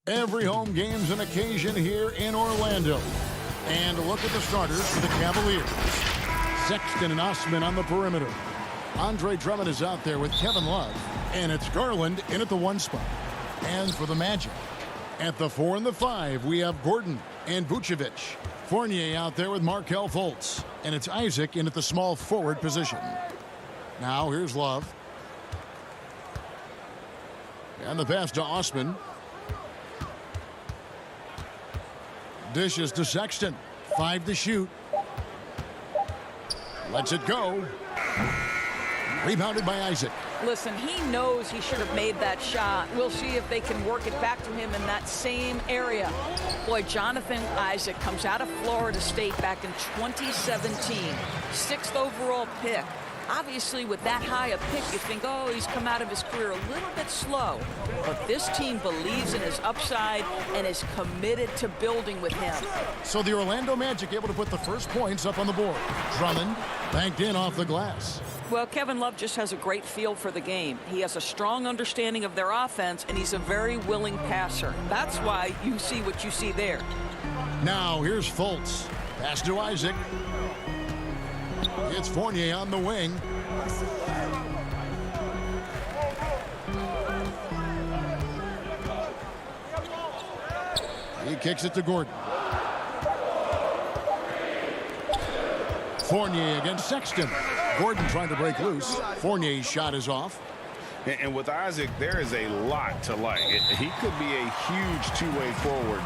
Every home game's an occasion here in Orlando. And look at the starters for the Cavaliers. Sexton and Osman on the perimeter. Andre Drummond is out there with Kevin Love. And it's Garland in at the 1 spot. And for the Magic, at the 4 and the 5, we have Gordon and Vucevic. Fournier out there with Markelle Fultz. And it's Isaac in at the small forward position. Now here's Love. And the pass to Osman. Dishes to Sexton. 5 to shoot. Lets it go. Rebounded by Isaac. Listen, he knows he should have made that shot. We'll see if they can work it back to him in that same area. Boy, Jonathan Isaac comes out of Florida State back in 2017. 6th overall pick. Obviously, with that high a pick, you think, oh, he's come out of his career a little bit slow. But this team believes in his upside and is committed to building with him. So the Orlando Magic able to put the first points up on the board. Drummond banked in off the glass. Well, Kevin Love just has a great feel for the game. He has a strong understanding of their offense, and he's a very willing passer. That's why you see what you see there. Now here's Fultz. Pass to Isaac. It's Fournier on the wing. He kicks it to Gordon. Fournier against Sexton. Gordon trying to break loose. Fournier's shot is off. And with Isaac, there is a lot to like. He could be a huge two-way forward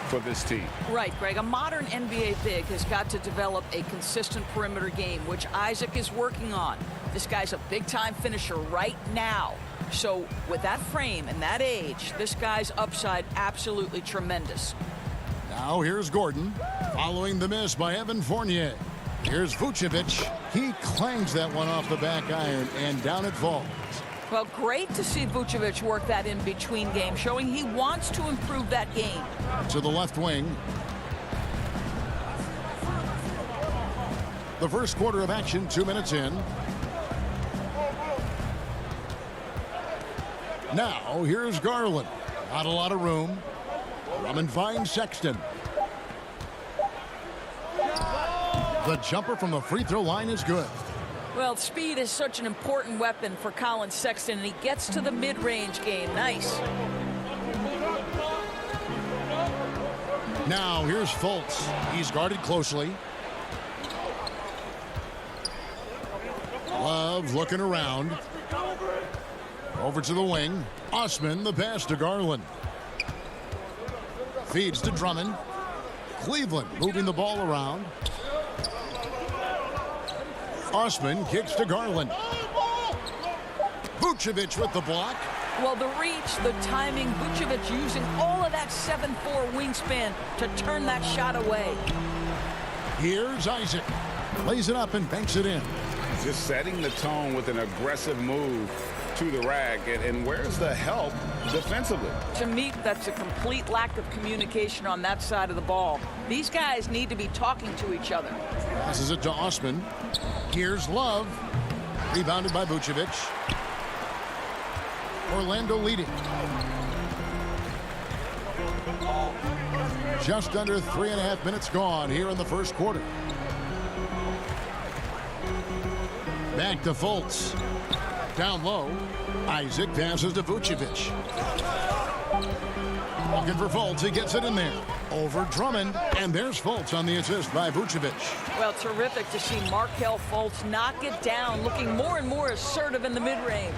for this team. Right, Greg. A modern NBA big has got to develop a consistent perimeter game, which Isaac is working on. This guy's a big-time finisher right now. So with that frame and that age, this guy's upside absolutely tremendous. Now here's Gordon following the miss by Evan Fournier. Here's Vucevic. He clangs that one off the back iron, and down it falls. Well, great to see Vucevic work that in-between game, showing he wants to improve that game. To the left wing. The first quarter of action, 2 minutes in. Now, here's Garland. Not a lot of room. Drummond finds Sexton. The jumper from the free throw line is good. Well, speed is such an important weapon for Colin Sexton, and he gets to the mid-range game. Nice. Now, here's Fultz. He's guarded closely. Love looking around. Over to the wing. Osman, the pass to Garland. Feeds to Drummond. Cleveland moving the ball around. Osman kicks to Garland. Vucevic with the block. Well, the reach, the timing, Vucevic using all of that 7'4" wingspan to turn that shot away. Here's Isaac. Lays it up and banks it in. Just setting the tone with an aggressive move to the rack. And where's the help defensively? To me, that's a complete lack of communication on that side of the ball. These guys need to be talking to each other. Passes it to Osman. Here's Love. Rebounded by Vucevic. Orlando leading. Just under 3.5 minutes gone here in the first quarter. Back to Fultz. Down low. Isaac passes to Vucevic. Looking for Fultz. He gets it in there. Over Drummond. And there's Fultz on the assist by Vucevic. Well, terrific to see Markelle Fultz knock it down, looking more and more assertive in the mid-range.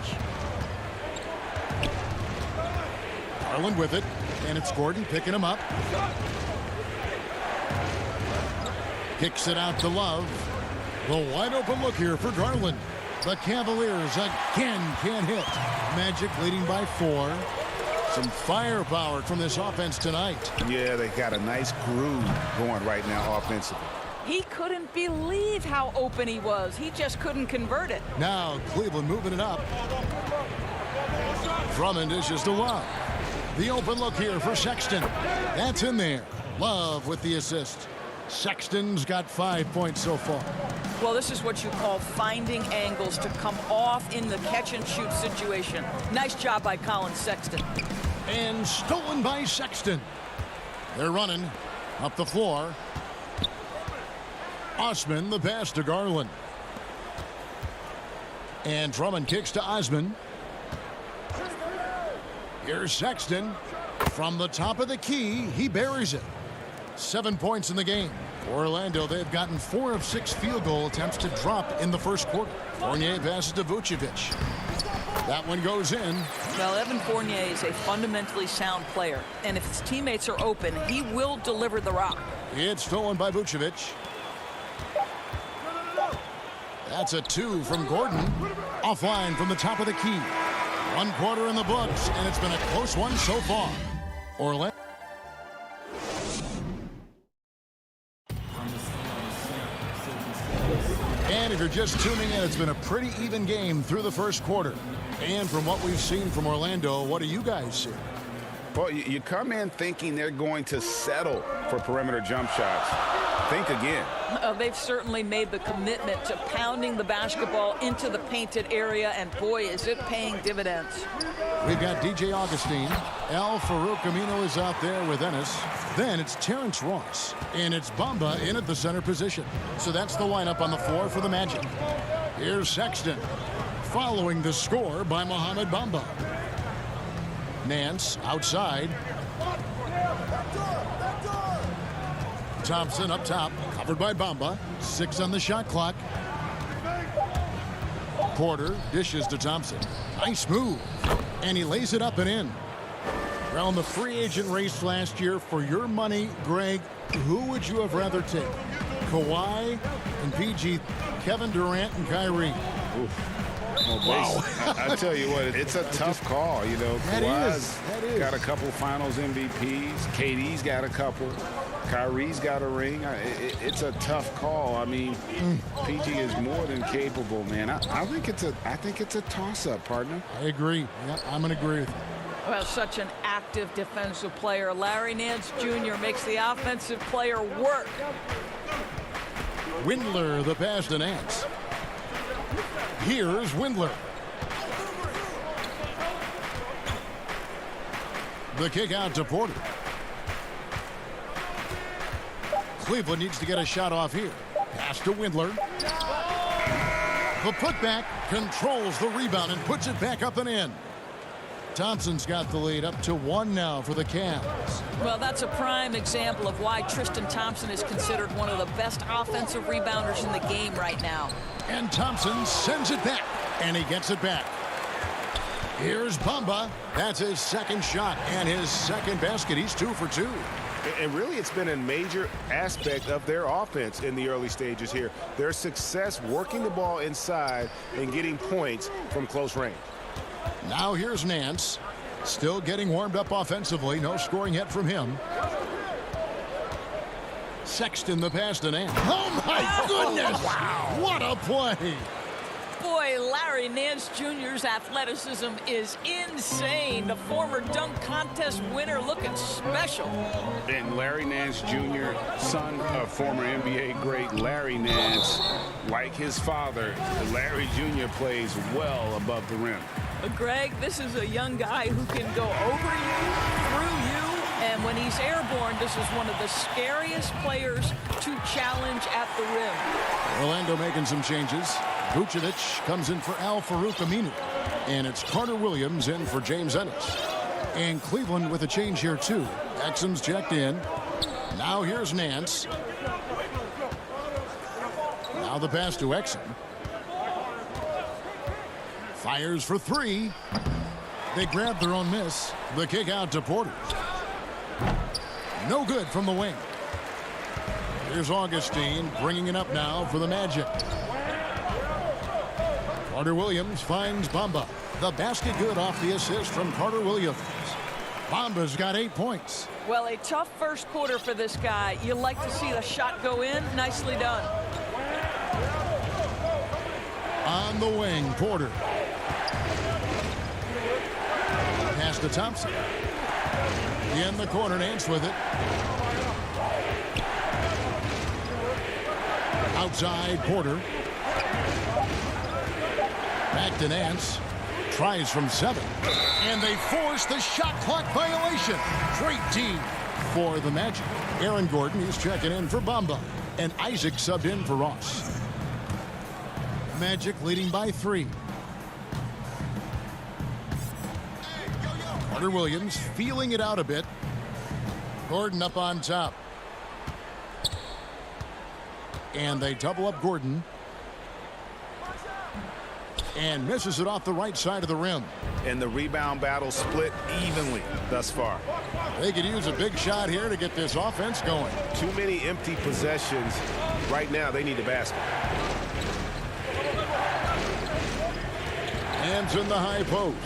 Garland with it. And it's Gordon picking him up. Kicks it out to Love. The wide open look here for Garland. The Cavaliers again can't hit. Magic leading by 4. Some firepower from this offense tonight. Yeah, they got a nice groove going right now offensively. He couldn't believe how open he was. He just couldn't convert it. Now Cleveland moving it up. Drummond is just a Love. The open look here for Sexton. That's in there. Love with the assist. Sexton's got 5 points so far. Well, this is what you call finding angles to come off in the catch-and-shoot situation. Nice job by Colin Sexton. And stolen by Sexton. They're running up the floor. Osman, the pass to Garland. And Drummond kicks to Osman. Here's Sexton. From the top of the key, he buries it. 7 points in the game. For Orlando, they've gotten 4 of 6 field goal attempts to drop in the first quarter. Fournier passes to Vucevic. That one goes in. Well, Evan Fournier is a fundamentally sound player, and if his teammates are open, he will deliver the rock. It's stolen by Vucevic. That's a 2 from Gordon. Offline from the top of the key. 1 quarter in the books, and it's been a close one so far. Orlando. And if you're just tuning in, it's been a pretty even game through the first quarter. And from what we've seen from Orlando, what do you guys see? Well, you come in thinking they're going to settle for perimeter jump shots. Think again. They've certainly made the commitment to pounding the basketball into the painted area, and boy, is it paying dividends. We've got DJ Augustine. Al Farouk Amino is out there with Ennis. Then it's Terrence Ross. And it's Bamba in at the center position. So that's the lineup on the floor for the Magic. Here's Sexton. Following the score by Mohamed Bamba. Nance outside. Thompson up top, covered by Bamba. 6 on the shot clock. Porter dishes to Thompson. Nice move. And he lays it up and in. Well, in the free agent race last year, for your money, Greg, who would you have rather take? Kawhi and PG, Kevin Durant and Kyrie. Oof. Wow. I tell you what, it's a tough call. You know, Kawhi's got a couple finals MVPs. KD's got a couple. Kyrie's got a ring. It's a tough call. I mean, PG is more than capable, man. I think it's a toss-up, partner. I agree. Yeah, I'm going to agree with you. Well, such an active defensive player. Larry Nance Jr. makes the offensive player work. Windler, the pass to Nance. Here's Windler. The kick out to Porter. Cleveland needs to get a shot off here. Pass to Windler. The putback controls the rebound and puts it back up and in. Thompson's got the lead up to 1 now for the Cavs. Well, that's a prime example of why Tristan Thompson is considered one of the best offensive rebounders in the game right now. And Thompson sends it back, and he gets it back. Here's Bamba. That's his second shot and his second basket. He's 2 for 2. And really, it's been a major aspect of their offense in the early stages here. Their success working the ball inside and getting points from close range. Now here's Nance. Still getting warmed up offensively. No scoring yet from him. Sexton the pass to Nance. Oh, my goodness! Wow. What a play! Boy, Larry Nance Jr.'s athleticism is insane. The former dunk contest winner looking special. And Larry Nance Jr., son of former NBA great Larry Nance, like his father, Larry Jr. plays well above the rim. Greg, this is a young guy who can go over you, through you, and when he's airborne, this is one of the scariest players to challenge at the rim. Orlando making some changes. Vucevic comes in for Al Farouk Aminu. And it's Carter Williams in for James Ennis. And Cleveland with a change here, too. Exum's checked in. Now here's Nance. Now the pass to Exum. Fires for 3. They grab their own miss. The kick out to Porter. No good from the wing. Here's Augustine bringing it up now for the Magic. Carter Williams finds Bamba. The basket good off the assist from Carter Williams. Bamba's got 8 points. Well, a tough first quarter for this guy. You like to see the shot go in. Nicely done. On the wing, Porter. Pass to Thompson. In the corner, Nance with it. Outside, Porter. Back to Nance. Tries from 7. And they force the shot clock violation. Great team for the Magic. Aaron Gordon, he's checking in for Bamba. And Isaac subbed in for Ross. Magic leading by 3. Carter Williams feeling it out a bit. Gordon up on top. And they double up Gordon. And misses it off the right side of the rim. And the rebound battle split evenly thus far. They could use a big shot here to get this offense going. Too many empty possessions. Right now, they need a basket. Hands in the high post.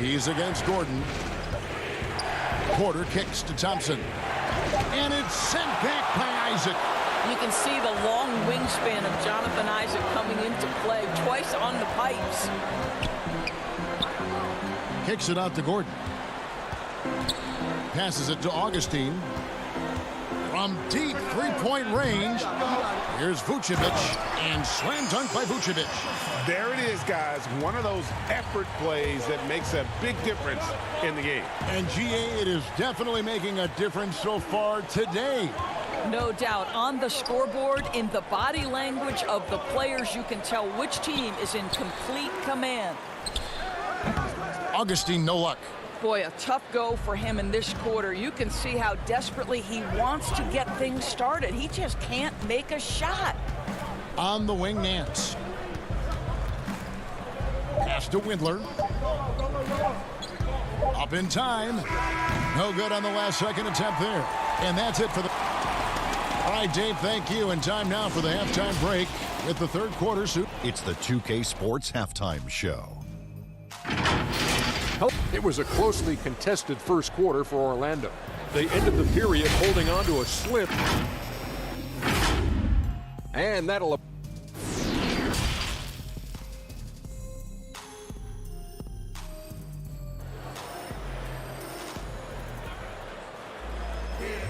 He's against Gordon. Porter kicks to Thompson. And it's sent back by Isaac. You can see the long wingspan of Jonathan Isaac coming into play twice on the pipes. Kicks it out to Gordon. Passes it to Augustine. From deep three-point range. Here's Vucevic. And slam dunk by Vucevic. There it is, guys. One of those effort plays that makes a big difference in the game. And GA, it is definitely making a difference so far today. No doubt. On the scoreboard, in the body language of the players, you can tell which team is in complete command. Augustine, no luck. Boy, a tough go for him in this quarter. You can see how desperately he wants to get things started. He just can't make a shot. On the wing, Nance. Pass to Windler. Up in time. No good on the last second attempt there. And that's it for the... All right, Dave, thank you. And time now for the halftime break with the third quarter. It's the 2K Sports Halftime Show. It was a closely contested first quarter for Orlando. They ended the period holding on to a slip. And that'll...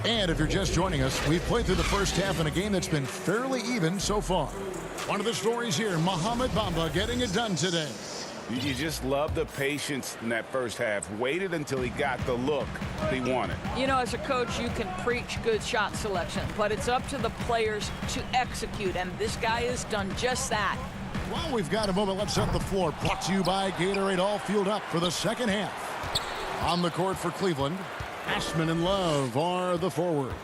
And if you're just joining us, we've played through the first half in a game that's been fairly even so far. One of the stories here, Mohamed Bamba getting it done today. You just love the patience in that first half. Waited until he got the look he wanted. You know, as a coach, you can preach good shot selection, but it's up to the players to execute, and this guy has done just that. Well, we've got a moment. Let's set the floor. Brought to you by Gatorade, all fueled up for the second half. On the court for Cleveland, Ashman and Love are the forwards.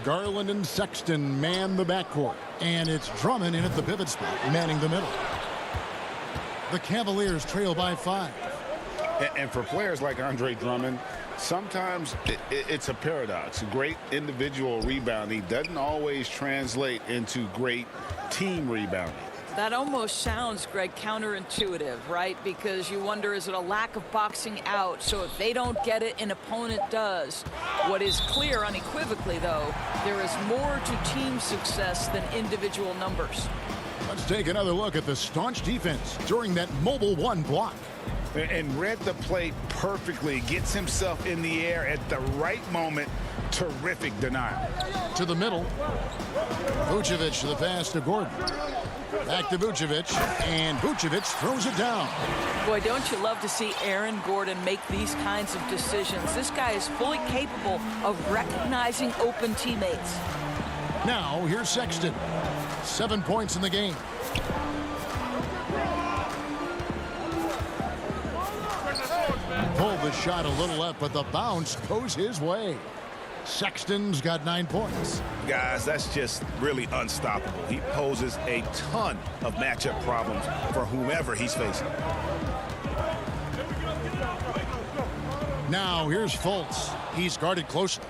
Garland and Sexton man the backcourt. And it's Drummond in at the pivot spot, manning the middle. The Cavaliers trail by 5. And for players like Andre Drummond, sometimes it's a paradox. Great individual rebounding doesn't always translate into great team rebounding. That almost sounds, Greg, counterintuitive, right? Because you wonder, is it a lack of boxing out? So if they don't get it, an opponent does. What is clear unequivocally, though, there is more to team success than individual numbers. Let's take another look at the staunch defense during that mobile one block. And read the play perfectly. Gets himself in the air at the right moment. Terrific denial. To the middle. Vucevic, the pass to Gordon. Back to Vucevic, and Vucevic throws it down. Boy, don't you love to see Aaron Gordon make these kinds of decisions. This guy is fully capable of recognizing open teammates. Now, here's Sexton. 7 points in the game. Pulled the shot a little left, but the bounce goes his way. Sexton's got 9 points. Guys, that's just really unstoppable. He poses a ton of matchup problems for whomever he's facing. Now, here's Fultz. He's guarded closely.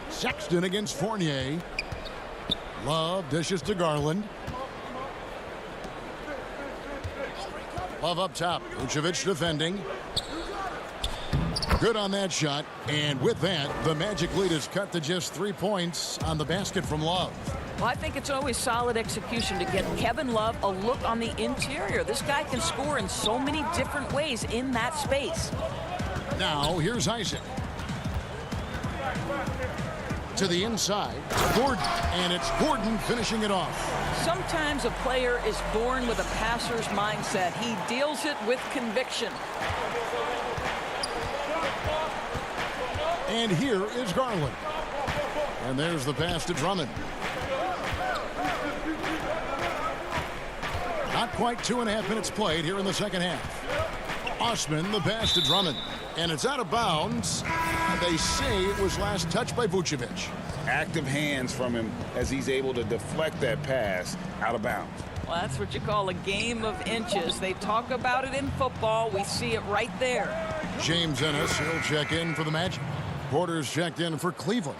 Sexton against Fournier. Love dishes to Garland. Love up top. Vucevic defending. Good on that shot. And with that, the Magic lead is cut to just 3 points on the basket from Love. Well, I think it's always solid execution to get Kevin Love a look on the interior. This guy can score in so many different ways in that space. Now, here's Isaac. To the inside, Gordon, and it's Gordon finishing it off. Sometimes a player is born with a passer's mindset. He deals it with conviction. And here is Garland. And there's the pass to Drummond. Not quite 2.5 minutes played here in the second half. Osman, the pass to Drummond. And it's out of bounds. They say it was last touched by Vucevic. Active hands from him as he's able to deflect that pass out of bounds. Well, that's what you call a game of inches. They talk about it in football. We see it right there. James Ennis, he'll check in for the Magic. Porter's checked in for Cleveland.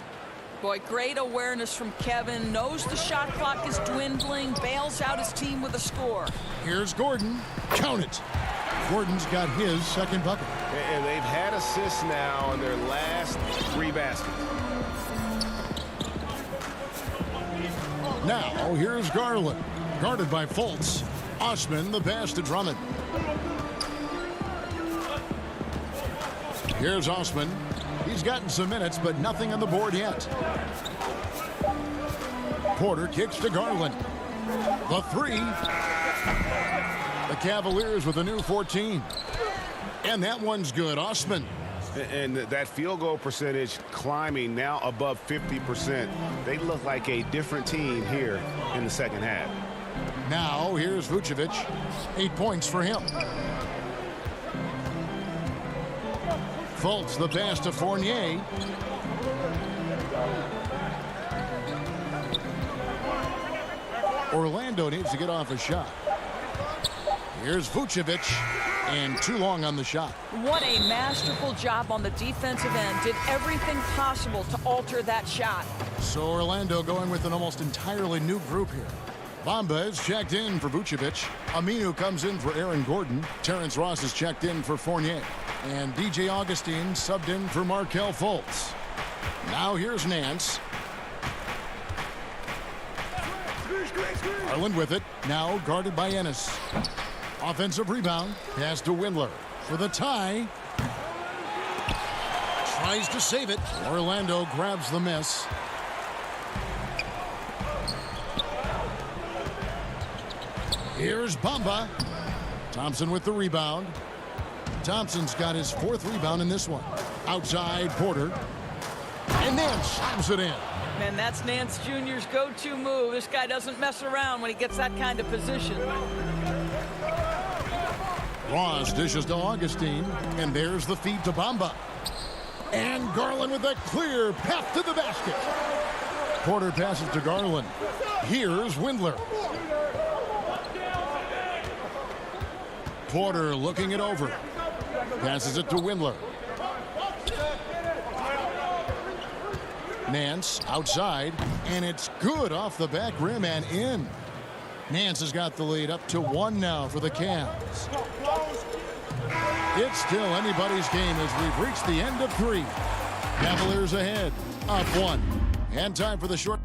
Boy, great awareness from Kevin. Knows the shot clock is dwindling. Bails out his team with a score. Here's Gordon. Count it. Gordon's got his second bucket. And they've had assists now on their last 3 baskets. Now, here's Garland. Guarded by Fultz. Osman, the pass to Drummond. Here's Osman. He's gotten some minutes, but nothing on the board yet. Porter kicks to Garland. The 3. The Cavaliers with a new 14. And that one's good. Osman. And that field goal percentage climbing now above 50%. They look like a different team here in the second half. Now, here's Vucevic. 8 points for him. Fultz, the pass to Fournier. Orlando needs to get off a shot. Here's Vucevic, and too long on the shot. What a masterful job on the defensive end. Did everything possible to alter that shot. So Orlando going with an almost entirely new group here. Bamba is checked in for Vucevic. Aminu comes in for Aaron Gordon. Terrence Ross is checked in for Fournier. And DJ Augustine subbed in for Markelle Fultz. Now here's Nance. Garland with it. Now guarded by Ennis. Offensive rebound. Pass to Windler for the tie. Tries to save it. Orlando grabs the miss. Here's Bamba. Thompson with the rebound. Thompson's got his 4th rebound in this one. Outside Porter. And then slams it in. And that's Nance Jr.'s go-to move. This guy doesn't mess around when he gets that kind of position. Ross dishes to Augustine. And there's the feed to Bamba. And Garland with a clear path to the basket. Porter passes to Garland. Here's Windler. Porter looking it over. Passes it to Windler. Nance outside, and it's good off the back rim and in. Nance has got the lead up to 1 now for the Cavs. It's still anybody's game as we've reached the end of 3. Cavaliers ahead, up 1. And time for the short.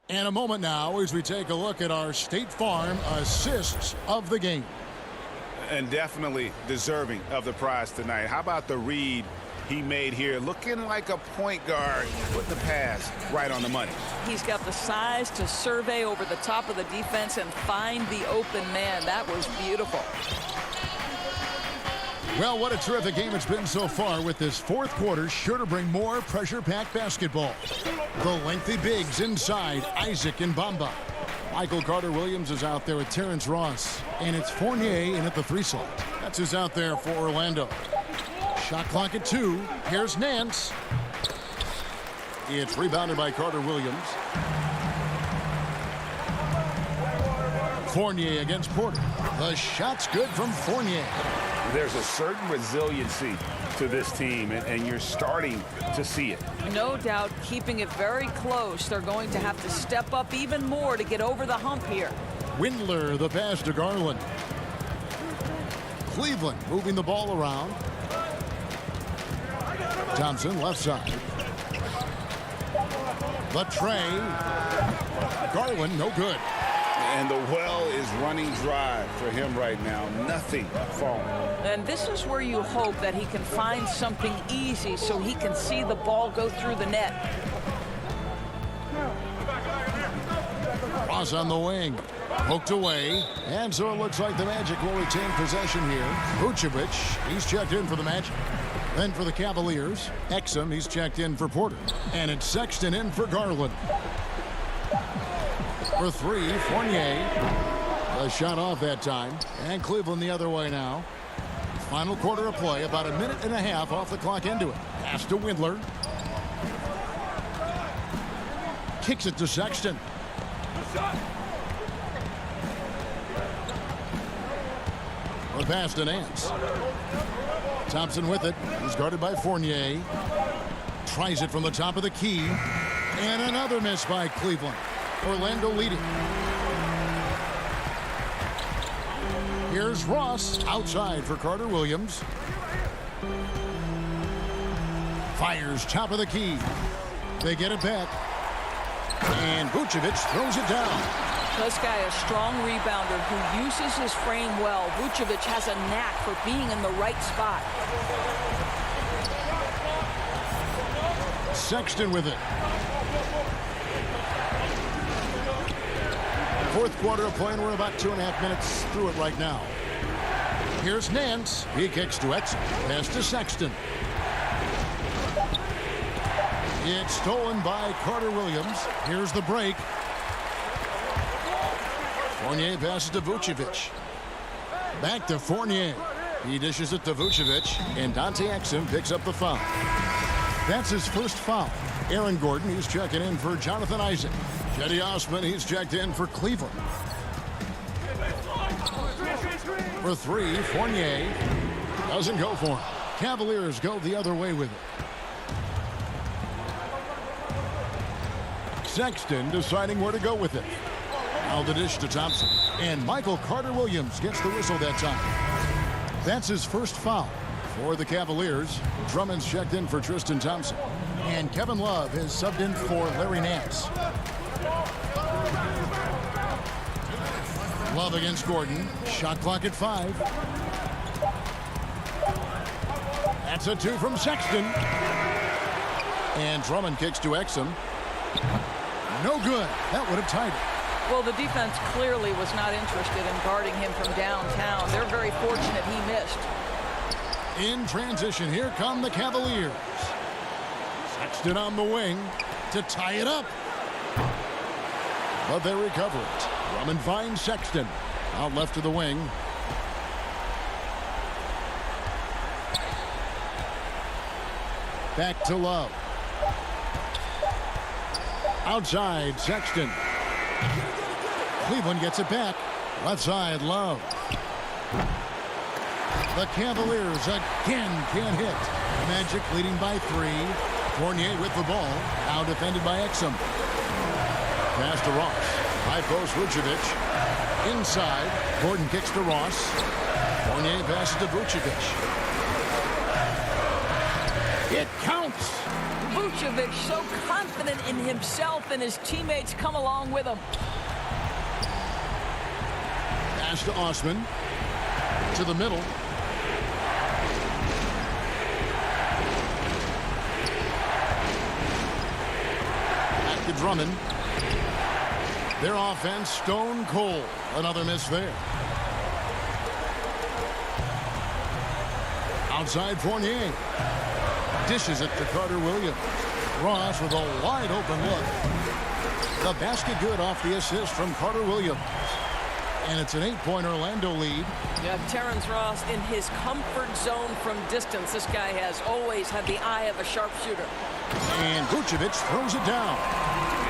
And a moment now as we take a look at our State Farm assists of the game. And definitely deserving of the prize tonight. How about the read he made here? Looking like a point guard. Put the pass right on the money. He's got the size to survey over the top of the defense and find the open man. That was beautiful. Well, what a terrific game it's been so far, with this 4th quarter sure to bring more pressure-packed basketball. The lengthy bigs inside, Isaac and Bamba. Michael Carter-Williams is out there with Terrence Ross. And it's Fournier in at the 3 slot. That's who's out there for Orlando. Shot clock at 2. Here's Nance. It's rebounded by Carter-Williams. Fournier against Porter. The shot's good from Fournier. There's a certain resiliency to this team, and you're starting to see it. No doubt keeping it very close. They're going to have to step up even more to get over the hump here. Windler, the pass to Garland. Cleveland moving the ball around. Thompson left side. The tray. Garland no good. And the well is running dry for him right now. Nothing falling. And this is where you hope that he can find something easy so he can see the ball go through the net. Ross on the wing. Poked away. And so it looks like the Magic will retain possession here. Vucevic, he's checked in for the Magic. Then for the Cavaliers, Exum, he's checked in for Porter. And it's Sexton in for Garland. For three, Fournier. A shot off that time. And Cleveland the other way now. Final quarter of play, about a minute and a half off the clock into it. Pass to Windler. Kicks it to Sexton. The pass to Nance. Thompson with it. He's guarded by Fournier. Tries it from the top of the key. And another miss by Cleveland. Orlando leading. Here's Ross outside for Carter Williams. Fires top of the key. They get it back. And Vucevic throws it down. This guy, a strong rebounder who uses his frame well. Vucevic has a knack for being in the right spot. Sexton with it. Fourth quarter of play, and we're about 2.5 minutes through it right now. Here's Nance. He kicks to Exum. Pass to Sexton. It's stolen by Carter Williams. Here's the break. Fournier passes to Vucevic. Back to Fournier. He dishes it to Vucevic, and Dante Exum picks up the foul. That's his first foul. Aaron Gordon, he's checking in for Jonathan Isaac. Cedi Osman, he's checked in for Cleveland. For three, Fournier doesn't go for him. Cavaliers go the other way with it. Sexton deciding where to go with it. Now the dish to Thompson. And Michael Carter Williams gets the whistle that time. That's his first foul for the Cavaliers. Drummond's checked in for Tristan Thompson. And Kevin Love is subbed in for Larry Nance. Love against Gordon. Shot clock at 5. That's a 2 from Sexton. And Drummond kicks to Exum. No good. That would have tied it. Well, the defense clearly was not interested in guarding him from downtown. They're very fortunate he missed. In transition, here come the Cavaliers. Sexton on the wing to tie it up. But they recover it. Drummond finds Sexton. Out left to the wing. Back to Love. Outside, Sexton. Cleveland gets it back. Left side, Love. The Cavaliers again can't hit. Magic leading by 3. Fournier with the ball. Now defended by Exum. Pass to Ross. High post, Vucevic. Inside. Gordon kicks to Ross. Fournier passes to Vucevic. It counts. Vucevic so confident in himself, and his teammates come along with him. Pass to Osman. To the middle. Back to Drummond. Their offense stone cold. Another miss there. Outside Fournier. Dishes it to Carter Williams. Ross with a wide open look. The basket good off the assist from Carter Williams. And it's an 8-point Orlando lead. Yeah, Terrence Ross in his comfort zone from distance. This guy has always had the eye of a sharpshooter. And Vucevic throws it down.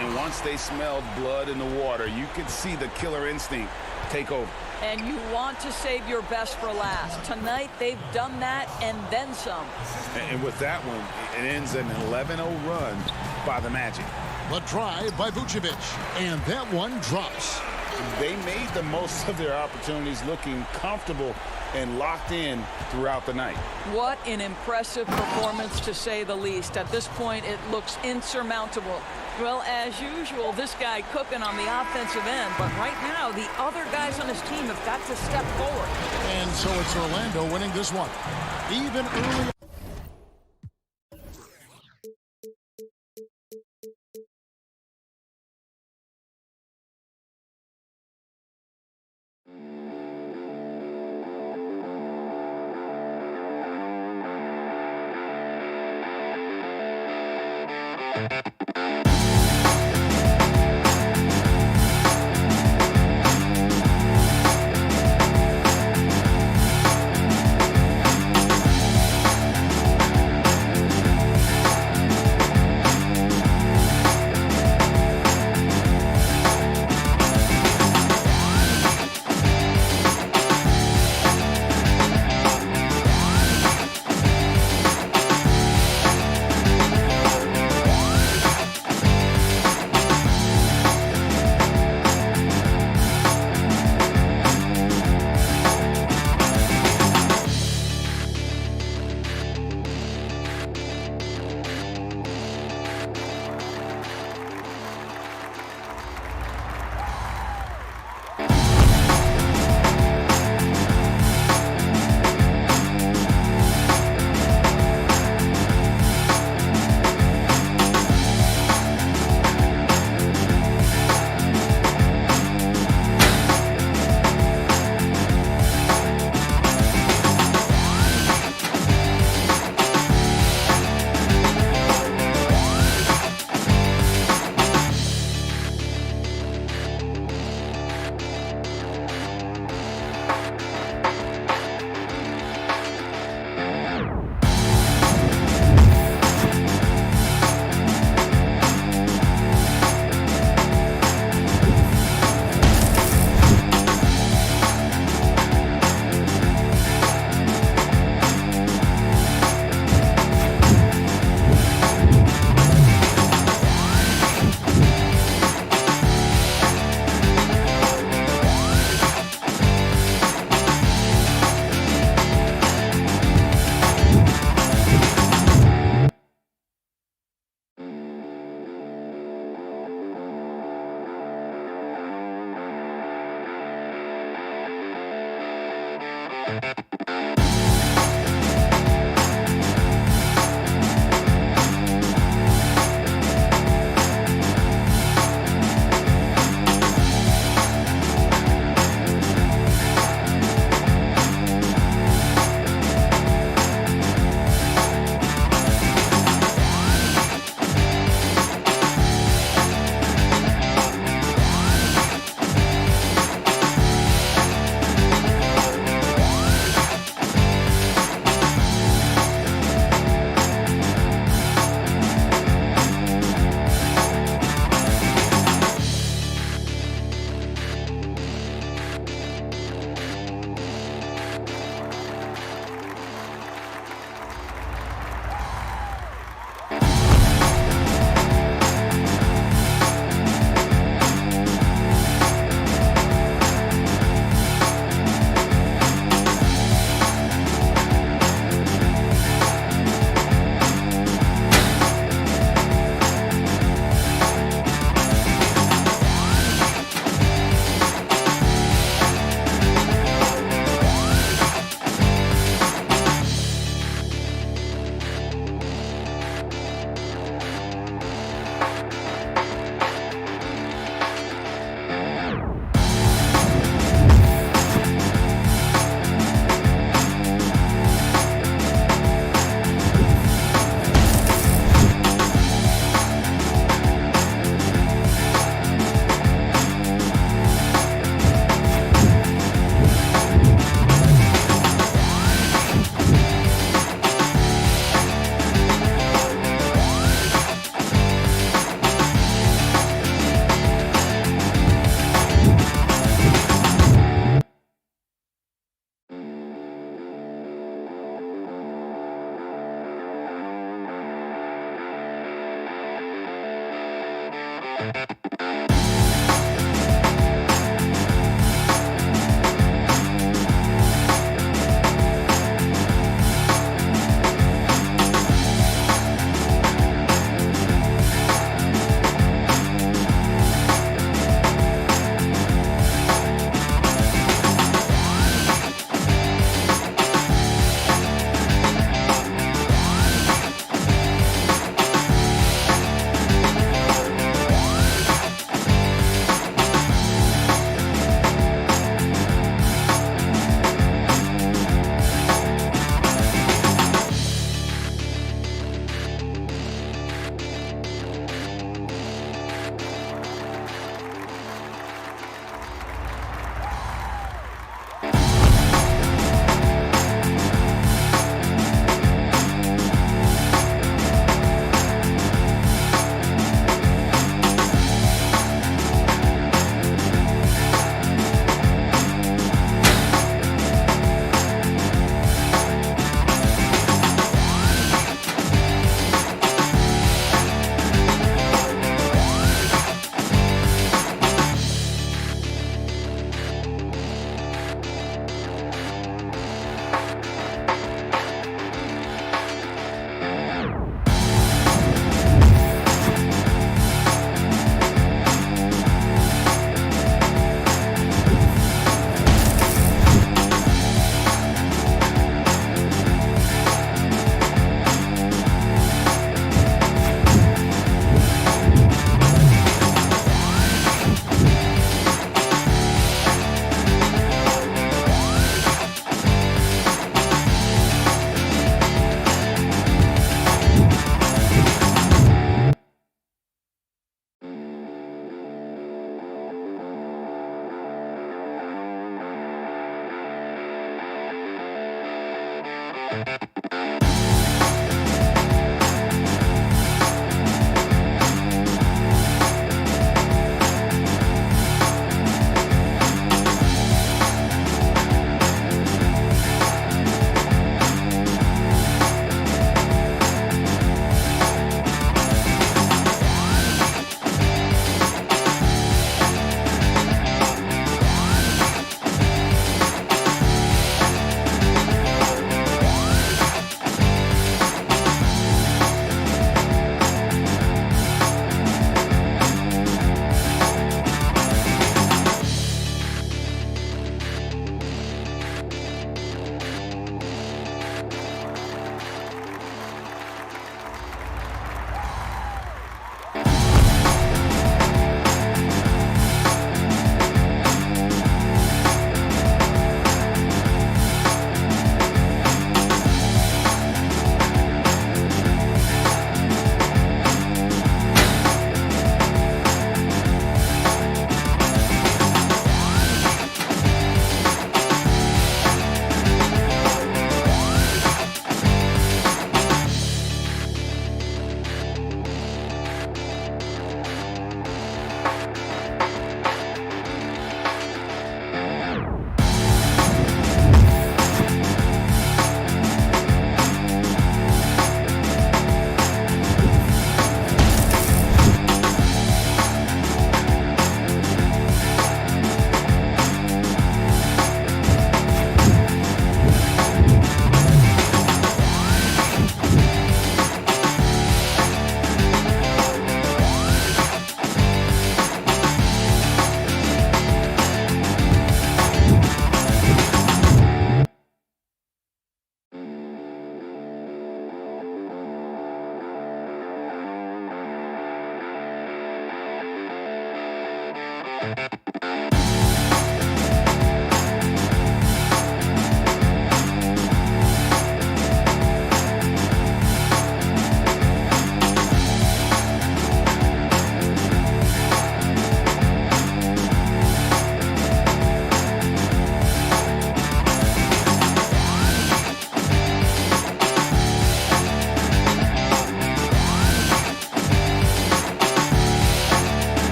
And once they smelled blood in the water, you could see the killer instinct take over. And you want to save your best for last. Tonight, they've done that and then some. And with that one, it ends an 11-0 run by the Magic. The drive by Vucevic. And that one drops. They made the most of their opportunities, looking comfortable and locked in throughout the night. What an impressive performance, to say the least. At this point, it looks insurmountable. Well, as usual, this guy cooking on the offensive end. But right now, the other guys on his team have got to step forward. And so it's Orlando winning this one. Even early.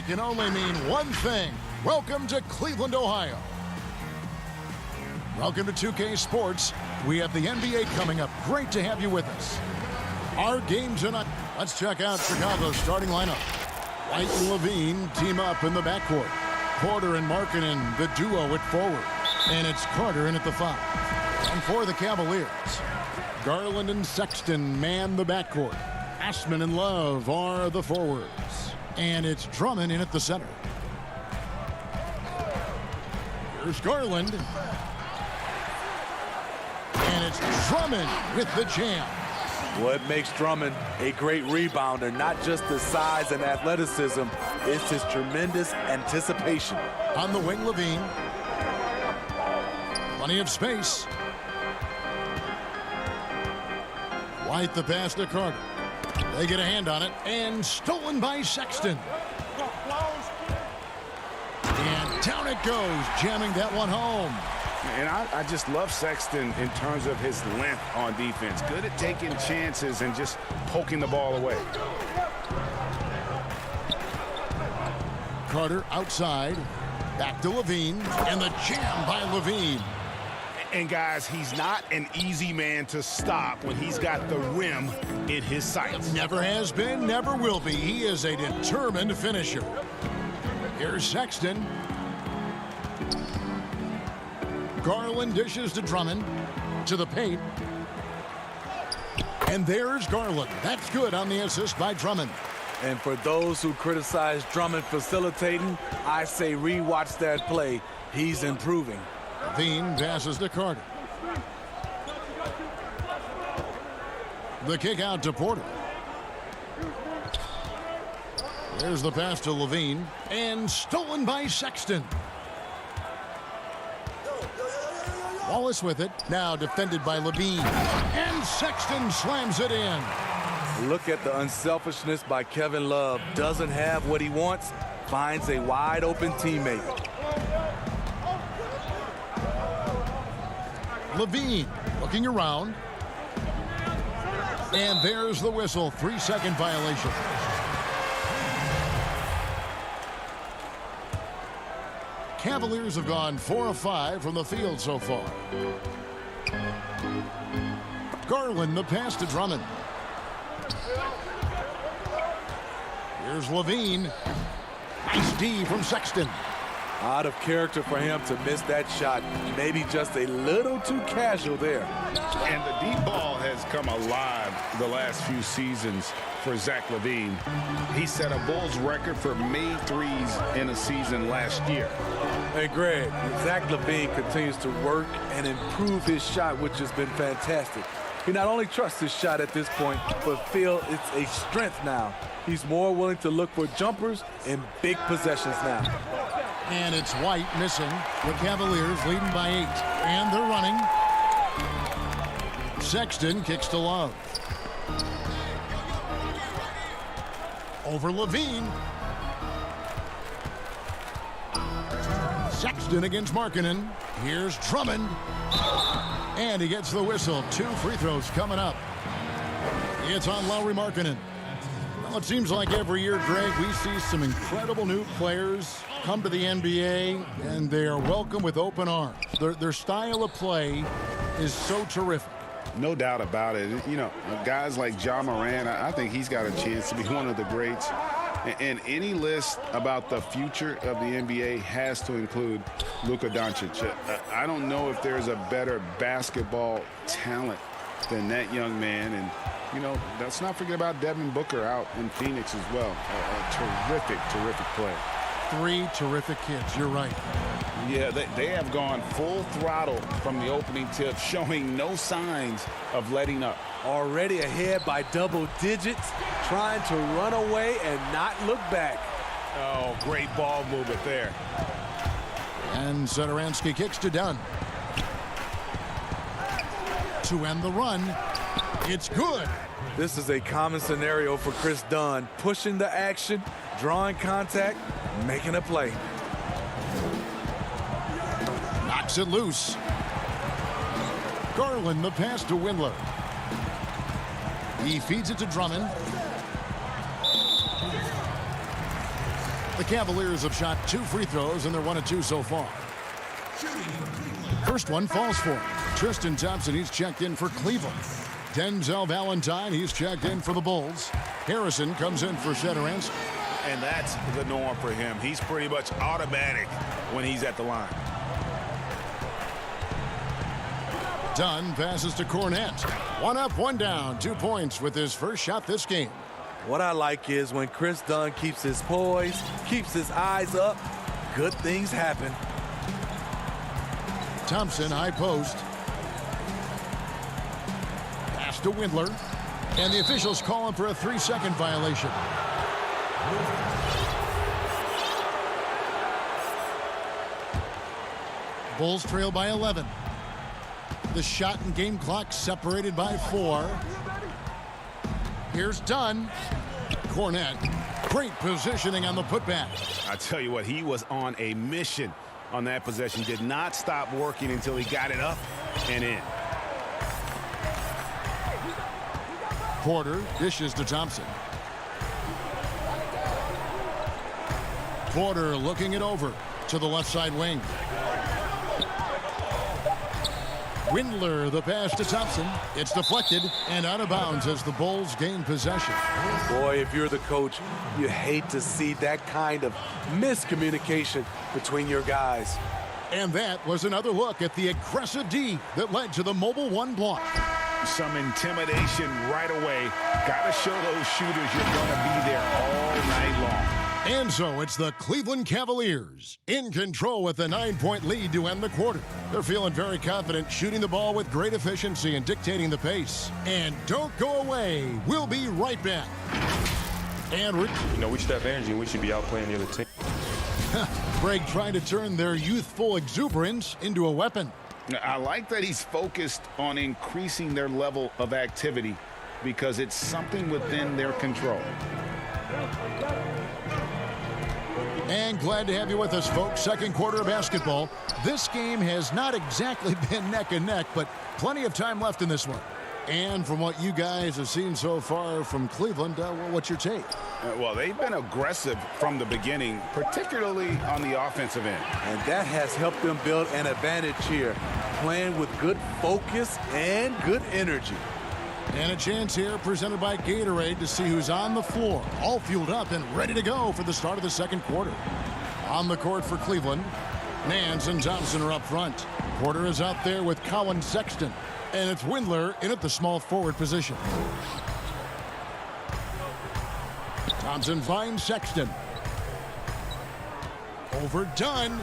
It can only mean one thing. Welcome to Cleveland, Ohio. Welcome to 2K Sports. We have the NBA coming up. Great to have you with us. Our game tonight. Let's check out Chicago's starting lineup. White and Levine team up in the backcourt. Porter and Markkanen, the duo at forward. And it's Carter in at the 5. And for the Cavaliers, Garland and Sexton man the backcourt. Ashman and Love are the forwards. And it's Drummond in at the center. Here's Garland. And it's Drummond with the jam. What makes Drummond a great rebounder, not just the size and athleticism, it's his tremendous anticipation. On the wing, Levine. Plenty of space. White the pass to Carter. They get a hand on it, and stolen by Sexton. And down it goes, jamming that one home. And I just love Sexton in terms of his length on defense. Good at taking chances and just poking the ball away. Carter outside. Back to Levine. And the jam by Levine. And guys, he's not an easy man to stop when he's got the rim in his sights. Never has been, never will be. He is a determined finisher. Here's Sexton. Garland dishes to Drummond. To the paint. And there's Garland. That's good on the assist by Drummond. And for those who criticize Drummond facilitating, I say rewatch that play. He's improving. Levine passes to Carter. The kick out to Porter. There's the pass to Levine. And stolen by Sexton. Wallace with it. Now defended by Levine. And Sexton slams it in. Look at the unselfishness by Kevin Love. Doesn't have what he wants. Finds a wide open teammate. Levine looking around. And there's the whistle. 3-second violation. Cavaliers have gone 4 of 5 from the field so far. Garland the pass to Drummond. Here's Levine. Nice D from Sexton. Out of character for him to miss that shot. Maybe just a little too casual there. And the deep ball has come alive the last few seasons for Zach LaVine. He set a Bulls record for made threes in a season last year. Hey, Greg, Zach LaVine continues to work and improve his shot, which has been fantastic. He not only trusts his shot at this point, but feels it's a strength now. He's more willing to look for jumpers in big possessions now. And it's White missing. The Cavaliers leading by 8. And they're running. Sexton kicks to Love. Over Levine. Sexton against Markkanen. Here's Drummond. And he gets the whistle. 2 free throws coming up. It's on Lauri Markkanen. Well, it seems like every year, Greg, we see some incredible new players come to the NBA, and they are welcome with open arms. Their style of play is so terrific. No doubt about it. You know, guys like Ja Morant, I think he's got a chance to be one of the greats. And any list about the future of the NBA has to include Luka Doncic. I don't know if there's a better basketball talent than that young man. And, you know, let's not forget about Devin Booker out in Phoenix as well. A terrific, terrific player. 3 terrific kids. You're right. Yeah, they have gone full throttle from the opening tip, showing no signs of letting up. Already ahead by double digits, trying to run away and not look back. Oh, great ball movement there. And Satoransky kicks to Dunn. To end the run, it's good. This is a common scenario for Chris Dunn, pushing the action, drawing contact, making a play. Knocks it loose. Garland the pass to Windler. He feeds it to Drummond. The Cavaliers have shot 2 free throws, and they're 1 of 2 so far. First one falls for him. Tristan Thompson, he's checked in for Cleveland. Denzel Valentine, he's checked in for the Bulls. Harrison comes in for Satoransky. And that's the norm for him. He's pretty much automatic when he's at the line. Dunn passes to Cornette. 1 up, 1 down. 2 points with his first shot this game. What I like is when Chris Dunn keeps his poise, keeps his eyes up, good things happen. Thompson, high post. Pass to Windler. And the officials call him for a 3-second violation. Bulls trail by 11. The shot and game clock separated by 4. Here's Dunn. Cornette. Great positioning on the putback. I tell you what, he was on a mission on that possession. Did not stop working until he got it up and in. Porter dishes to Thompson. Porter looking it over to the left side wing. Windler, the pass to Thompson. It's deflected and out of bounds as the Bulls gain possession. Boy, if you're the coach, you hate to see that kind of miscommunication between your guys. And that was another look at the aggressive D that led to the mobile 1 block. Some intimidation right away. Got to show those shooters you're going to be there all night long. And so it's the Cleveland Cavaliers in control with a 9-point lead to end the quarter. They're feeling very confident, shooting the ball with great efficiency and dictating the pace. And don't go away. We'll be right back. And we should have energy and we should be outplaying the other team. Greg trying to turn their youthful exuberance into a weapon. I like that he's focused on increasing their level of activity because it's something within their control. And glad to have you with us, folks. Second quarter of basketball. This game has not exactly been neck and neck, but plenty of time left in this one. And from what you guys have seen so far from Cleveland, what's your take? Well, they've been aggressive from the beginning, particularly on the offensive end. And that has helped them build an advantage here, playing with good focus and good energy. And a chance here presented by Gatorade to see who's on the floor, all fueled up and ready to go for the start of the second quarter. On the court for Cleveland, Nance and Thompson are up front. Porter is out there with Colin Sexton. And it's Windler in at the small forward position. Thompson finds Sexton. Overdone.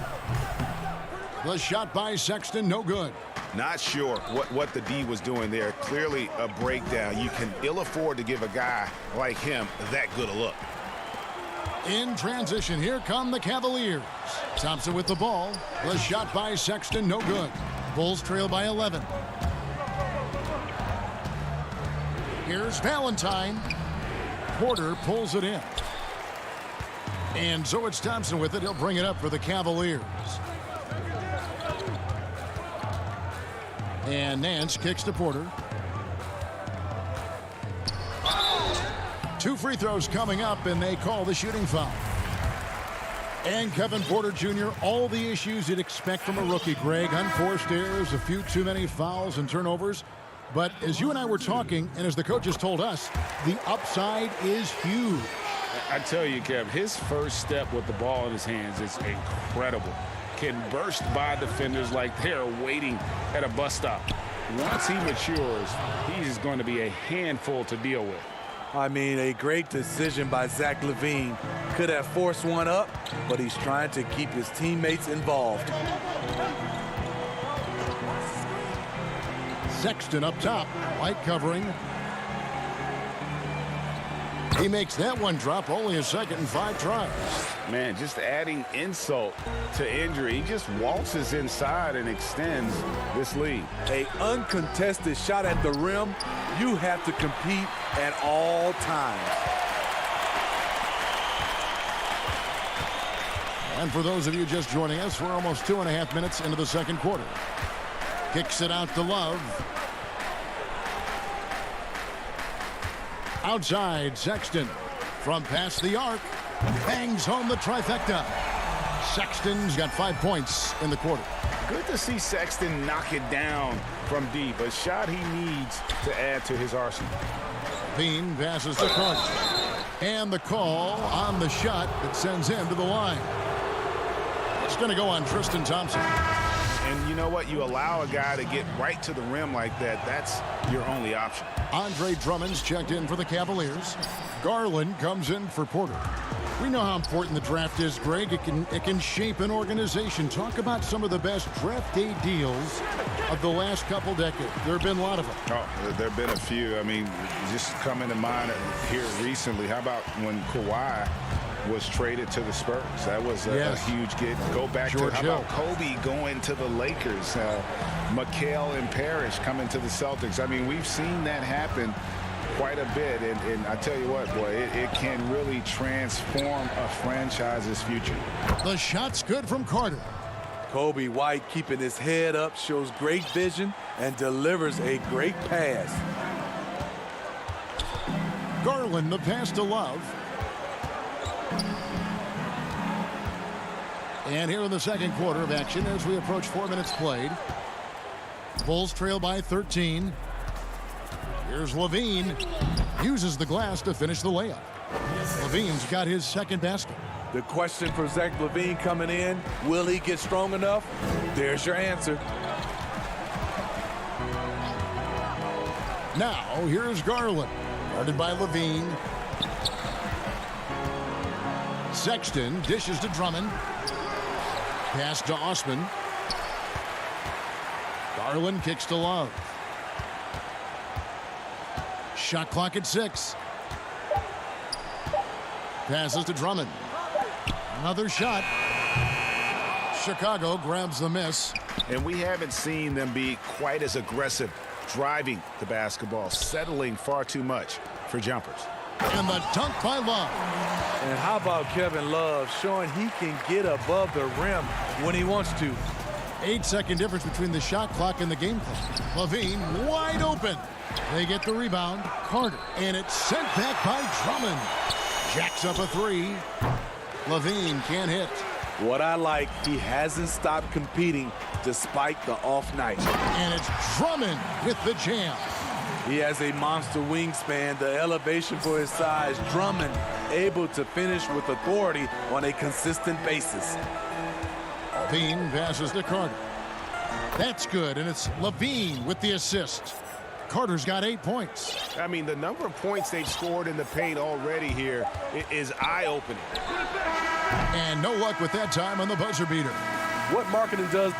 The shot by Sexton, no good. Not sure what the D was doing there. Clearly a breakdown. You can ill afford to give a guy like him that good a look. In transition, here come the Cavaliers. Thompson with the ball. The shot by Sexton, no good. Bulls trail by 11. Here's Valentine. Porter pulls it in. And so it's Thompson with it. He'll bring it up for the Cavaliers. And Nance kicks to Porter. 2 free throws coming up, and they call the shooting foul. And Kevin Porter Jr., all the issues you'd expect from a rookie, Greg. Unforced errors, a few too many fouls and turnovers. But as you and I were talking, and as the coaches told us, the upside is huge. I tell you, Kev, his first step with the ball in his hands is incredible. Can burst by defenders like they're waiting at a bus stop. Once he matures, he's going to be a handful to deal with. I mean, a great decision by Zach LaVine. Could have forced one up, but he's trying to keep his teammates involved. Sexton up top, light covering. He makes that one drop, only a second and 5 tries. Man, just adding insult to injury. He just waltzes inside and extends this lead. An uncontested shot at the rim, you have to compete at all times. And for those of you just joining us, we're almost 2.5 minutes into the second quarter. Kicks it out to Love. Outside, Sexton from past the arc. Bangs home the trifecta. Sexton's got 5 points in the quarter. Good to see Sexton knock it down from deep. A shot he needs to add to his arsenal. Bean passes to Crunch. And the call on the shot that sends him to the line. It's going to go on Tristan Thompson. And you know what? You allow a guy to get right to the rim like that. That's your only option. Andre Drummond's checked in for the Cavaliers. Garland comes in for Porter. We know how important the draft is, Greg. It can shape an organization. Talk about some of the best draft day deals of the last couple decades. There have been a lot of them. Oh, there have been a few. I mean, just coming to mind here recently. How about when Kawhi was traded to the Spurs? That was a huge get. Go back George to how Hill. about Kobe going to the Lakers? Mikal and Parrish coming to the Celtics. I mean, we've seen that happen quite a bit, and I tell you what, boy, it can really transform a franchise's future. The shot's good from Carter. Kobe White keeping his head up, shows great vision, and delivers a great pass. Garland, the pass to Love. And here in the second quarter of action as we approach 4 minutes played. Bulls trail by 13. Here's Levine. Uses the glass to finish the layup. Levine's got his second basket. The question for Zach LaVine coming in, will he get strong enough? There's your answer. Now, here's Garland. Guarded by Levine. Sexton dishes to Drummond. Pass to Osman. Garland kicks to Love. Shot clock at 6. Passes to Drummond. Another shot. Chicago grabs the miss. And we haven't seen them be quite as aggressive driving the basketball, settling far too much for jumpers. And the dunk by Love. And how about Kevin Love showing he can get above the rim when he wants to. 8-second difference between the shot clock and the game clock. Levine wide open. They get the rebound. Carter. And it's sent back by Drummond. Jacks up a 3. Levine can't hit. What I like, he hasn't stopped competing despite the off night. And it's Drummond with the jam. He has a monster wingspan, the elevation for his size. Drummond able to finish with authority on a consistent basis. Levine passes to Carter. That's good, and it's Levine with the assist. Carter's got 8 points. I mean, the number of points they've scored in the paint already here is eye-opening. And no luck with that time on the buzzer beater. What marketing does.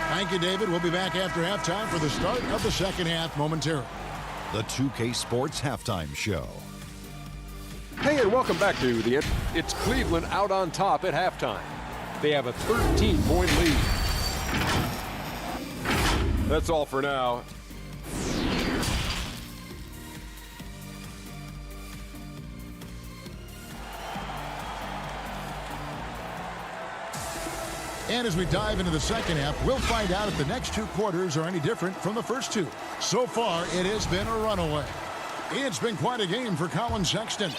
Thank you, David. We'll be back after halftime for the start of the second half momentarily. The 2K Sports Halftime Show. Hey, and welcome back to the. It's Cleveland out on top at halftime. They have a 13-point lead. That's all for now. And as we dive into the second half, we'll find out if the next 2 quarters are any different from the first 2. So far, it has been a runaway. It's been quite a game for Colin Sexton.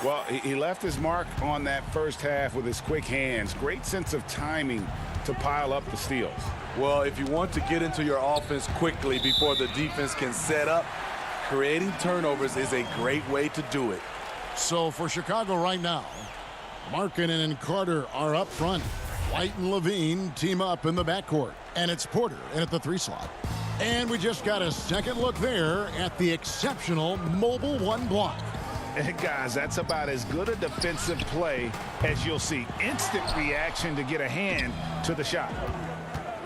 Well, he left his mark on that first half with his quick hands. Great sense of timing to pile up the steals. Well, if you want to get into your offense quickly before the defense can set up, creating turnovers is a great way to do it. So for Chicago right now, Markkanen and Carter are up front. White and Levine team up in the backcourt. And it's Porter in at the 3 slot. And we just got a second look there at the exceptional mobile 1 block. And guys, that's about as good a defensive play as you'll see. Instant reaction to get a hand to the shot.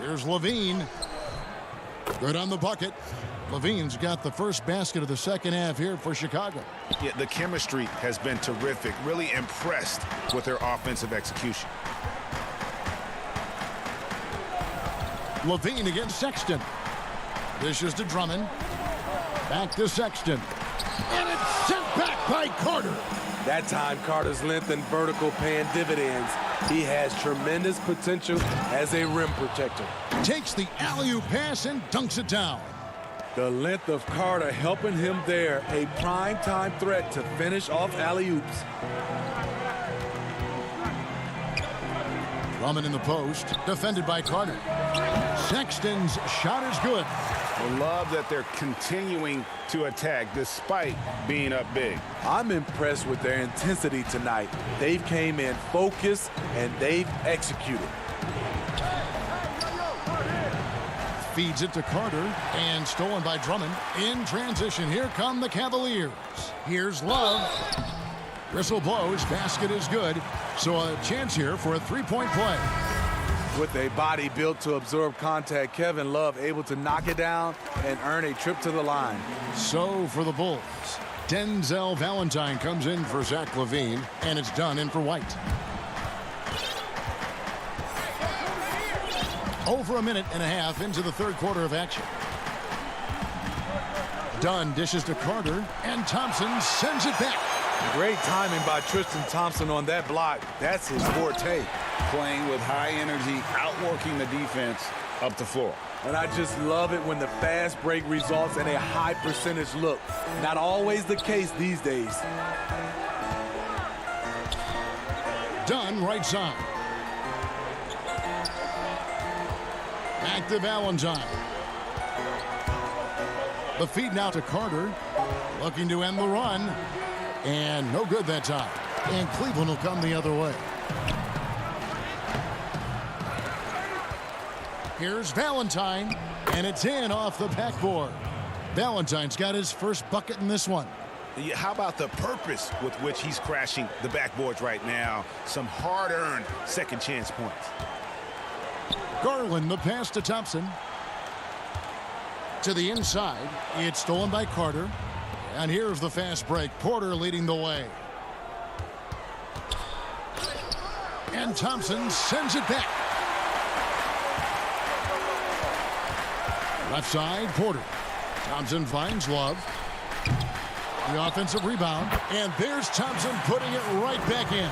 Here's Levine. Good on the bucket. Levine's got the first basket of the second half here for Chicago. Yeah, the chemistry has been terrific. Really impressed with their offensive execution. Levine against Sexton. Dishes to Drummond. Back to Sexton. And it's sent back by Carter. That time, Carter's length and vertical paying dividends. He has tremendous potential as a rim protector. Takes the alley-oop pass and dunks it down. The length of Carter helping him there. A prime-time threat to finish off alley-oops. Drummond in the post, defended by Carter. Sexton's shot is good. I love that they're continuing to attack despite being up big. I'm impressed with their intensity tonight. They've came in focused and they've executed. Feeds it to Carter and stolen by Drummond. In transition, here come the Cavaliers. Here's Love. Whistle blows, basket is good, so a chance here for a three-point play. With a body built to absorb contact, Kevin Love able to knock it down and earn a trip to the line. So for the Bulls, Denzel Valentine comes in for Zach LaVine, and it's Dunn in for White. Over a minute and a half into the third quarter of action. Dunn dishes to Carter, and Thompson sends it back. Great timing by Tristan Thompson on that block. That's his forte. Playing with high energy, outworking the defense up the floor. And I just love it when the fast break results in a high percentage look. Not always the case these days. Dunn right side. Back to Valentine. The feed now to Carter. Looking to end the run. And no good that time. And Cleveland will come the other way. Here's Valentine. And it's in off the backboard. Valentine's got his first bucket in this one. How about the purpose with which he's crashing the backboards right now? Some hard-earned second chance points. Garland, the pass to Thompson. To the inside. It's stolen by Carter. And here's the fast break. Porter leading the way. And Thompson sends it back. Left side, Porter. Thompson finds Love. The offensive rebound. And there's Thompson putting it right back in.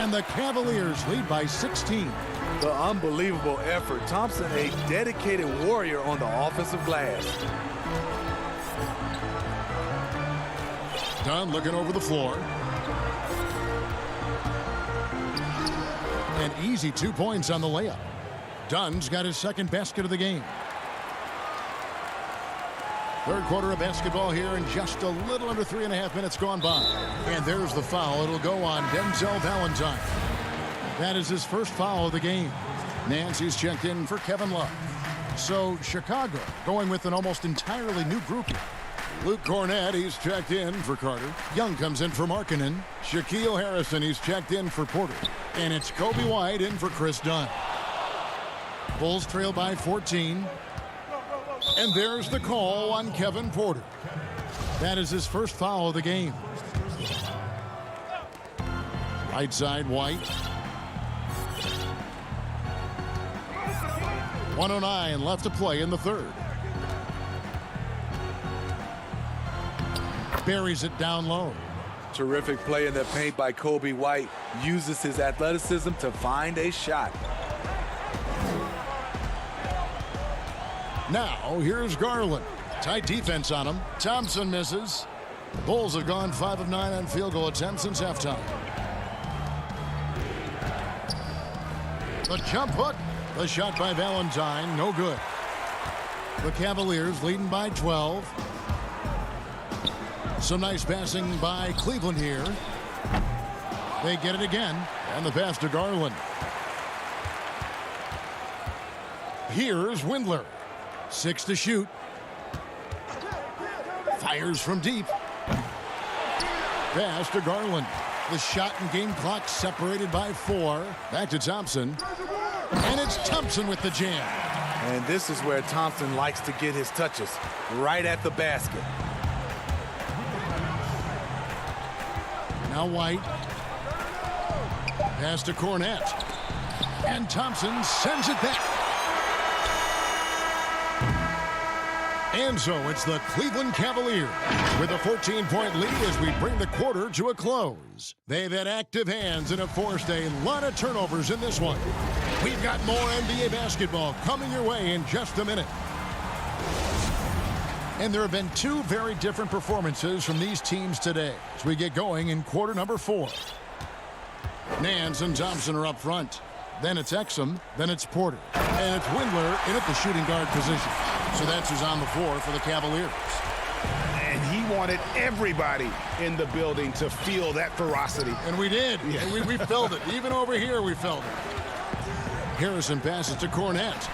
And the Cavaliers lead by 16. The unbelievable effort. Thompson, a dedicated warrior on the offensive glass. Dunn looking over the floor. An easy 2 points on the layup. Dunn's got his second basket of the game. Third quarter of basketball here, and just a little under 3.5 minutes gone by. And there's the foul. It'll go on Denzel Valentine. That is his first foul of the game. Nancy's checked in for Kevin Love. So Chicago going with an almost entirely new group here. Luke Cornett, he's checked in for Carter. Young comes in for Markkanen. Shaquille Harrison, he's checked in for Porter. And it's Kobe White in for Chris Dunn. Bulls trail by 14. And there's the call on Kevin Porter. That is his first foul of the game. Right side, White. 1:09 left to play in the third. Buries it down low. Terrific play in the paint by Kobe White. Uses his athleticism to find a shot. Now, here's Garland. Tight defense on him. Thompson misses. Bulls have gone 5 of 9 on field goal attempts since halftime. The jump hook. The shot by Valentine. No good. The Cavaliers leading by 12. Some nice passing by Cleveland here. They get it again. And the pass to Garland. Here's Windler. 6 to shoot. Fires from deep. Pass to Garland. The shot and game clock separated by 4. Back to Thompson. And it's Thompson with the jam. And this is where Thompson likes to get his touches. Right at the basket. Now White. Pass to Cornett. And Thompson sends it back. And so it's the Cleveland Cavaliers with a 14-point lead as we bring the quarter to a close. They've had active hands and have forced a lot of turnovers in this one. We've got more NBA basketball coming your way in just a minute. And there have been 2 very different performances from these teams today as we get going in quarter number 4. Nance and Thompson are up front. Then it's Exum. Then it's Porter. And it's Windler in at the shooting guard position. So that's who's on the floor for the Cavaliers. And he wanted everybody in the building to feel that ferocity. And we did. Yeah. And we felt it. Even over here, we felt it. Harrison passes to Cornett.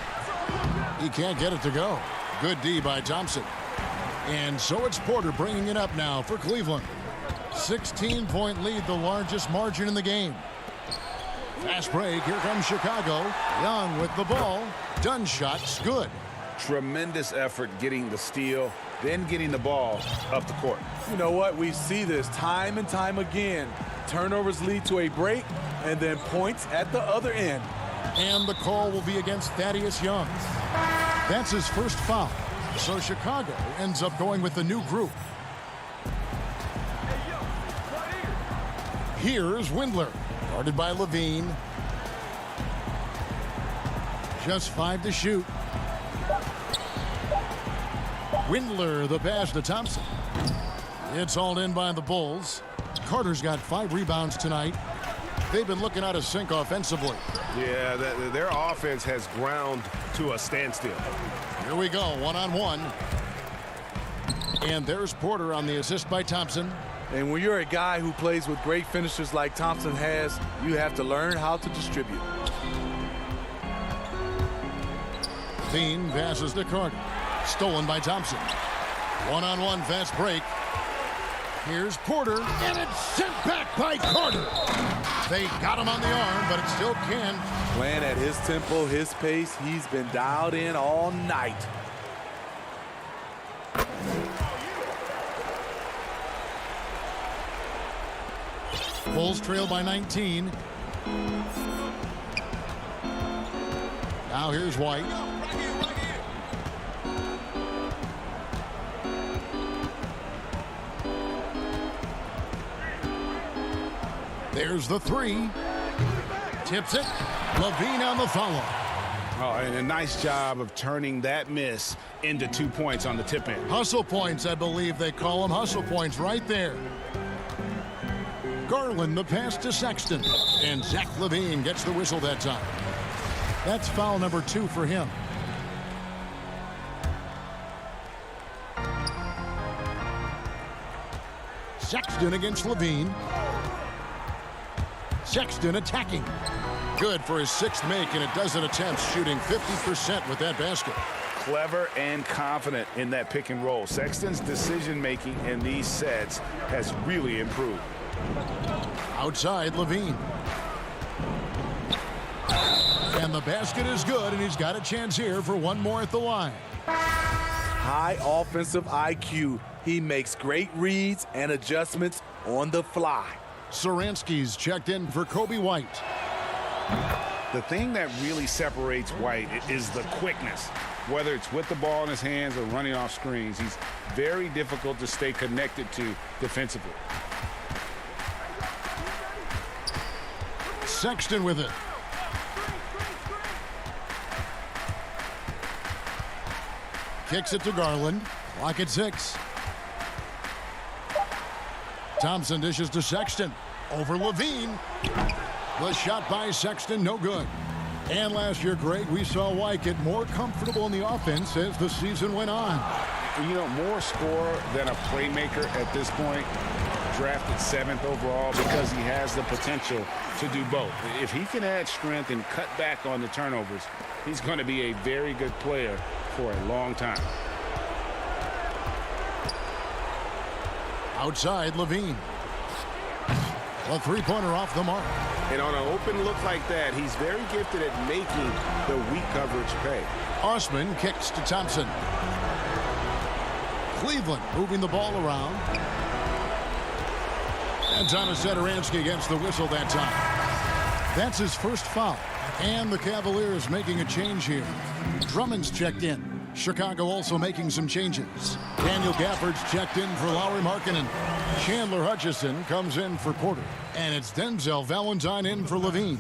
He can't get it to go. Good D by Thompson. And so it's Porter bringing it up now for Cleveland. 16-point lead, the largest margin in the game. Fast break. Here comes Chicago. Young with the ball. Dunn shot's good. Tremendous effort getting the steal, then getting the ball up the court. You know what? We see this time and time again. Turnovers lead to a break, and then points at the other end. And the call will be against Thaddeus Young. That's his first foul. So Chicago ends up going with the new group. Here's Windler, guarded by Levine. Just 5 to shoot. Windler, the pass to Thompson. It's hauled in by the Bulls. Carter's got 5 rebounds tonight. They've been looking out of sync offensively. Yeah, their offense has ground to a standstill. Here we go, one-on-one. And there's Porter on the assist by Thompson. And when you're a guy who plays with great finishers like Thompson has, you have to learn how to distribute. Levine passes to Carter. Stolen by Thompson. One-on-one fast break. Here's Porter, and it's sent back by Carter. They got him on the arm, but it still can. Playing at his tempo, his pace, he's been dialed in all night. Bulls trail by 19. Now here's White. There's the 3. Tips it. Levine on the follow. Oh, and a nice job of turning that miss into 2 points on the tip in. Hustle points, I believe they call them. Hustle points right there. Garland, the pass to Sexton. And Zach Levine gets the whistle that time. That's foul number 2 for him. Sexton against Levine. Sexton attacking. Good for his 6th make, and a dozen attempts, shooting 50% with that basket. Clever and confident in that pick and roll. Sexton's decision-making in these sets has really improved. Outside, Levine. And the basket is good, and he's got a chance here for one more at the line. High offensive IQ. He makes great reads and adjustments on the fly. Saransky's checked in for Kobe White. The thing that really separates White is the quickness. Whether it's with the ball in his hands or running off screens, he's very difficult to stay connected to defensively. Sexton with it. Kicks it to Garland. Clock at 6. Thompson dishes to Sexton. Over Levine. The shot by Sexton, no good. And last year, Greg, we saw White get more comfortable in the offense as the season went on. You know, more scorer than a playmaker at this point. Drafted 7th overall because he has the potential to do both. If he can add strength and cut back on the turnovers, he's going to be a very good player for a long time. Outside, Levine. A 3-pointer off the mark. And on an open look like that, he's very gifted at making the weak coverage pay. Osman kicks to Thompson. Cleveland moving the ball around. And Thomas Satoransky gets the whistle that time. That's his first foul. And the Cavaliers making a change here. Drummond's checked in. Chicago also making some changes. Daniel Gafford's checked in for Lauri Markkanen. Chandler Hutchison comes in for Porter. And it's Denzel Valentine in for Levine.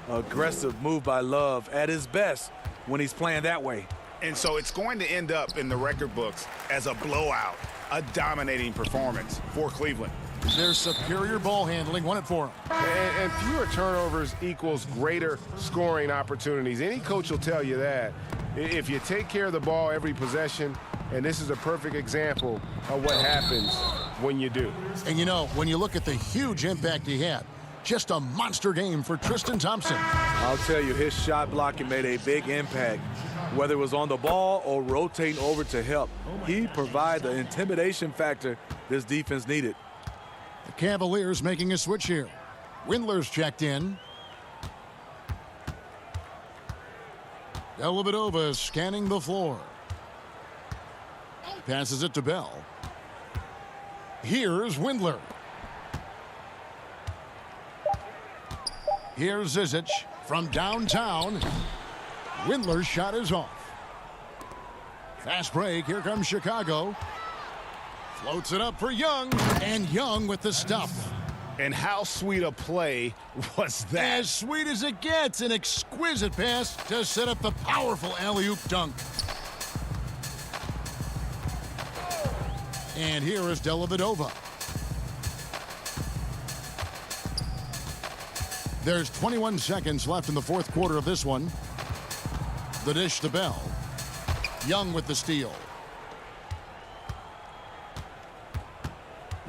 Aggressive move by Love at his best when he's playing that way. And so it's going to end up in the record books as a blowout, a dominating performance for Cleveland. Their superior ball handling won it for him. And fewer turnovers equals greater scoring opportunities. Any coach will tell you that. If you take care of the ball every possession, and this is a perfect example of what happens when you do. And you know, when you look at the huge impact he had, just a monster game for Tristan Thompson. I'll tell you, his shot blocking made a big impact. Whether it was on the ball or rotating over to help, he provided the intimidation factor this defense needed. The Cavaliers making a switch here. Windler's checked in. Dellavedova scanning the floor. Passes it to Bell. Here's Windler. Here's Zizic from downtown. Windler's shot is off. Fast break. Here comes Chicago. Floats it up for Young. And Young with the stuff. And how sweet a play was that? As sweet as it gets. An exquisite pass to set up the powerful alley-oop dunk. And here is Dellavedova. There's 21 seconds left in the fourth quarter of this one. The dish to Bell. Young with the steal.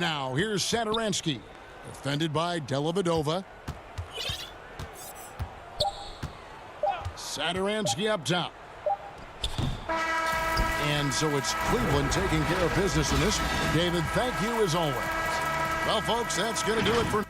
Now here's Satoransky. Defended by Dellavedova. Satoransky up top. And so it's Cleveland taking care of business in this one. David, thank you as always. Well, folks, that's going to do it for...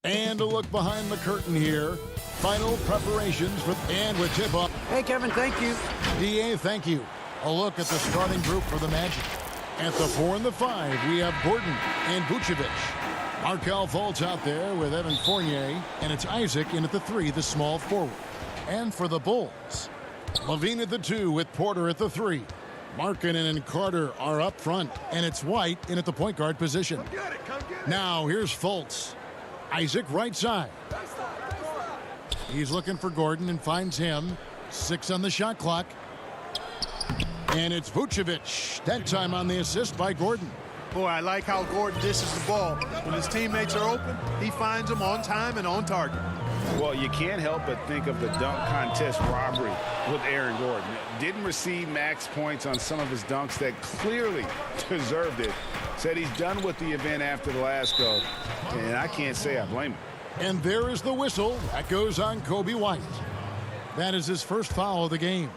And a look behind the curtain here. Final preparations and with tip-off. Hey, Kevin, thank you. DA, thank you. A look at the starting group for the Magic. At the 4 and the 5, we have Gordon and Vucevic. Markelle Fultz out there with Evan Fournier, and it's Isaac in at the 3, the small forward. And for the Bulls, Levine at the 2 with Porter at the 3. Markkanen and Carter are up front, and it's White in at the point guard position. Now here's Fultz. Isaac right side. He's looking for Gordon and finds him. 6 on the shot clock. And it's Vucevic. That time on the assist by Gordon. Boy, I like how Gordon dishes the ball. When his teammates are open, he finds them on time and on target. Well, you can't help but think of the dunk contest robbery with Aaron Gordon. Didn't receive max points on some of his dunks that clearly deserved it. Said he's done with the event after the last go, and I can't say I blame him. And there is the whistle. That goes on Kobe White. That is his first foul of the game.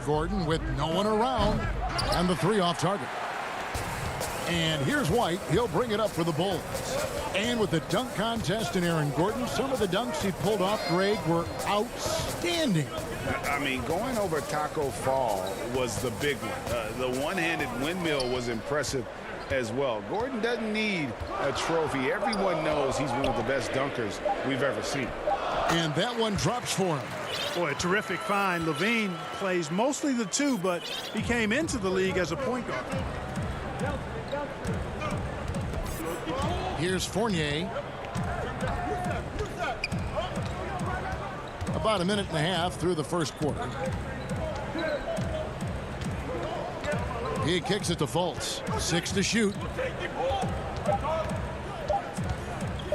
Gordon with no one around, and the 3 off target. And here's White. He'll bring it up for the Bulls. And with the dunk contest and Aaron Gordon, some of the dunks he pulled off, Greg, were outstanding. I mean, going over Taco Fall was the big one. The one-handed windmill was impressive as well. Gordon doesn't need a trophy. Everyone knows he's one of the best dunkers we've ever seen. And that one drops for him. Boy, a terrific find. Levine plays mostly the 2, but he came into the league as a point guard. Here's Fournier. About a minute and a half through the first quarter. He kicks it to Fultz. 6 to shoot.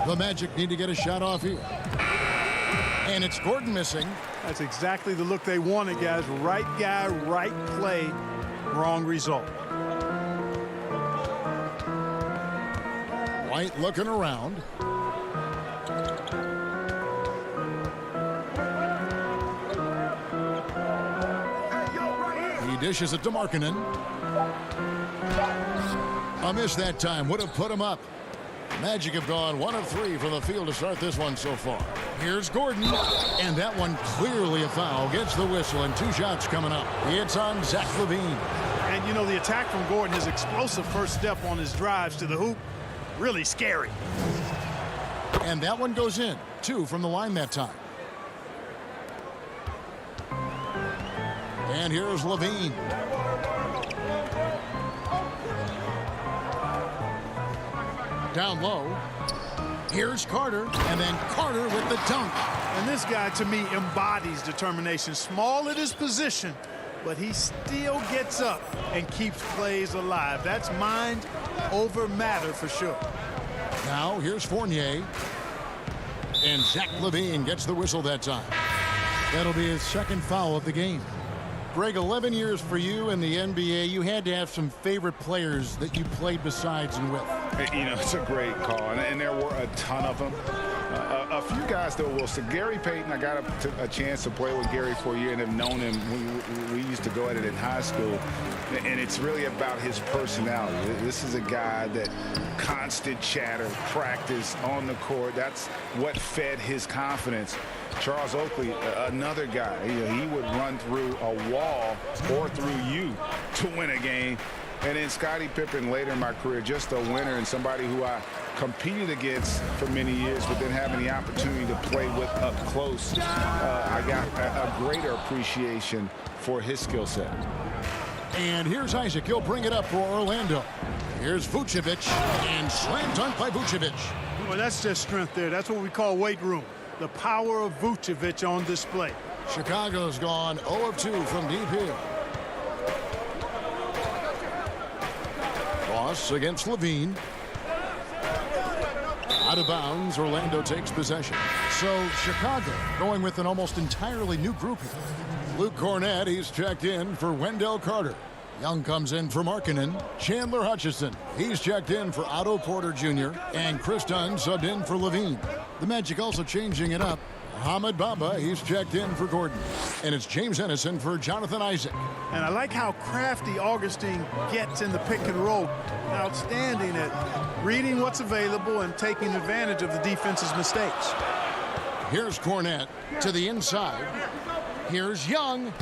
The Magic need to get a shot off here. And it's Gordon missing. That's exactly the look they wanted, guys. Right guy, right play, wrong result. White looking around. He dishes it to Markkanen. A miss that time. Would have put him up. Magic have gone 1 of 3 from the field to start this one so far. Here's Gordon. And that one clearly a foul. Gets the whistle and 2 shots coming up. It's on Zach LaVine. And, you know, the attack from Gordon, his explosive first step on his drives to the hoop, really scary. And that one goes in. 2 from the line that time. And here's LaVine. Down low. Here's Carter. And then Carter with the dunk. And this guy, to me, embodies determination. Small at his position, but he still gets up and keeps plays alive. That's mind over matter for sure. Now here's Fournier. And Zach LaVine gets the whistle that time. That'll be his 2nd foul of the game. Greg, 11 years for you in the NBA. You had to have some favorite players that you played besides and with. You know, it's a great call, and there were a ton of them. A few guys, though, Wilson. Gary Payton, I got a chance to play with Gary for a year and have known him. We used to go at it in high school, and it's really about his personality. This is a guy that constant chatter, practice on the court. That's what fed his confidence. Charles Oakley, another guy, he would run through a wall or through you to win a game. And then Scottie Pippen later in my career, just a winner and somebody who I competed against for many years, but then having the opportunity to play with up close, I got a greater appreciation for his skill set. And here's Isaac. He'll bring it up for Orlando. Here's Vucevic, and slam dunk by Vucevic. Well, that's just strength there. That's what we call weight room. The power of Vucevic on display. Chicago's gone 0 of 2 from deep here. Ross against LaVine. Out of bounds, Orlando takes possession. So Chicago going with an almost entirely new group here. Luke Cornett, he's checked in for Wendell Carter. Young comes in for Markkanen. Chandler Hutchison, he's checked in for Otto Porter Jr. And Chris Dunn subbed in for LaVine. The Magic also changing it up. Hamid Bamba, he's checked in for Gordon. And it's James Ennison for Jonathan Isaac. And I like how crafty Augustine gets in the pick and roll. Outstanding at reading what's available and taking advantage of the defense's mistakes. Here's Cornett to the inside. Here's Young.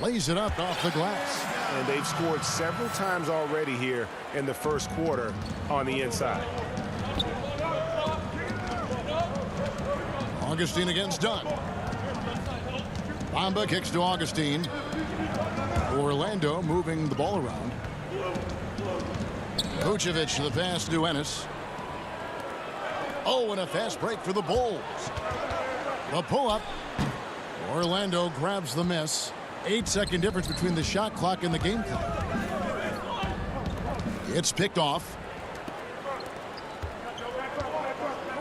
Lays it up off the glass. And they've scored several times already here in the first quarter on the inside. Augustine against Dunn. Bamba kicks to Augustine. Orlando moving the ball around. Vucevic to the pass to Ennis. Oh, and a fast break for the Bulls. The pull-up. Orlando grabs the miss. 8-second difference between the shot clock and the game clock. It's picked off.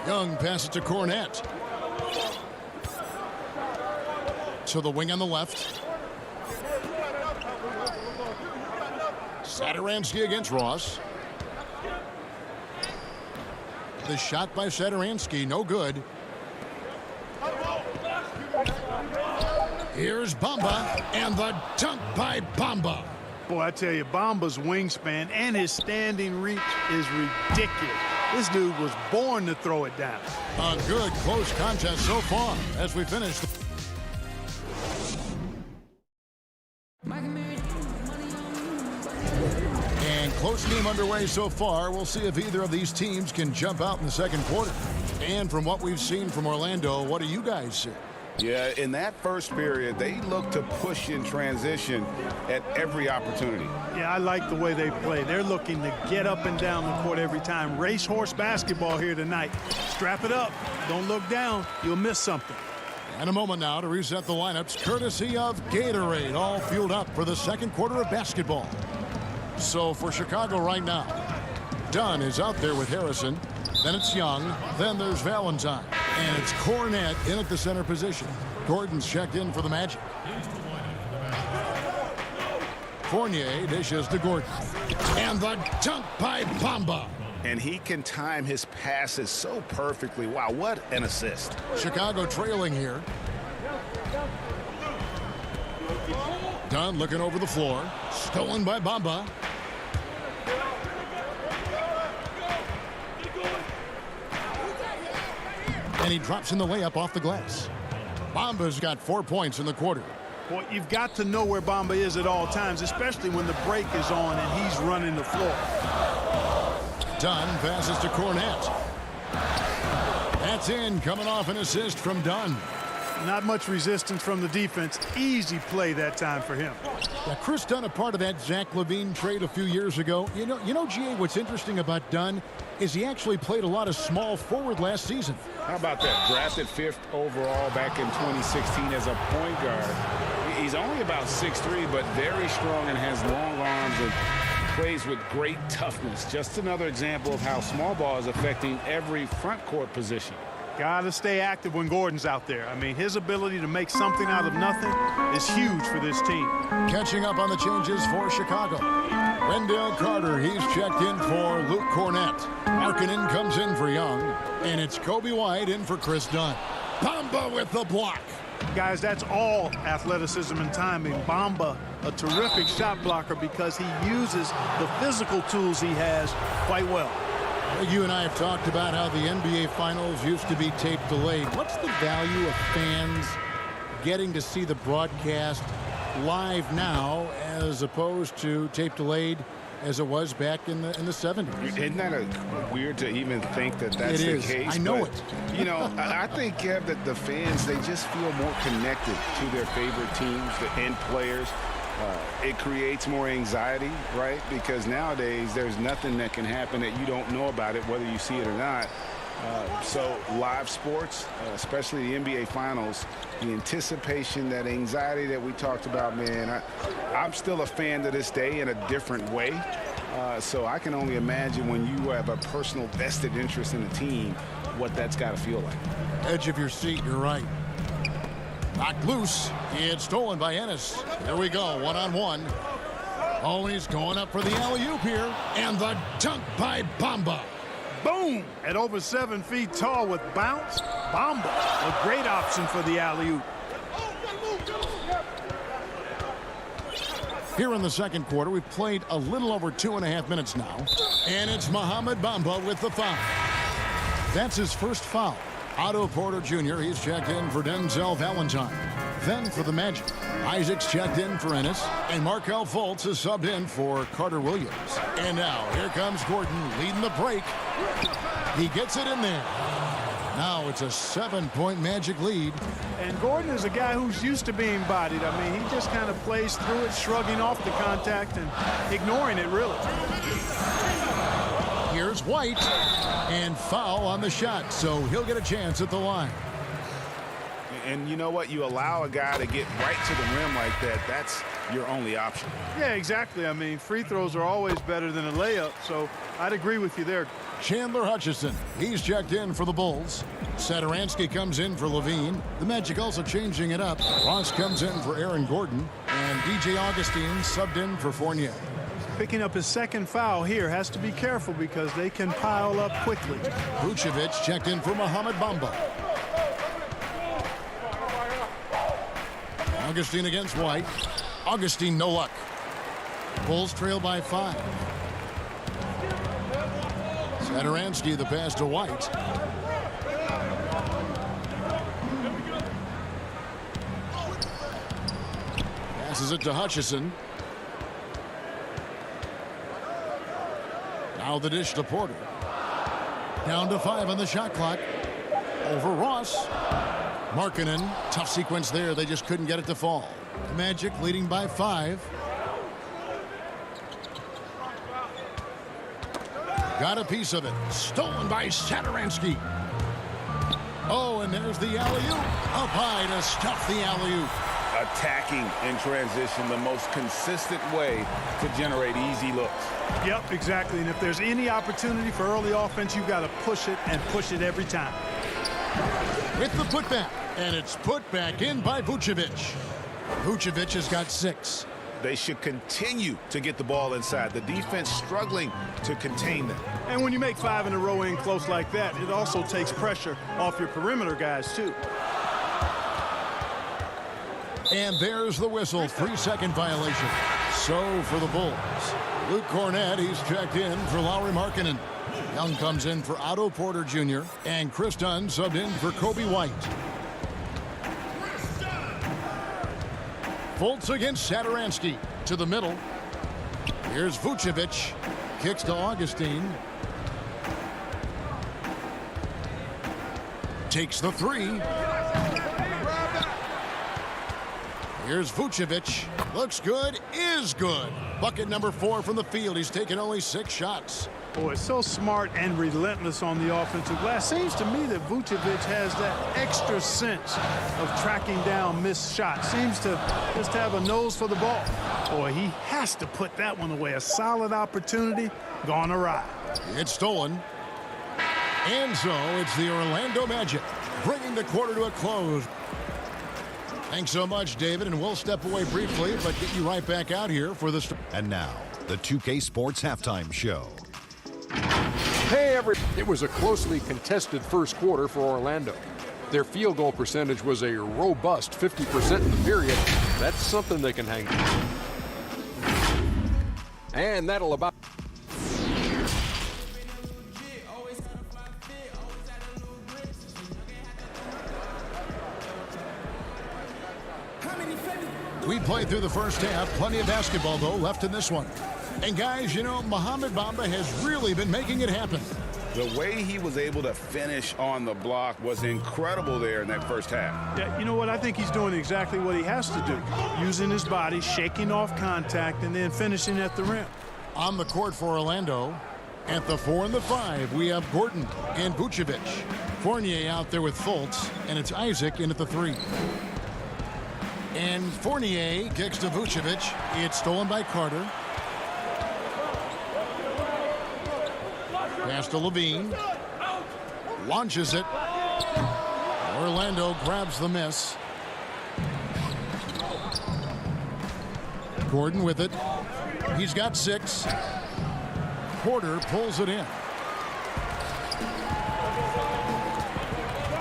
Young passes to Cornett. To the wing on the left. Satoransky against Ross. The shot by Satoransky, no good. Here's Bamba, and the dunk by Bamba. Boy, I tell you, Bamba's wingspan and his standing reach is ridiculous. This dude was born to throw it down. A good close contest so far as we finish. And close game underway so far. We'll see if either of these teams can jump out in the second quarter. And from what we've seen from Orlando, what do you guys see? Yeah, in that first period, they looked to push in transition at every opportunity. Yeah, I like the way they play. They're looking to get up and down the court every time. Racehorse basketball here tonight. Strap it up. Don't look down. You'll miss something. And a moment now to reset the lineups, courtesy of Gatorade, all fueled up for the second quarter of basketball. So for Chicago right now, Dunn is out there with Harrison. Then it's Young. Then there's Valentine. And it's Cornette in at the center position. Gordon's checked in for the Magic. Fournier dishes to Gordon. And the dunk by Bamba. And he can time his passes so perfectly. Wow, what an assist. Chicago trailing here. Dunn looking over the floor. Stolen by Bamba. And he drops in the layup off the glass. Bamba's got 4 points in the quarter. Well, you've got to know where Bamba is at all times, especially when the break is on and he's running the floor. Dunn passes to Cornette. That's in, coming off an assist from Dunn. Not much resistance from the defense. Easy play that time for him. Yeah, Chris Dunn, a part of that Zach LaVine trade a few years ago. You know, GA, what's interesting about Dunn is he actually played a lot of small forward last season. How about that? Drafted 5th overall back in 2016 as a point guard. He's only about 6'3", but very strong and has long arms and plays with great toughness. Just another example of how small ball is affecting every front court position. Got to stay active when Gordon's out there. I mean, his ability to make something out of nothing is huge for this team. Catching up on the changes for Chicago. Wendell Carter, he's checked in for Luke Cornette. Markkanen comes in for Young. And it's Kobe White in for Chris Dunn. Bamba with the block. Guys, that's all athleticism and timing. Bamba, a terrific shot blocker because he uses the physical tools he has quite well. You and I have talked about how the NBA Finals used to be tape delayed. What's the value of fans getting to see the broadcast live now as opposed to tape delayed as it was back in the 70s? Isn't that weird to even think that that's the case? I know it. You know, I think, Kev, that the fans, they just feel more connected to their favorite teams, the end players. It creates more anxiety, right? Because nowadays there's nothing that can happen that you don't know about it, whether you see it or not. So live sports, especially the NBA Finals, the anticipation, that anxiety that we talked about, man, I'm still a fan to this day in a different way. So I can only imagine when you have a personal vested interest in a team, what that's got to feel like. Edge of your seat, you're right. Knocked loose. It's stolen by Ennis. There we go, one-on-one. Oh, he's going up for the alley-oop here. And the dunk by Bamba. Boom! At over 7 feet tall with bounce, Bamba, a great option for the alley-oop. Here in the second quarter, we've played a little over 2.5 minutes now. And it's Mohamed Bamba with the foul. That's his first foul. Otto Porter Jr., he's checked in for Denzel Valentine. Then for the Magic, Isaac's checked in for Ennis, and Markelle Fultz is subbed in for Carter Williams. And now, here comes Gordon leading the break. He gets it in there. Now it's a 7-point Magic lead. And Gordon is a guy who's used to being bodied. I mean, he just kind of plays through it, shrugging off the contact and ignoring it, really. Here's White, and foul on the shot, so he'll get a chance at the line. And you know what? You allow a guy to get right to the rim like that, that's your only option. Yeah, exactly. I mean, free throws are always better than a layup, so I'd agree with you there. Chandler Hutchison, he's checked in for the Bulls. Satoransky comes in for Levine. The Magic also changing it up. Ross comes in for Aaron Gordon, and DJ Augustine subbed in for Fournier. Picking up his second foul here, has to be careful because they can pile up quickly. Vucevic checked in for Mohamed Bamba. Augustine against White. Augustine, no luck. Bulls trail by 5. Satoransky, the pass to White. Passes it to Hutchison. Now the dish to Porter. Down to 5 on the shot clock. Over Ross. Markkanen, tough sequence there. They just couldn't get it to fall. Magic leading by 5. Got a piece of it. Stolen by Satoransky. Oh, and there's the alley-oop. Up high to stuff the alley-oop. attacking in transition, the most consistent way to generate easy looks. Yep, exactly. And if there's any opportunity for early offense, you've got to push it and push it every time. With the putback, and it's put back in by Vucevic. Vucevic has got 6. They should continue to get the ball inside. The defense struggling to contain them. And when you make 5 in a row in close like that, it also takes pressure off your perimeter guys, too. And there's the whistle, 3-second violation. So for the Bulls, Luke Cornett, he's checked in for Lauri Markkanen. Young comes in for Otto Porter Jr. and Chris Dunn subbed in for Kobe White. Fultz against Satoransky to the middle. Here's Vucevic, kicks to Augustine. Takes the 3. Here's Vucevic. Looks good, is good. Bucket number 4 from the field. He's taken only 6 shots. Boy, so smart and relentless on the offensive glass. Seems to me that Vucevic has that extra sense of tracking down missed shots. Seems to just have a nose for the ball. Boy, he has to put that one away. A solid opportunity gone awry. It's stolen. And so it's the Orlando Magic bringing the quarter to a close. Thanks so much, David, and we'll step away briefly, but get you right back out here for the... And now, the 2K Sports Halftime Show. Hey, it was a closely contested first quarter for Orlando. Their field goal percentage was a robust 50% in the period. That's something they can hang on. And that'll about... We played through the first half. Plenty of basketball, though, left in this one. And, guys, you know, Mohamed Bamba has really been making it happen. The way he was able to finish on the block was incredible there in that first half. Yeah, you know what? I think he's doing exactly what he has to do. Using his body, shaking off contact, and then finishing at the rim. On the court for Orlando, at the 4 and the 5, we have Gordon and Vucevic. Fournier out there with Fultz, and it's Isaac in at the 3. And Fournier kicks to Vucevic. It's stolen by Carter. Pass to Levine. Launches it. Orlando grabs the miss. Gordon with it. He's got 6. Porter pulls it in.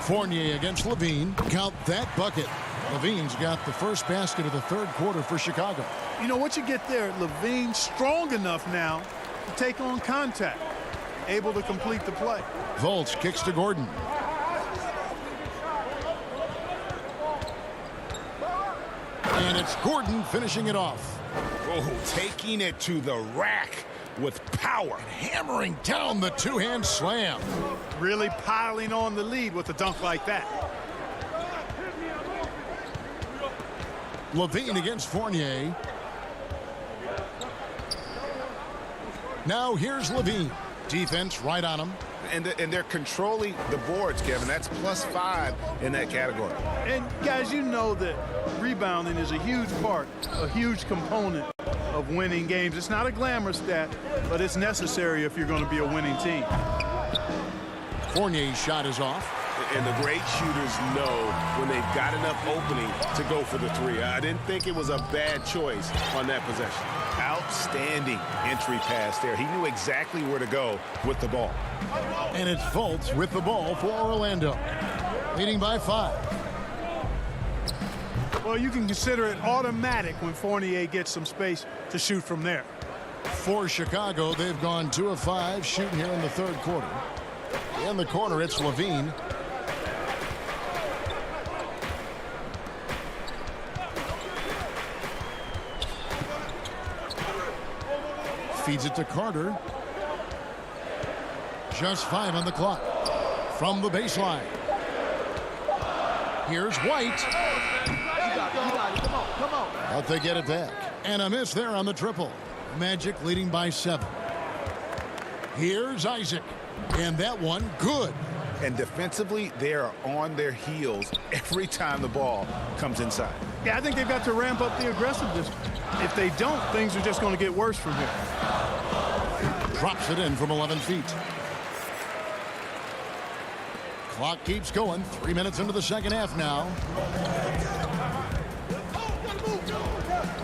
Fournier against Levine. Count that bucket. Levine's got the first basket of the third quarter for Chicago. You know what you get there? Levine strong enough now to take on contact. Able to complete the play. Fultz kicks to Gordon. And it's Gordon finishing it off. Oh, taking it to the rack with power. Hammering down the two-hand slam. Really piling on the lead with a dunk like that. Levine against Fournier. Now here's Levine. Defense right on him. And they're controlling the boards, Kevin. That's +5 in that category. And, guys, you know that rebounding is a huge part, a huge component of winning games. It's not a glamour stat, but it's necessary if you're going to be a winning team. Fournier's shot is off. And the great shooters know when they've got enough opening to go for the 3. I didn't think it was a bad choice on that possession. Outstanding entry pass there. He knew exactly where to go with the ball. And it's Fultz with the ball for Orlando. Leading by 5. Well, you can consider it automatic when Fournier gets some space to shoot from there. For Chicago, they've gone 2 of 5 shooting here in the third quarter. In the corner, it's Levine. Feeds it to Carter. Just 5 on the clock. From the baseline. Here's White. Come on. But they get it back. And a miss there on the triple. Magic leading by 7. Here's Isaac. And that one, good. And defensively, they are on their heels every time the ball comes inside. Yeah, I think they've got to ramp up the aggressiveness. If they don't, things are just going to get worse from here. Drops it in from 11 feet. Clock keeps going. 3 minutes into the second half now.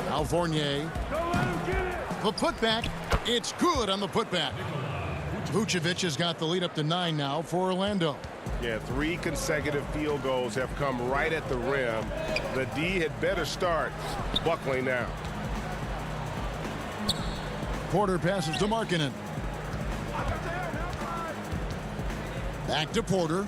Now Fournier. The putback. It's good on the putback. Vucevic has got the lead up to 9 now for Orlando. Yeah, 3 consecutive field goals have come right at the rim. The D had better start buckling now. Porter passes to Markkanen. Back to Porter.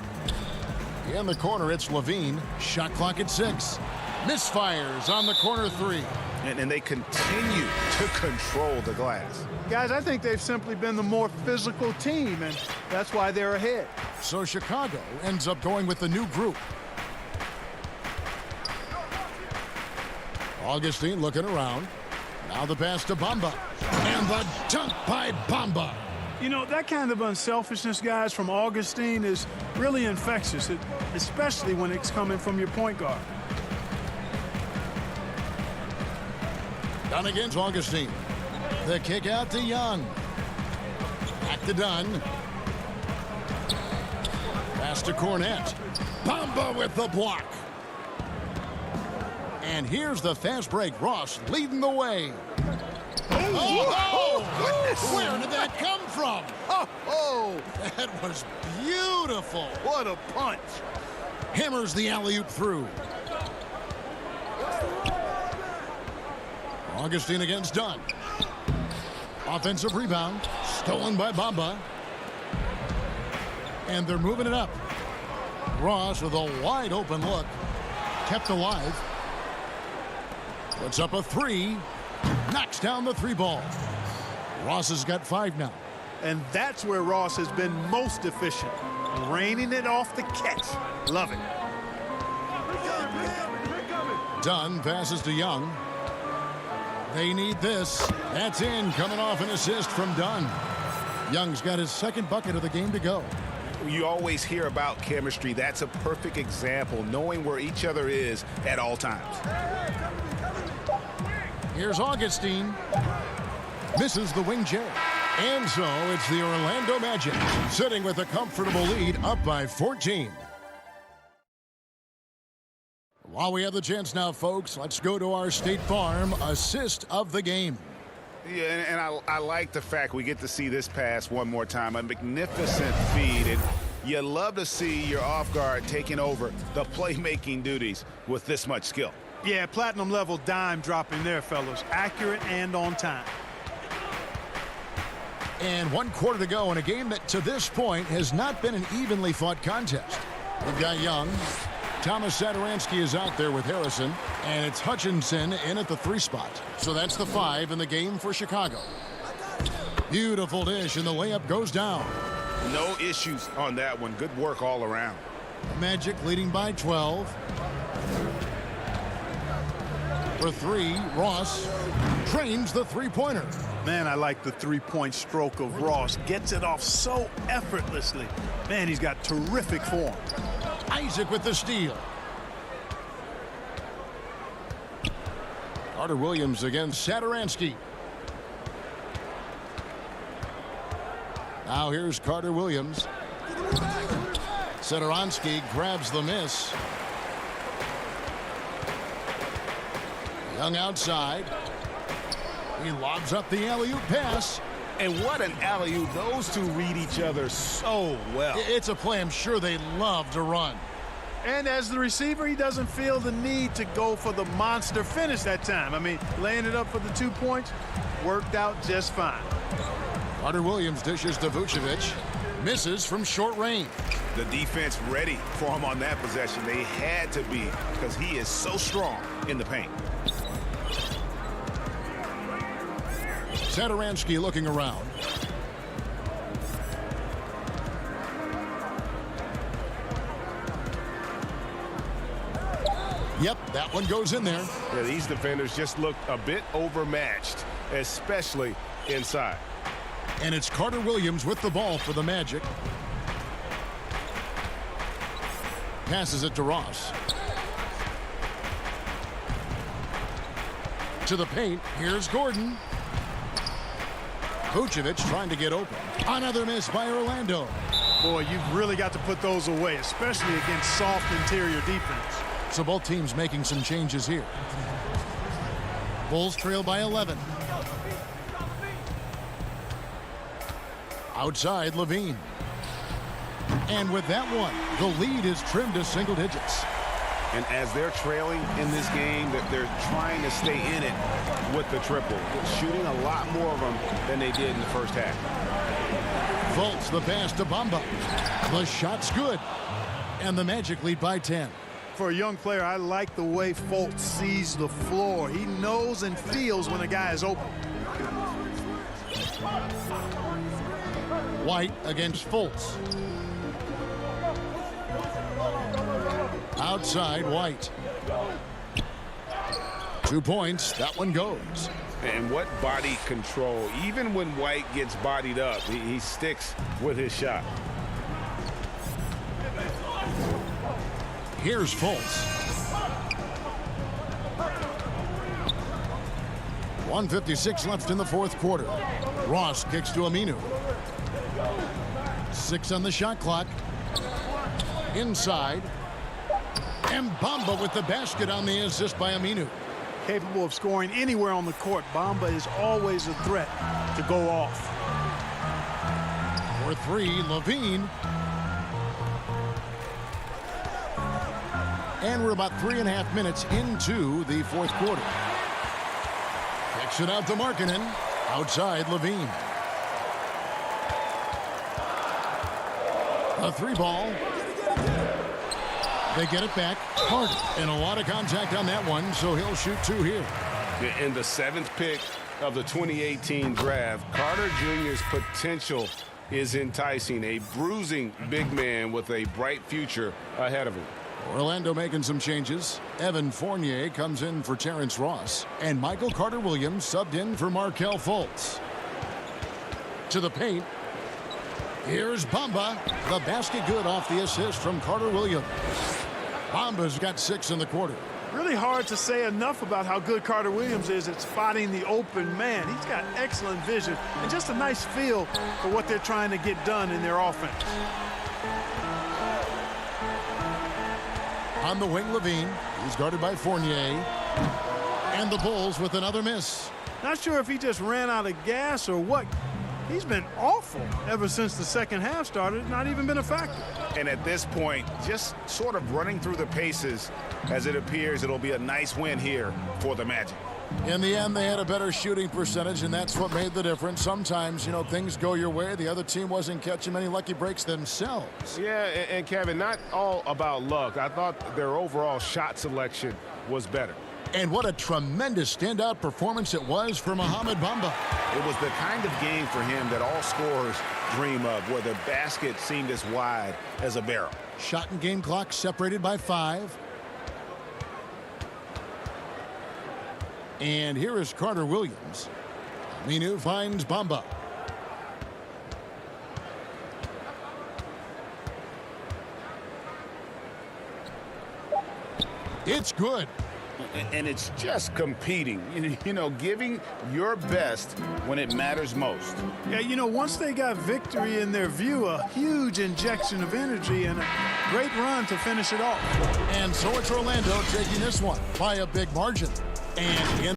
In the corner, it's Levine. Shot clock at 6. Misfires on the corner 3. And they continue to control the glass. Guys, I think they've simply been the more physical team, and that's why they're ahead. So Chicago ends up going with the new group. Augustine looking around. Now the pass to Bamba. And the dunk by Bamba. You know, that kind of unselfishness, guys, from Augustine is really infectious, especially when it's coming from your point guard. Dunn against Augustine. The kick out to Young. Back to Dunn. Pass to Cornette. Bamba with the block. And here's the fast break. Ross leading the way. Oh, goodness. Where did that come from? Oh, that was beautiful. What a punch. Hammers the alley-oop through. Augustine against Dunn. Offensive rebound. Stolen by Bamba. And they're moving it up. Ross with a wide open look. Kept alive. Puts up a 3. Knocks down the 3 ball. Ross has got 5 now. And that's where Ross has been most efficient. Raining it off the catch. Love it. Dunn passes to Young. They need this. That's in, coming off an assist from Dunn. Young's got his second bucket of the game to go. You always hear about chemistry. That's a perfect example, knowing where each other is at all times. Here's Augustine. Misses the wing J. And so it's the Orlando Magic sitting with a comfortable lead, up by 14. While we have the chance now, folks, let's go to our State Farm assist of the game. Yeah, and I like the fact we get to see this pass one more time. A magnificent feed, and you love to see your off guard taking over the playmaking duties with this much skill. Yeah, platinum level dime dropping there, fellas. Accurate and on time. And 1 quarter to go in a game that to this point has not been an evenly fought contest. We've got Young. Thomas Satoransky is out there with Harrison, and it's Hutchinson in at the 3 spot. So that's the 5 in the game for Chicago. Beautiful dish, and the layup goes down. No issues on that one. Good work all around. Magic leading by 12. For 3, Ross trains the 3-pointer. Man, I like the 3-point stroke of Ross. Gets it off so effortlessly. Man, he's got terrific form. Isaac with the steal. Carter Williams against Satoransky. Now here's Carter Williams. Satoransky grabs the miss. Young outside. He lobs up the alley-oop pass. And what an alley-oop. Those two read each other so well. It's a play I'm sure they love to run. And as the receiver, he doesn't feel the need to go for the monster finish that time. I mean, laying it up for the 2 points worked out just fine. Carter Williams dishes to Vucevic. Misses from short range. The defense ready for him on that possession. They had to be, because he is so strong in the paint. Satoransky looking around. Yep, that one goes in there. Yeah, these defenders just looked a bit overmatched, especially inside. And it's Carter Williams with the ball for the Magic. Passes it to Ross. To the paint. Here's Gordon. Vucevic trying to get open. Another miss by Orlando. Boy, you've really got to put those away, especially against soft interior defense. So both teams making some changes here. Bulls trail by 11. Outside, Levine. And with that one, the lead is trimmed to single digits. And as they're trailing in this game, they're trying to stay in it with the triple, shooting a lot more of them than they did in the first half. Fultz the pass to Bamba. The shot's good. And the Magic lead by 10. For a young player, I like the way Fultz sees the floor. He knows and feels when a guy is open. White against Fultz. Outside, White. 2 points. That one goes. And what body control. Even when White gets bodied up, he sticks with his shot. Here's Fultz. 1:56 left in the fourth quarter. Ross kicks to Aminu. 6 on the shot clock. Inside. And Bamba with the basket on the assist by Aminu. Capable of scoring anywhere on the court, Bamba is always a threat to go off. For 3, Levine. And we're about 3.5 minutes into the fourth quarter. Kicks it out to Markkanen. Outside, Levine. A 3 ball. They get it back. Carter. And a lot of contact on that one, so he'll shoot 2 here. In the 7th pick of the 2018 draft, Carter Jr.'s potential is enticing. A bruising big man with a bright future ahead of him. Orlando making some changes. Evan Fournier comes in for Terrence Ross. And Michael Carter-Williams subbed in for Markelle Fultz. To the paint. Here's Bamba. The basket good off the assist from Carter-Williams. Bamba's got 6 in the quarter. Really hard to say enough about how good Carter Williams is at spotting the open man. He's got excellent vision and just a nice feel for what they're trying to get done in their offense. On the wing, Levine. He's guarded by Fournier. And the Bulls with another miss. Not sure if he just ran out of gas or what. He's been awful ever since the second half started. Not even been a factor. And at this point, just sort of running through the paces as it appears it'll be a nice win here for the Magic. In the end, they had a better shooting percentage, and that's what made the difference. Sometimes, you know, things go your way. The other team wasn't catching many lucky breaks themselves. Yeah, and Kevin, not all about luck. I thought their overall shot selection was better. And what a tremendous standout performance it was for Mohamed Bamba. It was the kind of game for him that all scorers dream of, where the basket seemed as wide as a barrel. Shot and game clock separated by 5. And here is Carter Williams. Aminu finds Bamba. It's good. And it's just competing, you know, giving your best when it matters most. Yeah, you know, once they got victory in their view, a huge injection of energy and a great run to finish it off. And so it's Orlando taking this one by a big margin. And in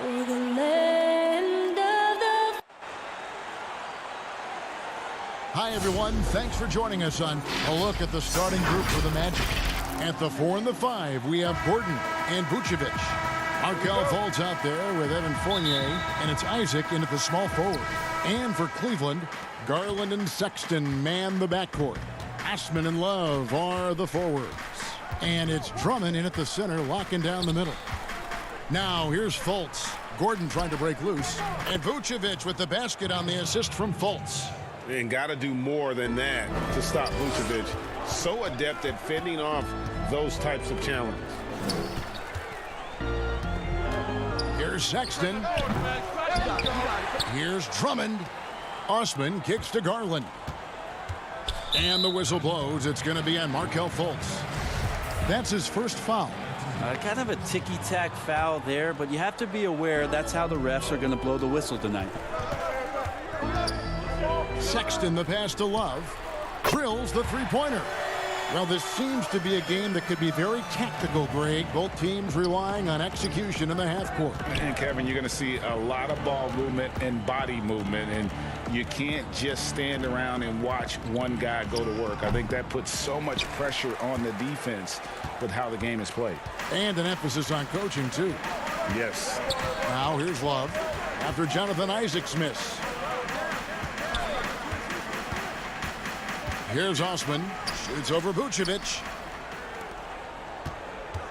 for the land of the... Hi, everyone. Thanks for joining us on a look at the starting group for the Magic. At the 4 and the 5, we have Gordon and Vucevic. Markelle Fultz out there with Evan Fournier, and it's Isaac into the small forward. And for Cleveland, Garland and Sexton man the backcourt. Osman and Love are the forwards. And it's Drummond in at the center, locking down the middle. Now here's Fultz. Gordon trying to break loose. And Vucevic with the basket on the assist from Fultz. And got to do more than that to stop Vucevic. So adept at fending off those types of challenges. Here's Sexton. Here's Drummond. Osman kicks to Garland. And the whistle blows. It's going to be on Markelle Fultz. That's his first foul. Kind of a ticky-tack foul there, but you have to be aware that's how the refs are going to blow the whistle tonight. Sexton the pass to Love. Drills the three-pointer. Well, this seems to be a game that could be very tactical, Greg. Both teams relying on execution in the half court. And Kevin, you're going to see a lot of ball movement and body movement, and you can't just stand around and watch one guy go to work. I think that puts so much pressure on the defense with how the game is played. And an emphasis on coaching, too. Yes. Now here's Love after Jonathan Isaac's miss. Here's Osman. Shoots over Vucevic.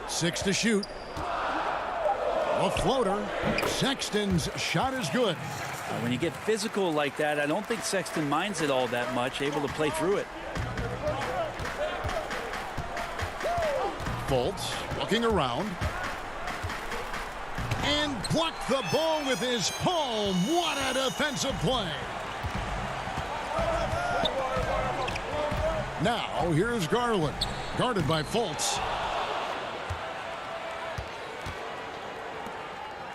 6 to shoot. A floater. Sexton's shot is good. When you get physical like that, I don't think Sexton minds it all that much, able to play through it. Fultz looking around. And blocked the ball with his palm. What a defensive play. Now, here's Garland, guarded by Fultz.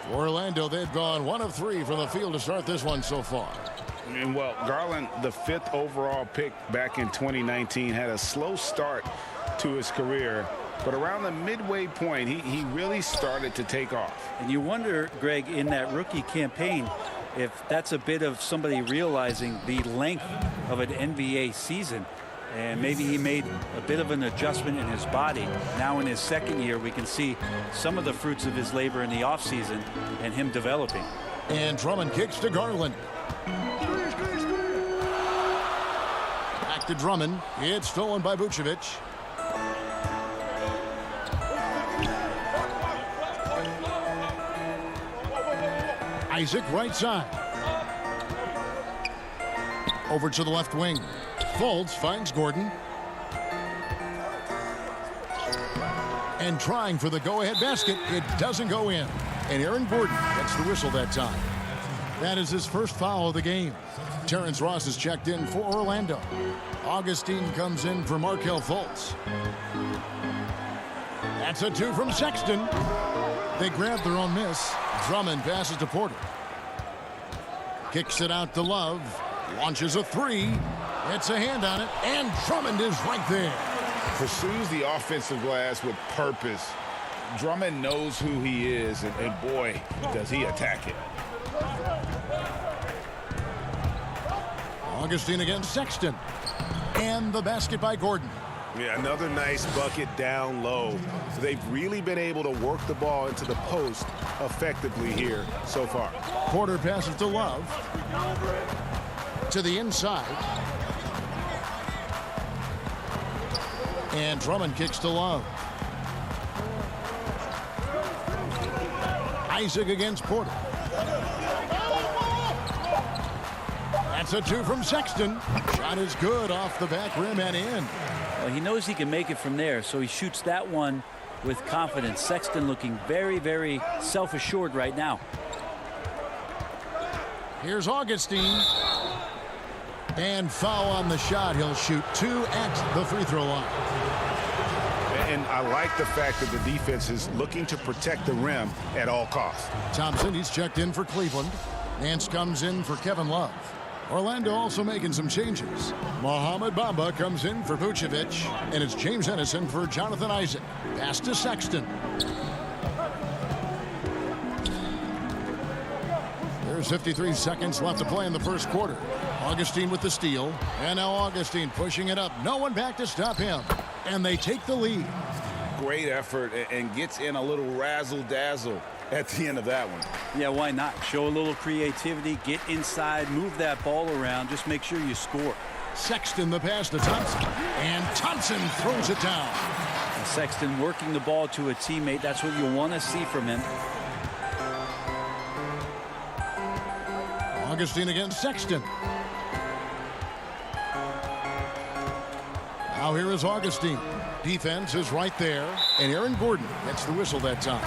For Orlando, they've gone 1 of 3 from the field to start this one so far. And, well, Garland, the 5th overall pick back in 2019, had a slow start to his career. But around the midway point, he really started to take off. And you wonder, Greg, in that rookie campaign, if that's a bit of somebody realizing the length of an NBA season. And maybe he made a bit of an adjustment in his body. Now in his second year, we can see some of the fruits of his labor in the offseason and him developing. And Drummond kicks to Garland. Back to Drummond. It's stolen by Vucevic. Isaac right side. Over to the left wing. Fultz finds Gordon. And trying for the go-ahead basket. It doesn't go in. And Aaron Gordon gets the whistle that time. That is his first foul of the game. Terrence Ross is checked in for Orlando. Augustine comes in for Markelle Fultz. That's a 2 from Sexton. They grab their own miss. Drummond passes to Porter. Kicks it out to Love. Launches a 3. It's a hand on it, and Drummond is right there. Pursues the offensive glass with purpose. Drummond knows who he is, and boy, does he attack it. Augustine against Sexton. And the basket by Gordon. Yeah, another nice bucket down low. They've really been able to work the ball into the post effectively here so far. Porter passes to Love. To the inside. And Drummond kicks to Love. Isaac against Porter. That's a 2 from Sexton. Shot is good off the back rim and in. Well, he knows he can make it from there, so he shoots that one with confidence. Sexton looking very, very self-assured right now. Here's Augustine. And foul on the shot. He'll shoot 2 at the free throw line. And I like the fact that the defense is looking to protect the rim at all costs. Thompson, he's checked in for Cleveland. Nance comes in for Kevin Love. Orlando also making some changes. Mohamed Bamba comes in for Vucevic. And it's James Ennison for Jonathan Isaac. Pass to Sexton. There's 53 seconds left to play in the first quarter. Augustine with the steal. And now Augustine pushing it up. No one back to stop him. And they take the lead. Great effort and gets in a little razzle-dazzle at the end of that one. Yeah, why not? Show a little creativity, get inside, move that ball around. Just make sure you score. Sexton the pass to Thompson. And Thompson throws it down. And Sexton working the ball to a teammate. That's what you want to see from him. Augustine against Sexton. Now here is Augustine. Defense is right there. And Aaron Gordon gets the whistle that time.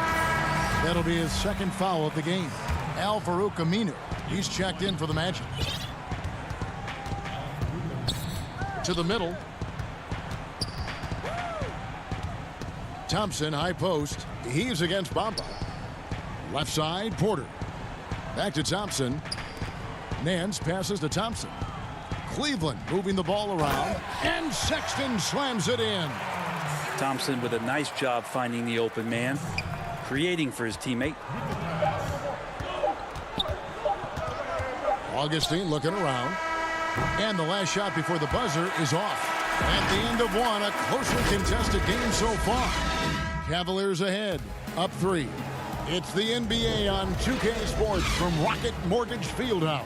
That'll be his second foul of the game. Al Farouk Aminu. He's checked in for the Magic. To the middle. Thompson, high post. He's against Bamba. Left side, Porter. Back to Thompson. Nance passes to Thompson. Cleveland moving the ball around. And Sexton slams it in. Thompson with a nice job finding the open man, creating for his teammate. Augustine looking around. And the last shot before the buzzer is off. At the end of one, a closely contested game so far. Cavaliers ahead, up 3. It's the NBA on 2K Sports from Rocket Mortgage Fieldhouse.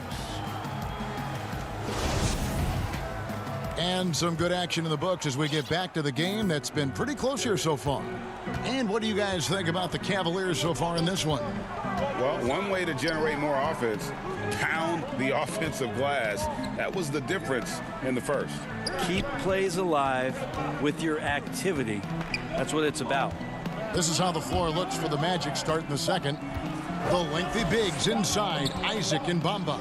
And some good action in the books as we get back to the game that's been pretty close here so far. And what do you guys think about the Cavaliers so far in this one? Well, one way to generate more offense, pound the offensive glass. That was the difference in the first. Keep plays alive with your activity. That's what it's about. This is how the floor looks for the Magic start in the second. The lengthy bigs inside, Isaac and Bamba.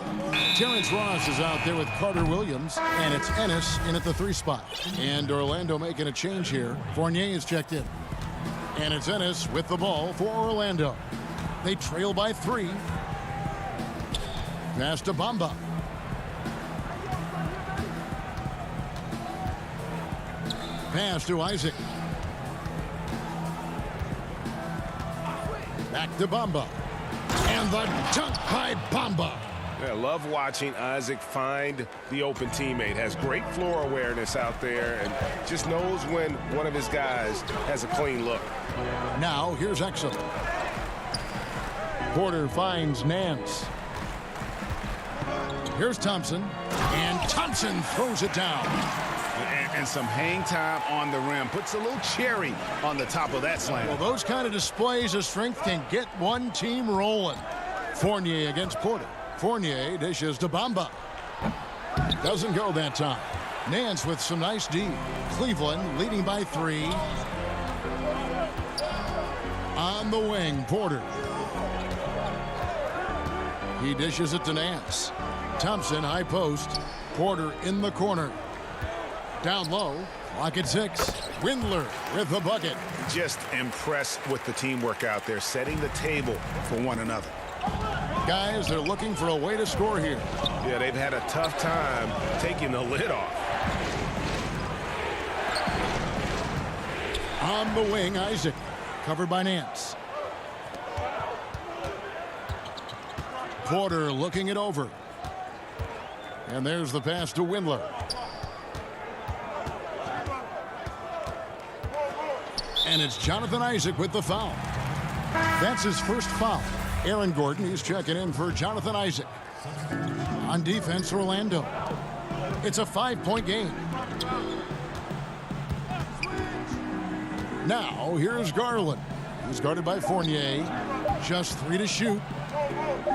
Terrence Ross is out there with Carter Williams, and it's Ennis in at the 3 spot. And Orlando making a change here. Fournier is checked in. And it's Ennis with the ball for Orlando. They trail by 3. Pass to Bamba. Pass to Isaac. Back to Bamba. And the dunk by Bamba. I love watching Isaac find the open teammate. Has great floor awareness out there and just knows when one of his guys has a clean look. Now here's Exum. Porter finds Nance. Here's Thompson. And Thompson throws it down. And some hang time on the rim. Puts a little cherry on the top of that slam. Well, those kind of displays of strength can get one team rolling. Fournier against Porter. Fournier dishes to Bamba. Doesn't go that time. Nance with some nice D. Cleveland leading by 3. On the wing, Porter. He dishes it to Nance. Thompson, high post. Porter in the corner. Down low, clock at 6. Windler with the bucket. Just impressed with the teamwork out there, setting the table for one another. Guys, they're looking for a way to score here. Yeah, they've had a tough time taking the lid off. On the wing, Isaac. Covered by Nance. Porter looking it over. And there's the pass to Windler. And it's Jonathan Isaac with the foul. That's his first foul. Aaron Gordon, he's checking in for Jonathan Isaac. On defense, Orlando. It's a 5-point game. Now, here's Garland. He's guarded by Fournier. Just 3 to shoot.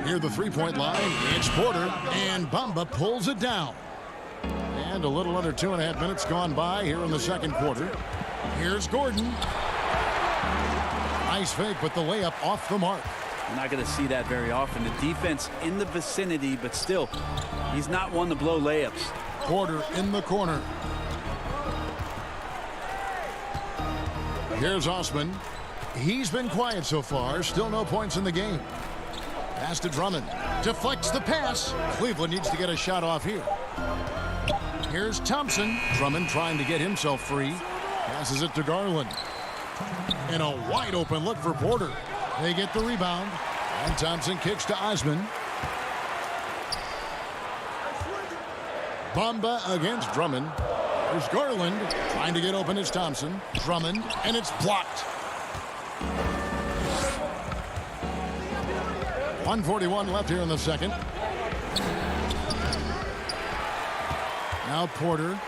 Near the 3-point line, it's Porter, and Bamba pulls it down. And a little under 2.5 minutes gone by here in the second quarter. Here's Gordon. Nice fake, but the layup off the mark. You're not going to see that very often. The defense in the vicinity, but still, he's not one to blow layups. Porter in the corner. Here's Osman. He's been quiet so far. Still no points in the game. Pass to Drummond. Deflects the pass. Cleveland needs to get a shot off here. Here's Thompson. Drummond trying to get himself free. Passes it to Garland. And a wide open look for Porter. They get the rebound. And Thompson kicks to Osman. Bamba against Drummond. There's Garland trying to get open as Thompson. Drummond, and it's blocked. 1:41 left here in the second. Now Porter.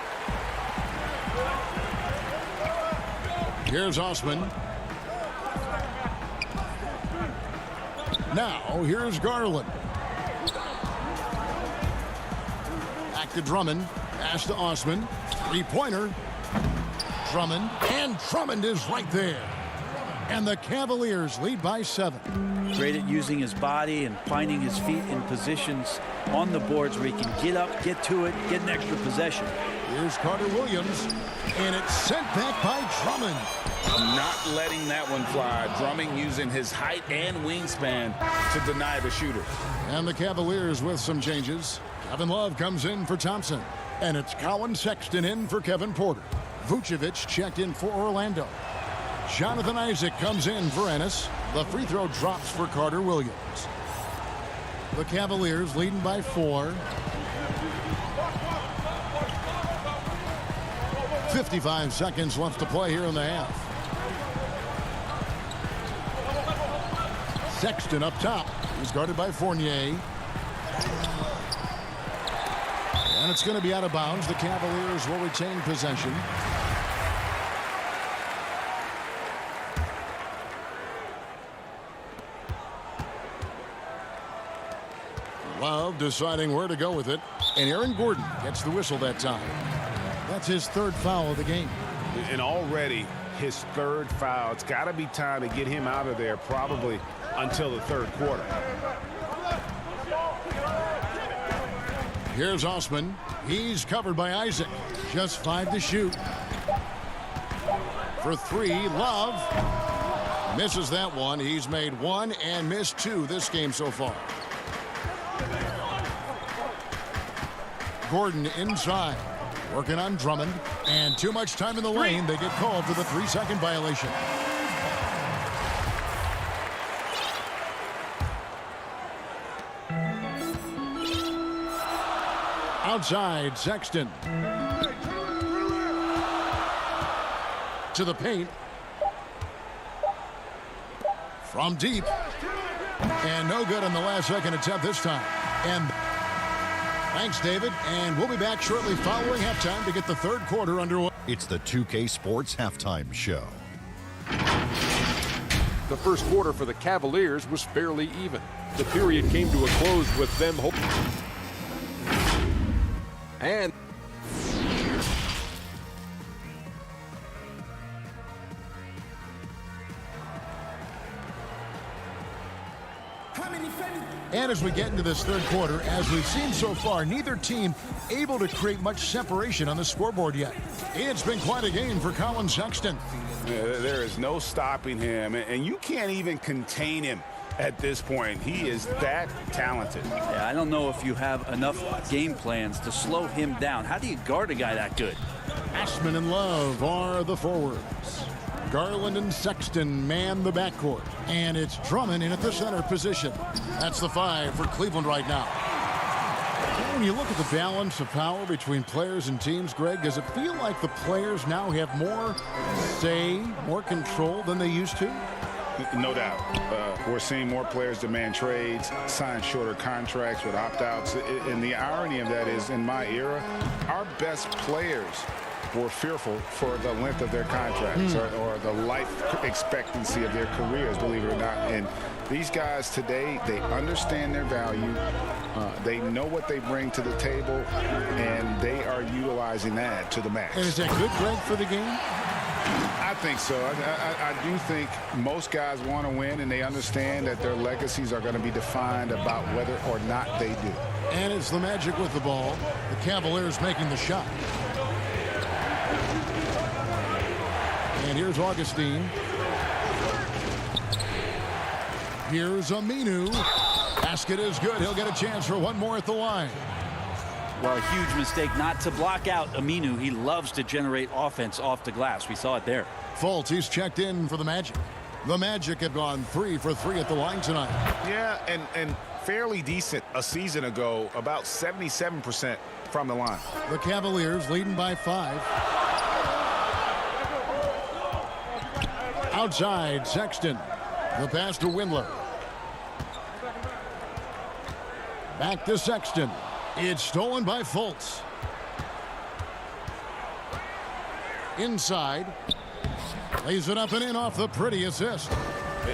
Here's Osman. Now here's Garland. Back to Drummond. Pass to Osman. Three-pointer. Drummond. And Drummond is right there. And the Cavaliers lead by 7. Great at using his body and finding his feet in positions on the boards where he can get up, get to it, get an extra possession. Here's Carter Williams, and it's sent back by Drummond. Not letting that one fly. Drummond using his height and wingspan to deny the shooter. And the Cavaliers with some changes. Kevin Love comes in for Thompson, and it's Colin Sexton in for Kevin Porter. Vucevic checked in for Orlando. Jonathan Isaac comes in for Ennis. The free throw drops for Carter Williams. The Cavaliers leading by 4. 55 seconds left to play here in the half. Sexton up top. He's guarded by Fournier. And it's going to be out of bounds. The Cavaliers will retain possession. Love deciding where to go with it. And Aaron Gordon gets the whistle that time. That's his 3rd foul of the game. And already his 3rd foul. It's got to be time to get him out of there probably until the 3rd quarter. Here's Osman. He's covered by Isaac. Just 5 to shoot. For 3, Love. Misses that one. He's made 1 and missed 2 this game so far. Gordon inside. Working on Drummond. And too much time in the lane. They get called for the 3-second violation. Outside, Sexton. To the paint. From deep. And no good on the last second attempt this time. And thanks, David. And we'll be back shortly following halftime to get the 3rd quarter underway. It's the 2K Sports Halftime Show. The first quarter for the Cavaliers was fairly even. The period came to a close with them hoping. And as we get into this 3rd quarter, as we've seen so far, neither team able to create much separation on the scoreboard yet. It's been quite a game for Colin Sexton. Yeah, there is no stopping him, and you can't even contain him at this point. He is that talented. Yeah, I don't know if you have enough game plans to slow him down. How do you guard a guy that good? Ashman and Love are the forwards. Garland and Sexton man the backcourt. And it's Drummond in at the center position. That's the 5 for Cleveland right now. When you look at the balance of power between players and teams, Greg, does it feel like the players now have more say, more control than they used to? No doubt. We're seeing more players demand trades, sign shorter contracts with opt-outs. And the irony of that is, in my era, our best players were fearful for the length of their contracts or the life expectancy of their careers, believe it or not. And these guys today, they understand their value. They know what they bring to the table, and they are utilizing that to the max. And is that good, Greg, for the game? I think so. I do think most guys want to win, and they understand that their legacies are going to be defined about whether or not they do. And it's the Magic with the ball. The Cavaliers making the shot. And here's Augustine. Here's Aminu. Basket is good. He'll get a chance for one more at the line. Well, a huge mistake not to block out Aminu. He loves to generate offense off the glass. We saw it there. Fultz, he's checked in for the Magic. The Magic have gone 3 for 3 at the line tonight. Yeah, and fairly decent a season ago, about 77% from the line. The Cavaliers leading by 5. Outside, Sexton. The pass to Windler. Back to Sexton. It's stolen by Fultz. Inside. Lays it up and in off the pretty assist.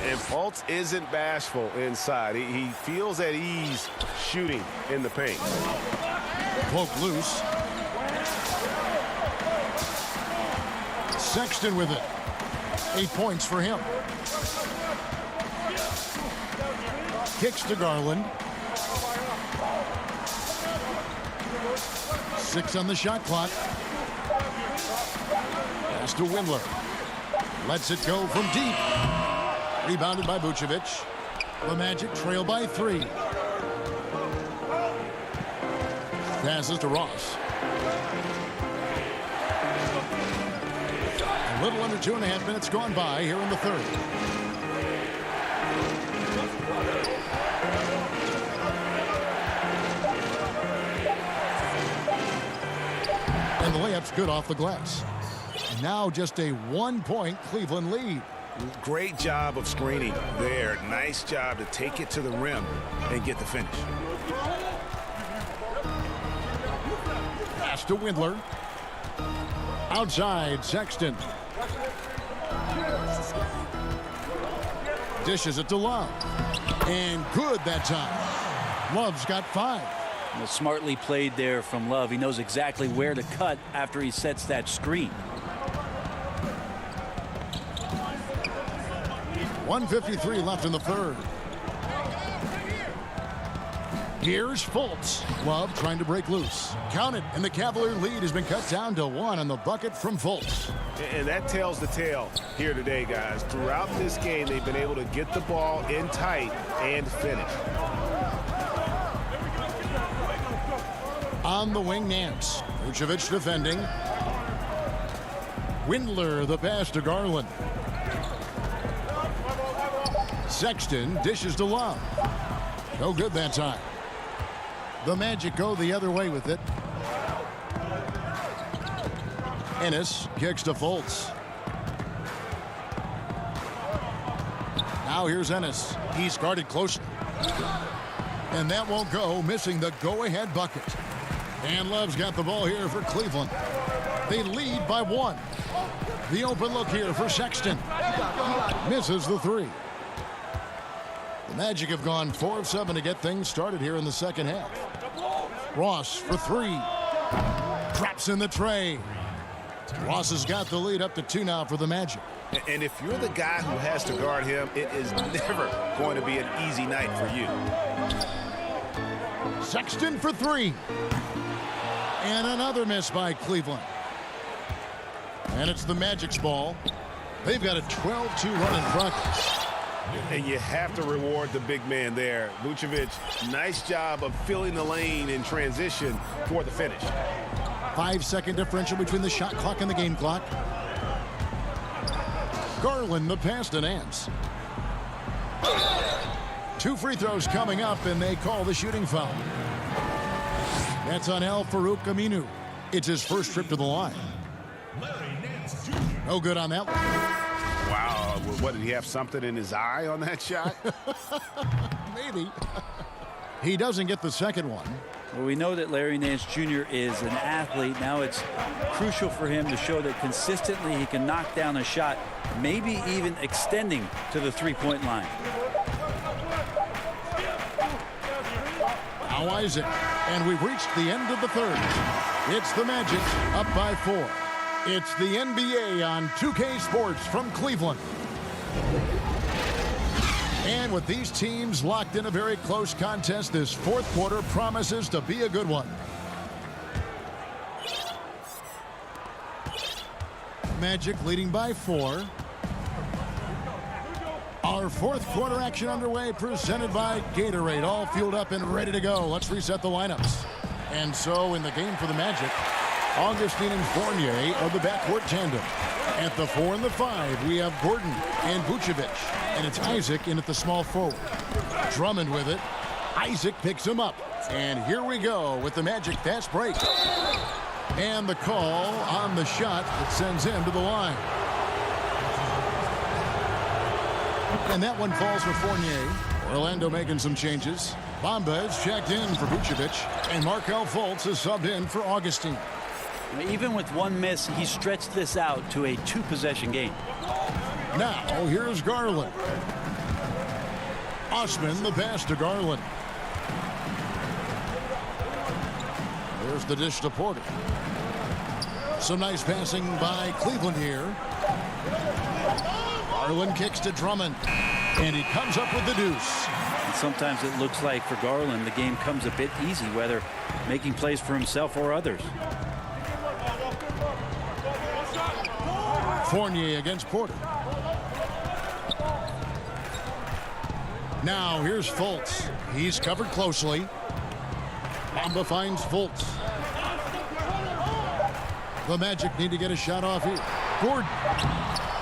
And Fultz isn't bashful inside. He feels at ease shooting in the paint. Poke loose. Sexton with it. 8 points for him. Kicks to Garland. 6 on the shot clock. Pass to Windler. Lets it go from deep. Rebounded by Vucevic. The Magic trail by 3. Passes to Ross. A little under 2.5 minutes gone by here in the third. And the layup's good off the glass. And now just a 1-point Cleveland lead. Great job of screening there. Nice job to take it to the rim and get the finish. Pass to Windler. Outside, Sexton. Dishes it to Love. And good that time. Love's got 5. Well, smartly played there from Love. He knows exactly where to cut after he sets that screen. 1:53 left in the third. Here's Fultz. Love trying to break loose. Count it, and the Cavalier lead has been cut down to 1 on the bucket from Fultz. And that tells the tale here today, guys. Throughout this game, they've been able to get the ball in tight and finish. On the wing, Nance. Vucevic defending. Windler, the pass to Garland. Sexton dishes to Love. No good that time. The Magic go the other way with it. Ennis kicks to Fultz. Now here's Ennis. He's guarded closely. And that won't go, missing the go-ahead bucket. And Love's got the ball here for Cleveland. They lead by 1. The open look here for Sexton. Misses the 3. The Magic have gone 4 of 7 to get things started here in the second half. Ross for 3. Drops in the tray. Ross has got the lead up to 2 now for the Magic. And if you're the guy who has to guard him, it is never going to be an easy night for you. Sexton for 3. And another miss by Cleveland. And it's the Magic's ball. They've got a 12-2 run in progress. And you have to reward the big man there. Vucevic, nice job of filling the lane in transition for the finish. 5-second differential between the shot clock and the game clock. Garland, the pass to Nance. 2 free throws coming up, and they call the shooting foul. That's on Al Farouk Aminu. It's his first trip to the line. No good on that one. Wow, what, did he have something in his eye on that shot? Maybe. He doesn't get the second one. Well, we know that Larry Nance Jr. is an athlete. Now it's crucial for him to show that consistently he can knock down a shot, maybe even extending to the three-point line. Now Isaac, and we've reached the end of the third. It's the Magic up by 4. It's the NBA on 2K Sports from Cleveland. And with these teams locked in a very close contest, this fourth quarter promises to be a good one. Magic leading by 4. Our fourth quarter action underway, presented by Gatorade. All fueled up and ready to go. Let's reset the lineups. And so in the game for the Magic, Augustine and Fournier are the backcourt tandem. At the 4 and the 5, we have Gordon and Vucevic. And it's Isaac in at the small forward. Drummond with it. Isaac picks him up. And here we go with the Magic fast break. And the call on the shot that sends him to the line. And that one falls for Fournier. Orlando making some changes. Bamba is checked in for Vucevic. And Markelle Fultz is subbed in for Augustine. Even with one miss, he stretched this out to a 2-possession game. Now, here's Garland. Osman, the pass to Garland. There's the dish to Porter. Some nice passing by Cleveland here. Garland kicks to Drummond. And he comes up with the deuce. And sometimes it looks like for Garland, the game comes a bit easy, whether making plays for himself or others. Fournier against Porter. Now here's Fultz. He's covered closely. Bamba finds Fultz. The Magic need to get a shot off here. Gordon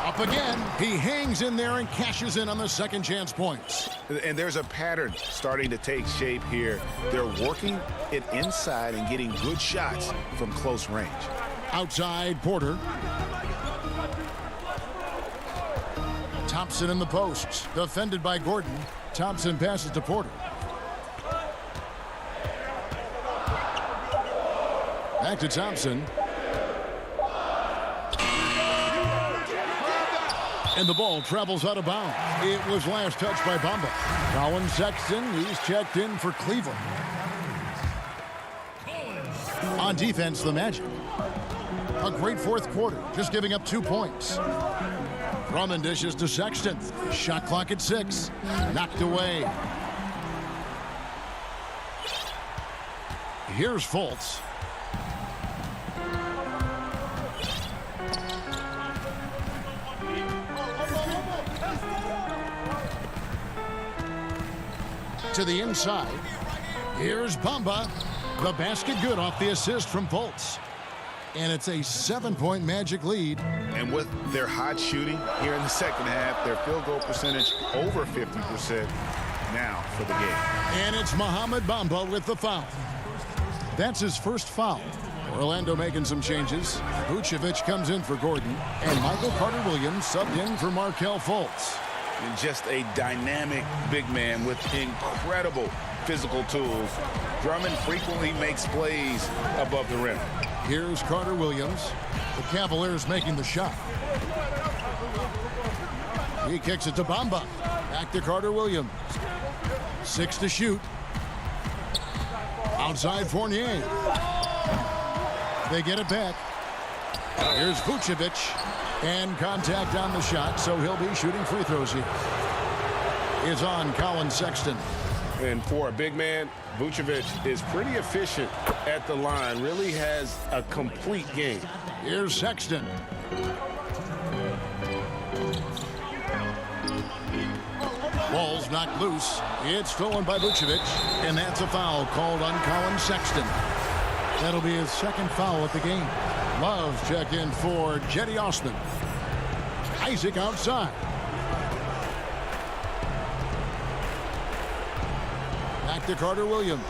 up again. He hangs in there and cashes in on the second chance points. And there's a pattern starting to take shape here. They're working it inside and getting good shots from close range. Outside Porter. Thompson in the post. Defended by Gordon. Thompson passes to Porter. Back to Thompson. And the ball travels out of bounds. It was last touched by Bamba. Colin Sexton, he's checked in for Cleveland. On defense, the Magic. A great fourth quarter, just giving up 2 points. Drummond dishes to Sexton. Shot clock at 6. Knocked away. Here's Fultz. To the inside. Here's Bamba. The basket good off the assist from Fultz. And it's a 7-point Magic lead. And with their hot shooting here in the second half, their field goal percentage over 50% now for the game. And it's Mohamed Bamba with the foul. That's his first foul. Orlando making some changes. Vucevic comes in for Gordon. And Michael Carter-Williams subbed in for Markelle Fultz. And just a dynamic big man with incredible physical tools. Drummond frequently makes plays above the rim. Here's Carter-Williams. The Cavaliers making the shot. He kicks it to Bamba. Back to Carter-Williams. 6 to shoot. Outside Fournier. They get it back. Here's Vucevic. And contact on the shot, so he'll be shooting free throws here. It's on Colin Sexton. And for a big man, Vucevic is pretty efficient at the line. Really has a complete game. Here's Sexton. Ball's knocked loose. It's stolen by Vucevic. And that's a foul called on Colin Sexton. That'll be his second foul at the game. Love check in for Jetty Osman. Isaac outside. Back to Carter-Williams.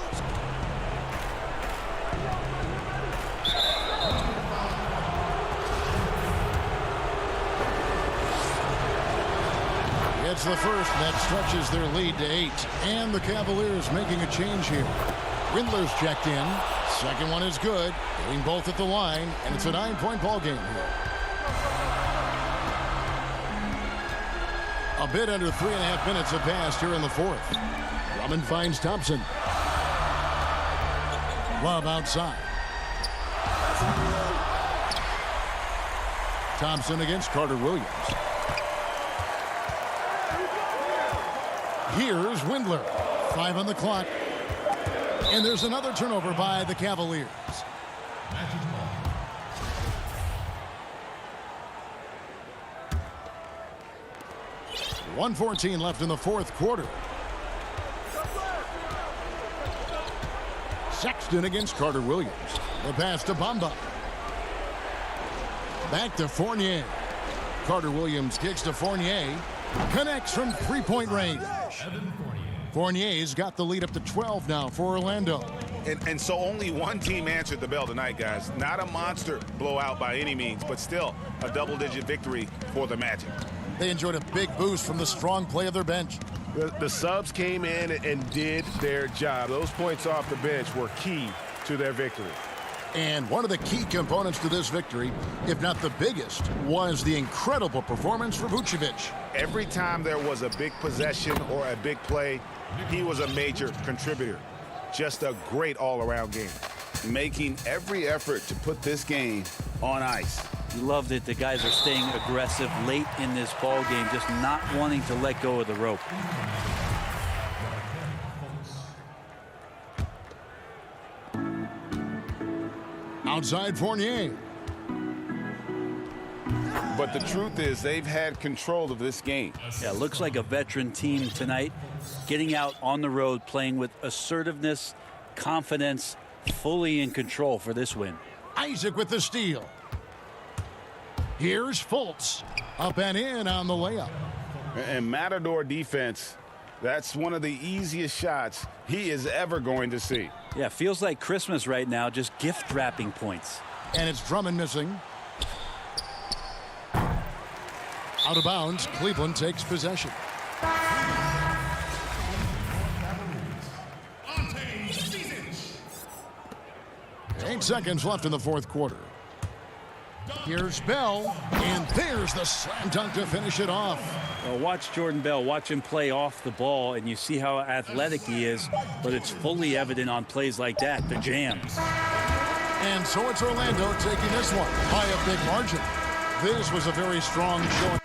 It's the first that stretches their lead to 8. And the Cavaliers making a change here. Windler's checked in. Second one is good. Hitting both at the line. And it's a 9-point ball game here. A bit under 3.5 minutes have passed here in the fourth. Drummond finds Thompson. Love outside. Thompson against Carter-Williams. Here's Windler. 5 on the clock. And there's another turnover by the Cavaliers. .114 left in the fourth quarter. Sexton against Carter-Williams. The pass to Bamba. Back to Fournier. Carter-Williams kicks to Fournier. Connects from 3-point range. Fournier's got the lead up to 12 now for Orlando. And so only one team answered the bell tonight, guys. Not a monster blowout by any means, but still a double-digit victory for the Magic. They enjoyed a big boost from the strong play of their bench. The subs came in and did their job. Those points off the bench were key to their victory. And one of the key components to this victory, if not the biggest, was the incredible performance for Vucevic. Every time there was a big possession or a big play, he was a major contributor. Just a great all-around game. Making every effort to put this game on ice. You love that the guys are staying aggressive late in this ball game, just not wanting to let go of the rope. Outside Fournier. But the truth is they've had control of this game. Yeah, looks like a veteran team tonight, getting out on the road, playing with assertiveness, confidence, fully in control for this win. Isaac with the steal. Here's Fultz. Up and in on the layup. And Matador defense, that's one of the easiest shots he is ever going to see. Yeah, feels like Christmas right now, just gift wrapping points. And it's Drummond missing. Out of bounds, Cleveland takes possession. 8 seconds left in the fourth quarter. Here's Bell, and there's the slam dunk to finish it off. Well, watch Jordan Bell, watch him play off the ball, and you see how athletic he is, but it's fully evident on plays like that, the jams. And so it's Orlando taking this one by a big margin. This was a very strong showing.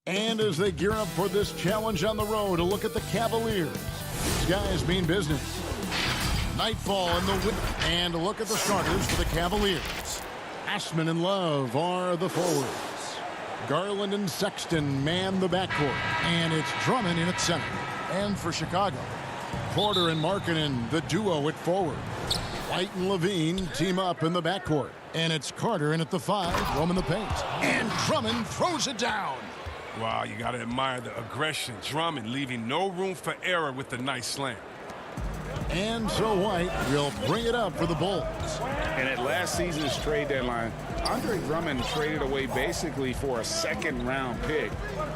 And as they gear up for this challenge on the road, a look at the Cavaliers. These guys mean business. Nightfall in the wind. And a look at the starters for the Cavaliers. Ashman and Love are the forwards. Garland and Sexton man the backcourt. And it's Drummond in at center. And for Chicago, Porter and Markkanen, the duo at forward. White and Levine team up in the backcourt. And it's Carter in at the 5, roaming the paint. And Drummond throws it down. Wow, you got to admire the aggression. Drummond leaving no room for error with the nice slam. And so White will bring it up for the Bulls. And at last season's trade deadline, Andre Drummond traded away basically for a second-round pick.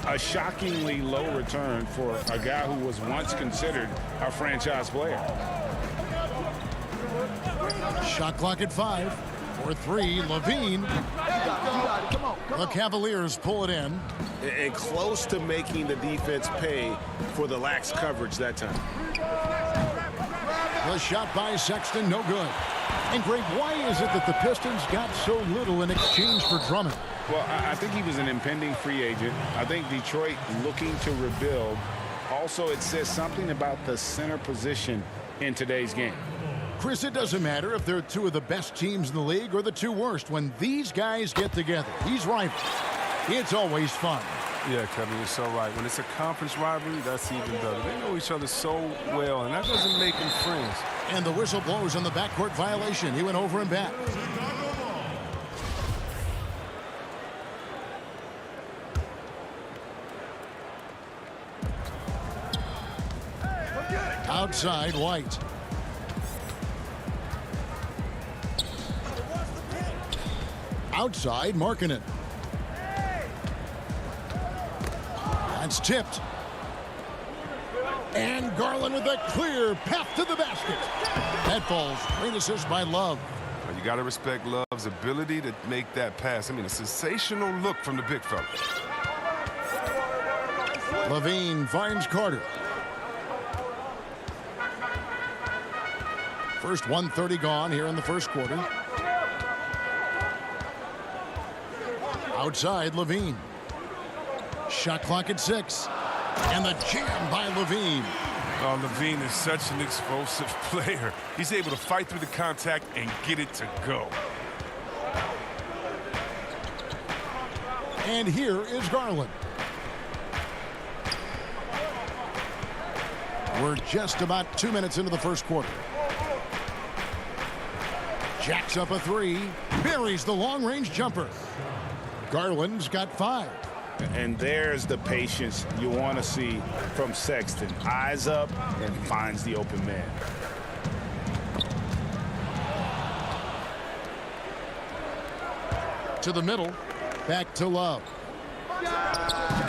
A shockingly low return for a guy who was once considered a franchise player. Shot clock at 5. For 3, Levine. The Cavaliers pull it in. And close to making the defense pay for the lax coverage that time. The shot by Sexton, no good. And Greg, why is it that the Pistons got so little in exchange for Drummond? Well, I think he was an impending free agent. I think Detroit looking to rebuild. Also, it says something about the center position in today's game. Chris, it doesn't matter if they're two of the best teams in the league or the two worst. When these guys get together, these rivals, it's always fun. Yeah, Kevin, you're so right. When it's a conference rivalry, that's even better. They know each other so well, and that doesn't make them friends. And the whistle blows on the backcourt violation. He went over and back. Outside, White. Outside, Markkanen. That's tipped. And Garland with a clear path to the basket. That falls. Great assist by Love. You got to respect Love's ability to make that pass. I mean, a sensational look from the big fella. Levine finds Carter. First 1:30 gone here in the first quarter. Outside, Levine. Shot clock at 6. And the jam by Levine. Oh, Levine is such an explosive player. He's able to fight through the contact and get it to go. And here is Garland. We're just about 2 minutes into the first quarter. Jacks up a three. Buries the long-range jumper. Garland's got 5. And there's the patience you want to see from Sexton. Eyes up and finds the open man. To the middle. Back to Love.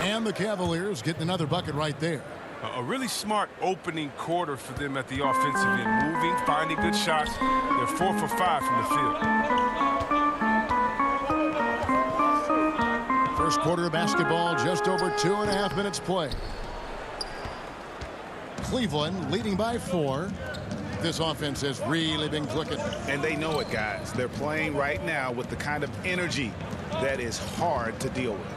And the Cavaliers getting another bucket right there. A really smart opening quarter for them at the offensive end. Moving, finding good shots. They're 4 for 5 from the field. First quarter of basketball, just over 2.5 minutes play. Cleveland leading by 4. This offense has really been clicking. And they know it, guys. They're playing right now with the kind of energy that is hard to deal with.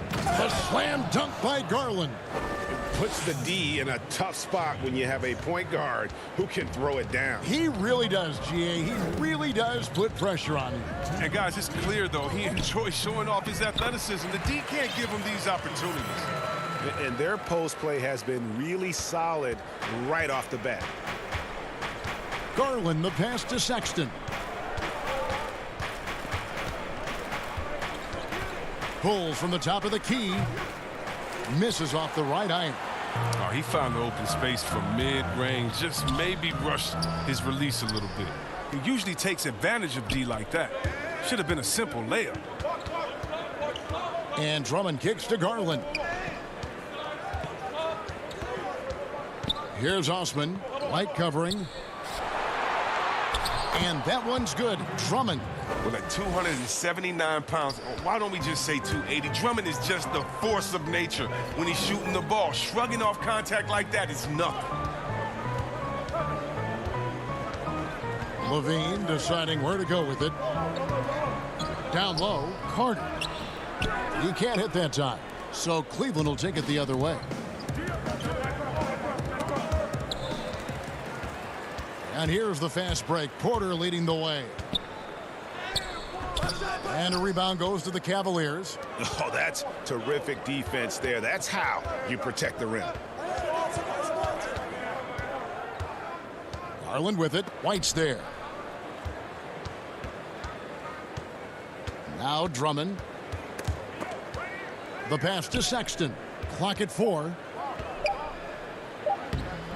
The slam dunk by Garland. It puts the D in a tough spot when you have a point guard who can throw it down. He really does, GA. He really does put pressure on him. And guys, it's clear, though, he enjoys showing off his athleticism. The D can't give him these opportunities. And their post play has been really solid right off the bat. Garland, the pass to Sexton. Pulls from the top of the key. Misses off the right iron. Oh, he found the open space from mid-range. Just maybe rushed his release a little bit. He usually takes advantage of D like that. Should have been a simple layup. And Drummond kicks to Garland. Here's Osman. Light covering. And that one's good. Drummond. With like 279 pounds, why don't we just say 280? Drummond is just the force of nature when he's shooting the ball. Shrugging off contact like that is nothing. Levine deciding where to go with it. Down low, Carter. He can't hit that time, so Cleveland will take it the other way. And here's the fast break. Porter leading the way. And a rebound goes to the Cavaliers. Oh, that's terrific defense there. That's how you protect the rim. Garland with it. White's there. Now Drummond. The pass to Sexton. Clock at 4.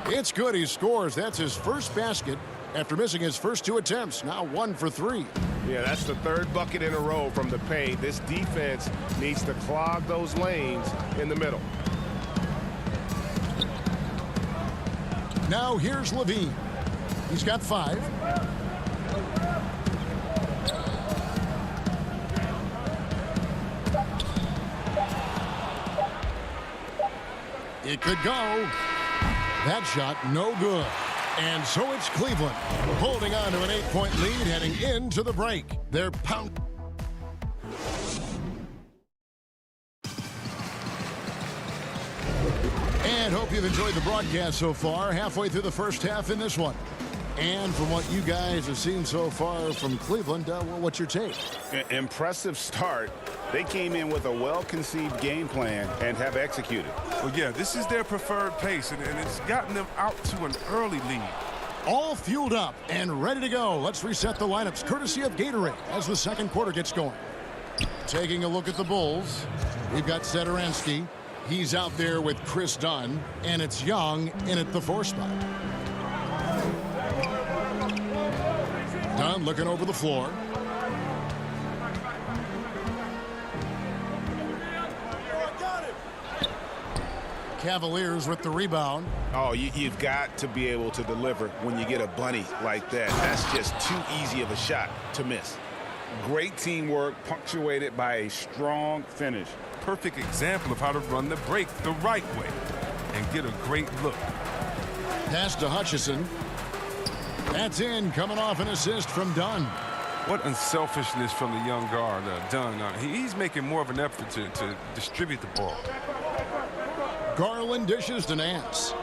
It's good. He scores. That's his first basket after missing his first 2 attempts. Now 1 for 3. Yeah, that's the 3rd bucket in a row from the paint. This defense needs to clog those lanes in the middle. Now here's Levine. He's got 5. It could go. That shot no good. And so it's Cleveland holding on to an 8-point lead heading into the break. They're pound. And hope you've enjoyed the broadcast so far. Halfway through the first half in this one. And from what you guys have seen so far from Cleveland, well, what's your take? Impressive start. They came in with a well-conceived game plan and have executed. Well, yeah, this is their preferred pace, and it's gotten them out to an early lead. All fueled up and ready to go. Let's reset the lineups courtesy of Gatorade as the second quarter gets going. Taking a look at the Bulls, we've got Satoransky. He's out there with Chris Dunn, and it's Young in at the 4 spot. Dunn looking over the floor. Cavaliers with the rebound. Oh, you've got to be able to deliver when you get a bunny like that. That's just too easy of a shot to miss. Great teamwork punctuated by a strong finish. Perfect example of how to run the break the right way and get a great look. Pass to Hutchison. That's in, coming off an assist from Dunn. What unselfishness from the young guard, Dunn. He's making more of an effort to distribute the ball. Garland dishes to Nance.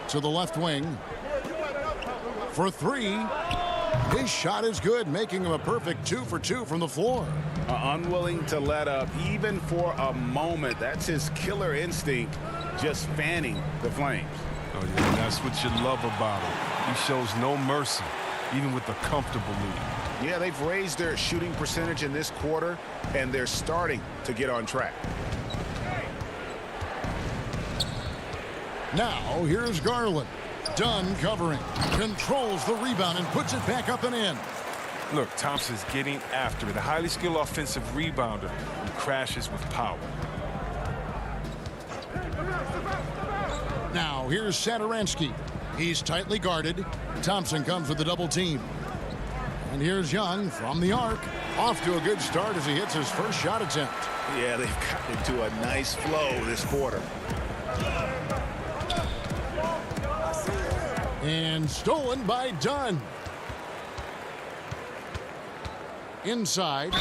To the left wing. For three. His shot is good, making him a perfect 2 for 2 from the floor. Unwilling to let up, even for a moment. That's his killer instinct, just fanning the flames. Oh, yeah, that's what you love about him. He shows no mercy, even with a comfortable lead. Yeah, they've raised their shooting percentage in this quarter, and they're starting to get on track. Now, here's Garland. Dunn covering. Controls the rebound and puts it back up and in. Look, Thompson's getting after it. A highly skilled offensive rebounder who crashes with power. Now, here's Satoransky. He's tightly guarded. Thompson comes with a double team. And here's Young from the arc. Off to a good start as he hits his first shot attempt. Yeah, they've got into a nice flow this quarter. And stolen by Dunn. Inside.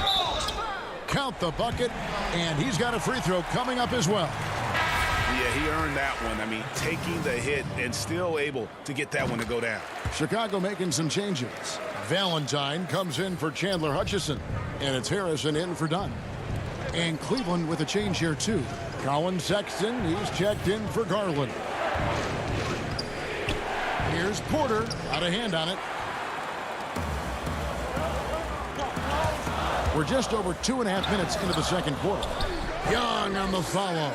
Count the bucket. And he's got a free throw coming up as well. Yeah, he earned that one. I mean, taking the hit and still able to get that one to go down. Chicago making some changes. Valentine comes in for Chandler Hutchison. And it's Harrison in for Dunn. And Cleveland with a change here, too. Colin Sexton, he's checked in for Garland. Here's Porter, out of hand on it. We're just over 2.5 minutes into the second quarter. Young on the follow.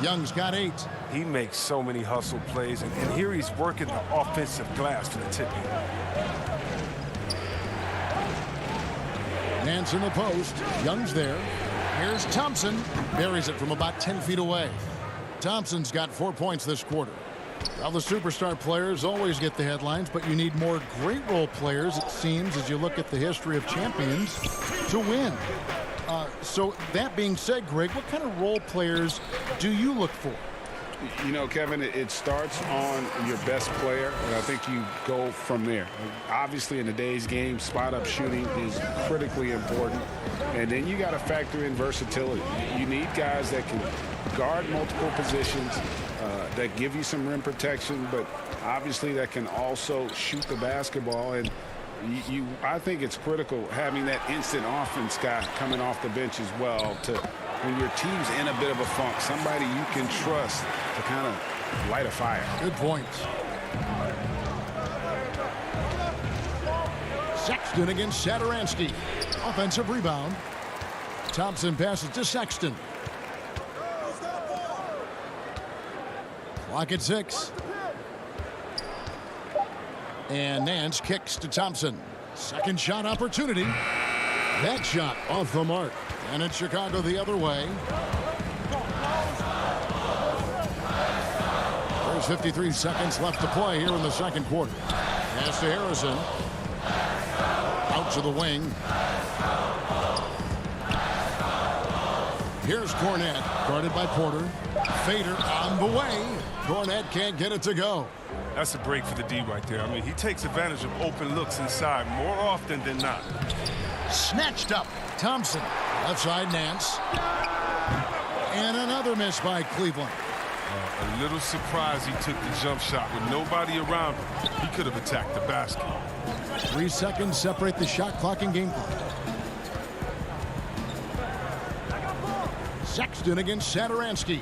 Young's got 8. He makes so many hustle plays, and here he's working the offensive glass for the tipping. Nance in the post. Young's there. Here's Thompson. Buries it from about 10 feet away. Thompson's got 4 points this quarter. Well, the superstar players always get the headlines, but you need more great role players, it seems, as you look at the history of champions, to win. So that being said, Greg, what kind of role players do you look for? You know, Kevin, it starts on your best player, and I think you go from there. Obviously, in today's game, spot-up shooting is critically important, and then you got to factor in versatility. You need guys that can guard multiple positions, that give you some rim protection, but obviously that can also shoot the basketball. And I think it's critical having that instant offense guy coming off the bench as well, to when your team's in a bit of a funk, somebody you can trust to kind of light a fire. Good point. Sexton against Satoransky. Offensive rebound. Thompson passes to Sexton. Clock at 6. And Nance kicks to Thompson. Second shot opportunity. That shot off the mark. And it's Chicago the other way. There's 53 seconds left to play here in the second quarter. Pass to Harrison. Out to the wing. Here's Cornette, guarded by Porter. Fader on the way. Cornette can't get it to go. That's a break for the D right there. I mean, he takes advantage of open looks inside more often than not. Snatched up. Thompson. Left side, Nance. And another miss by Cleveland. A little surprised he took the jump shot with nobody around him. He could have attacked the basket. 3 seconds separate the shot clock and game clock. Sexton against Satoransky.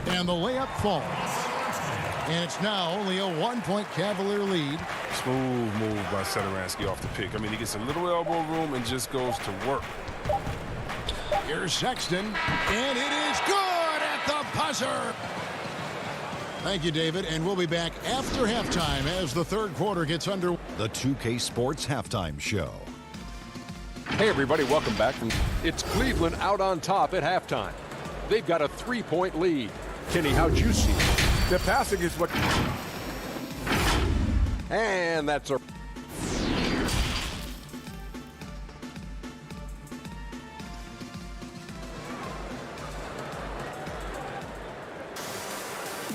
And the layup falls. And it's now only a 1-point Cavalier lead. Smooth move by Satoransky off the pick. I mean, he gets a little elbow room and just goes to work. Here's Sexton. And it is good at the buzzer. Thank you, David. And we'll be back after halftime as the third quarter gets under. The 2K Sports Halftime Show. Hey, everybody, welcome back. It's Cleveland out on top at halftime. They've got a 3-point lead. Kenny, how'd you see it? The passing is what... And that's a...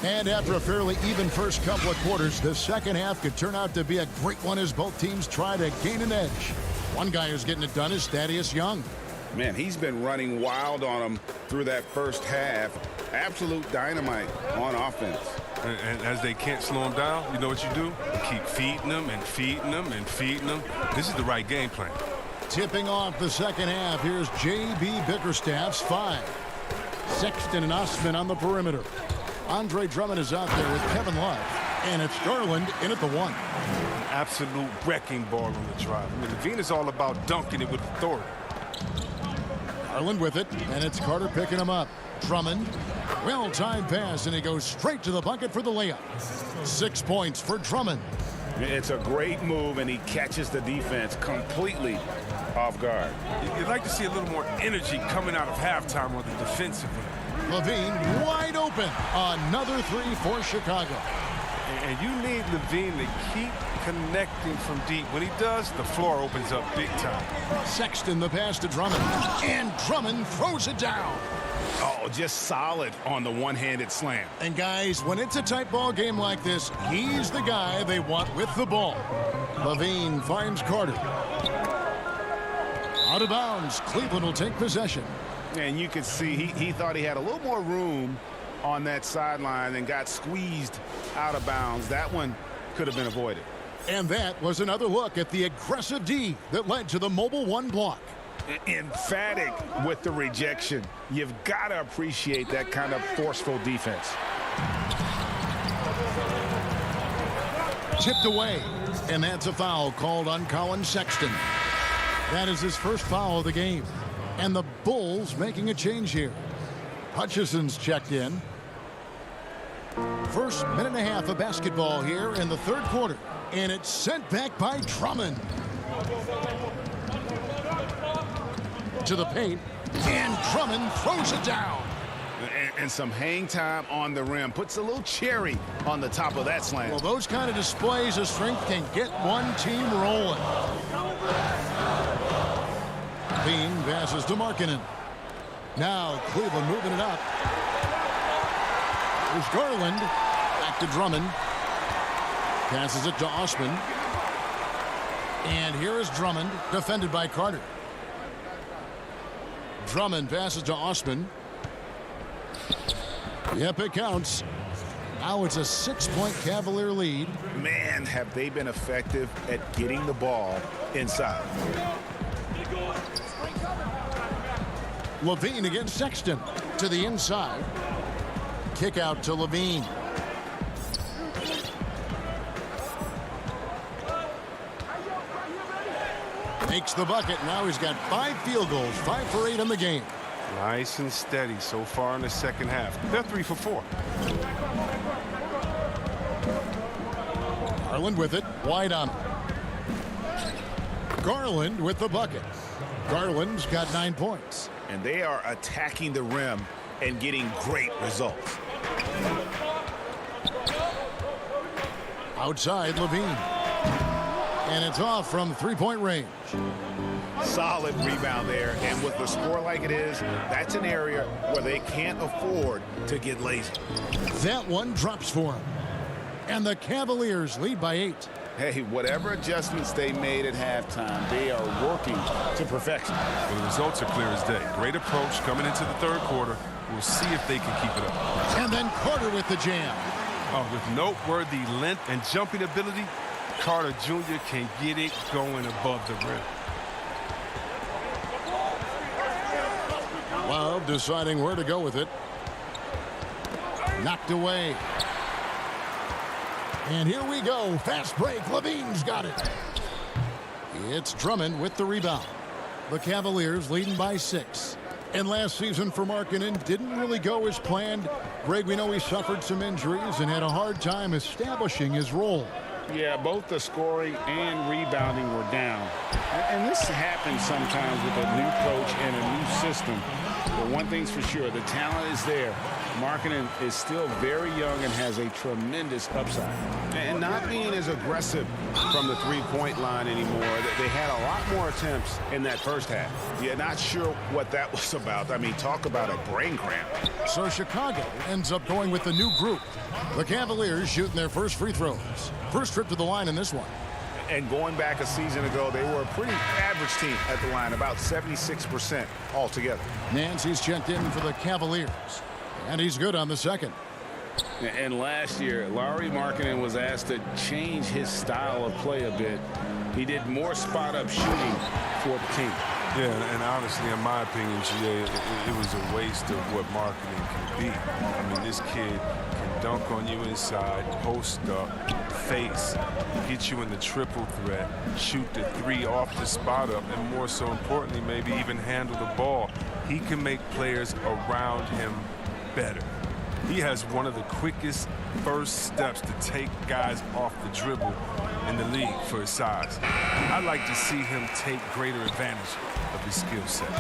And after a fairly even first couple of quarters, the second half could turn out to be a great one as both teams try to gain an edge. One guy who's getting it done is Thaddeus Young. Man, he's been running wild on him through that first half. Absolute dynamite on offense. And as they can't slow him down, you know what you do? You keep feeding them and feeding them and feeding them. This is the right game plan. Tipping off the second half, here's J.B. Bickerstaff's 5. Sexton and Osman on the perimeter. Andre Drummond is out there with Kevin Love. And it's Garland in at the 1. Absolute wrecking ball on the drive. I mean, Levine is all about dunking it with authority. Garland with it, and it's Carter picking him up. Drummond, well-timed pass, and he goes straight to the bucket for the layup. 6 points for Drummond. It's a great move, and he catches the defense completely off guard. You'd like to see a little more energy coming out of halftime on the defensive end. Levine wide open. Another 3 for Chicago. And you need Levine to keep connecting from deep. When he does, the floor opens up big time. Sexton the pass to Drummond. And Drummond throws it down. Oh, just solid on the one-handed slam. And guys, when it's a tight ball game like this, he's the guy they want with the ball. Levine finds Carter. Out of bounds. Cleveland will take possession. And you can see he thought he had a little more room on that sideline and got squeezed out of bounds. That one could have been avoided. And that was another look at the aggressive D that led to the mobile 1 block. Emphatic with the rejection. You've got to appreciate that kind of forceful defense. Tipped away, and that's a foul called on Colin Sexton. That is his first foul of the game. And the Bulls making a change here. Hutchison's checked in. First minute and a half of basketball here in the third quarter. And it's sent back by Drummond. To the paint. And Drummond throws it down. And some hang time on the rim. Puts a little cherry on the top of that slam. Well, those kind of displays of strength can get one team rolling. Bean passes to Markkanen. Now Cleveland moving it up. There's Garland. Back to Drummond. Passes it to Osman. And here is Drummond, defended by Carter. Drummond passes to Osman. Yep, it counts. Now it's a 6-point Cavalier lead. Man, have they been effective at getting the ball inside. Levine against Sexton to the inside. Kick out to Levine. Makes the bucket. Now he's got 5 field goals, 5 for 8 in the game. Nice and steady so far in the second half. They're 3 for 4. Garland with it, wide on him. Garland with the bucket. Garland's got 9 points. And they are attacking the rim and getting great results. Outside, Levine. And it's off from 3-point range. Solid rebound there. And with the score like it is, that's an area where they can't afford to get lazy. That one drops for him. And the Cavaliers lead by 8. Hey, whatever adjustments they made at halftime, they are working to perfection. Well, the results are clear as day. Great approach coming into the third quarter. We'll see if they can keep it up. And then Carter with the jam. Oh, with noteworthy length and jumping ability, Carter Jr. can get it going above the rim. Love deciding where to go with it. Knocked away. And here we go. Fast break. Levine's got it. It's Drummond with the rebound. The Cavaliers leading by 6. And last season for Markkanen didn't really go as planned. Greg, we know he suffered some injuries and had a hard time establishing his role. Yeah, both the scoring and rebounding were down. And this happens sometimes with a new coach and a new system. But one thing's for sure, the talent is there. Markkanen is still very young and has a tremendous upside. And not being as aggressive from the three-point line anymore. They had a lot more attempts in that first half. You're not sure what that was about. I mean, talk about a brain cramp. So Chicago ends up going with the new group. The Cavaliers shooting their first free throws. First trip to the line in this one. And going back a season ago, they were a pretty average team at the line, about 76% altogether. Nancy's checked in for the Cavaliers, and he's good on the second. And last year, Lauri Markkanen was asked to change his style of play a bit. He did more spot-up shooting for the team. Yeah, and honestly, in my opinion, GA, it was a waste of what Markkanen can be. I mean, this kid can dunk on you inside, post up, face, get you in the triple threat, shoot the three off the spot up, and more so importantly, maybe even handle the ball. He can make players around him better. He has one of the quickest first steps to take guys off the dribble in the league for his size. I'd like to see him take greater advantage of his skill set.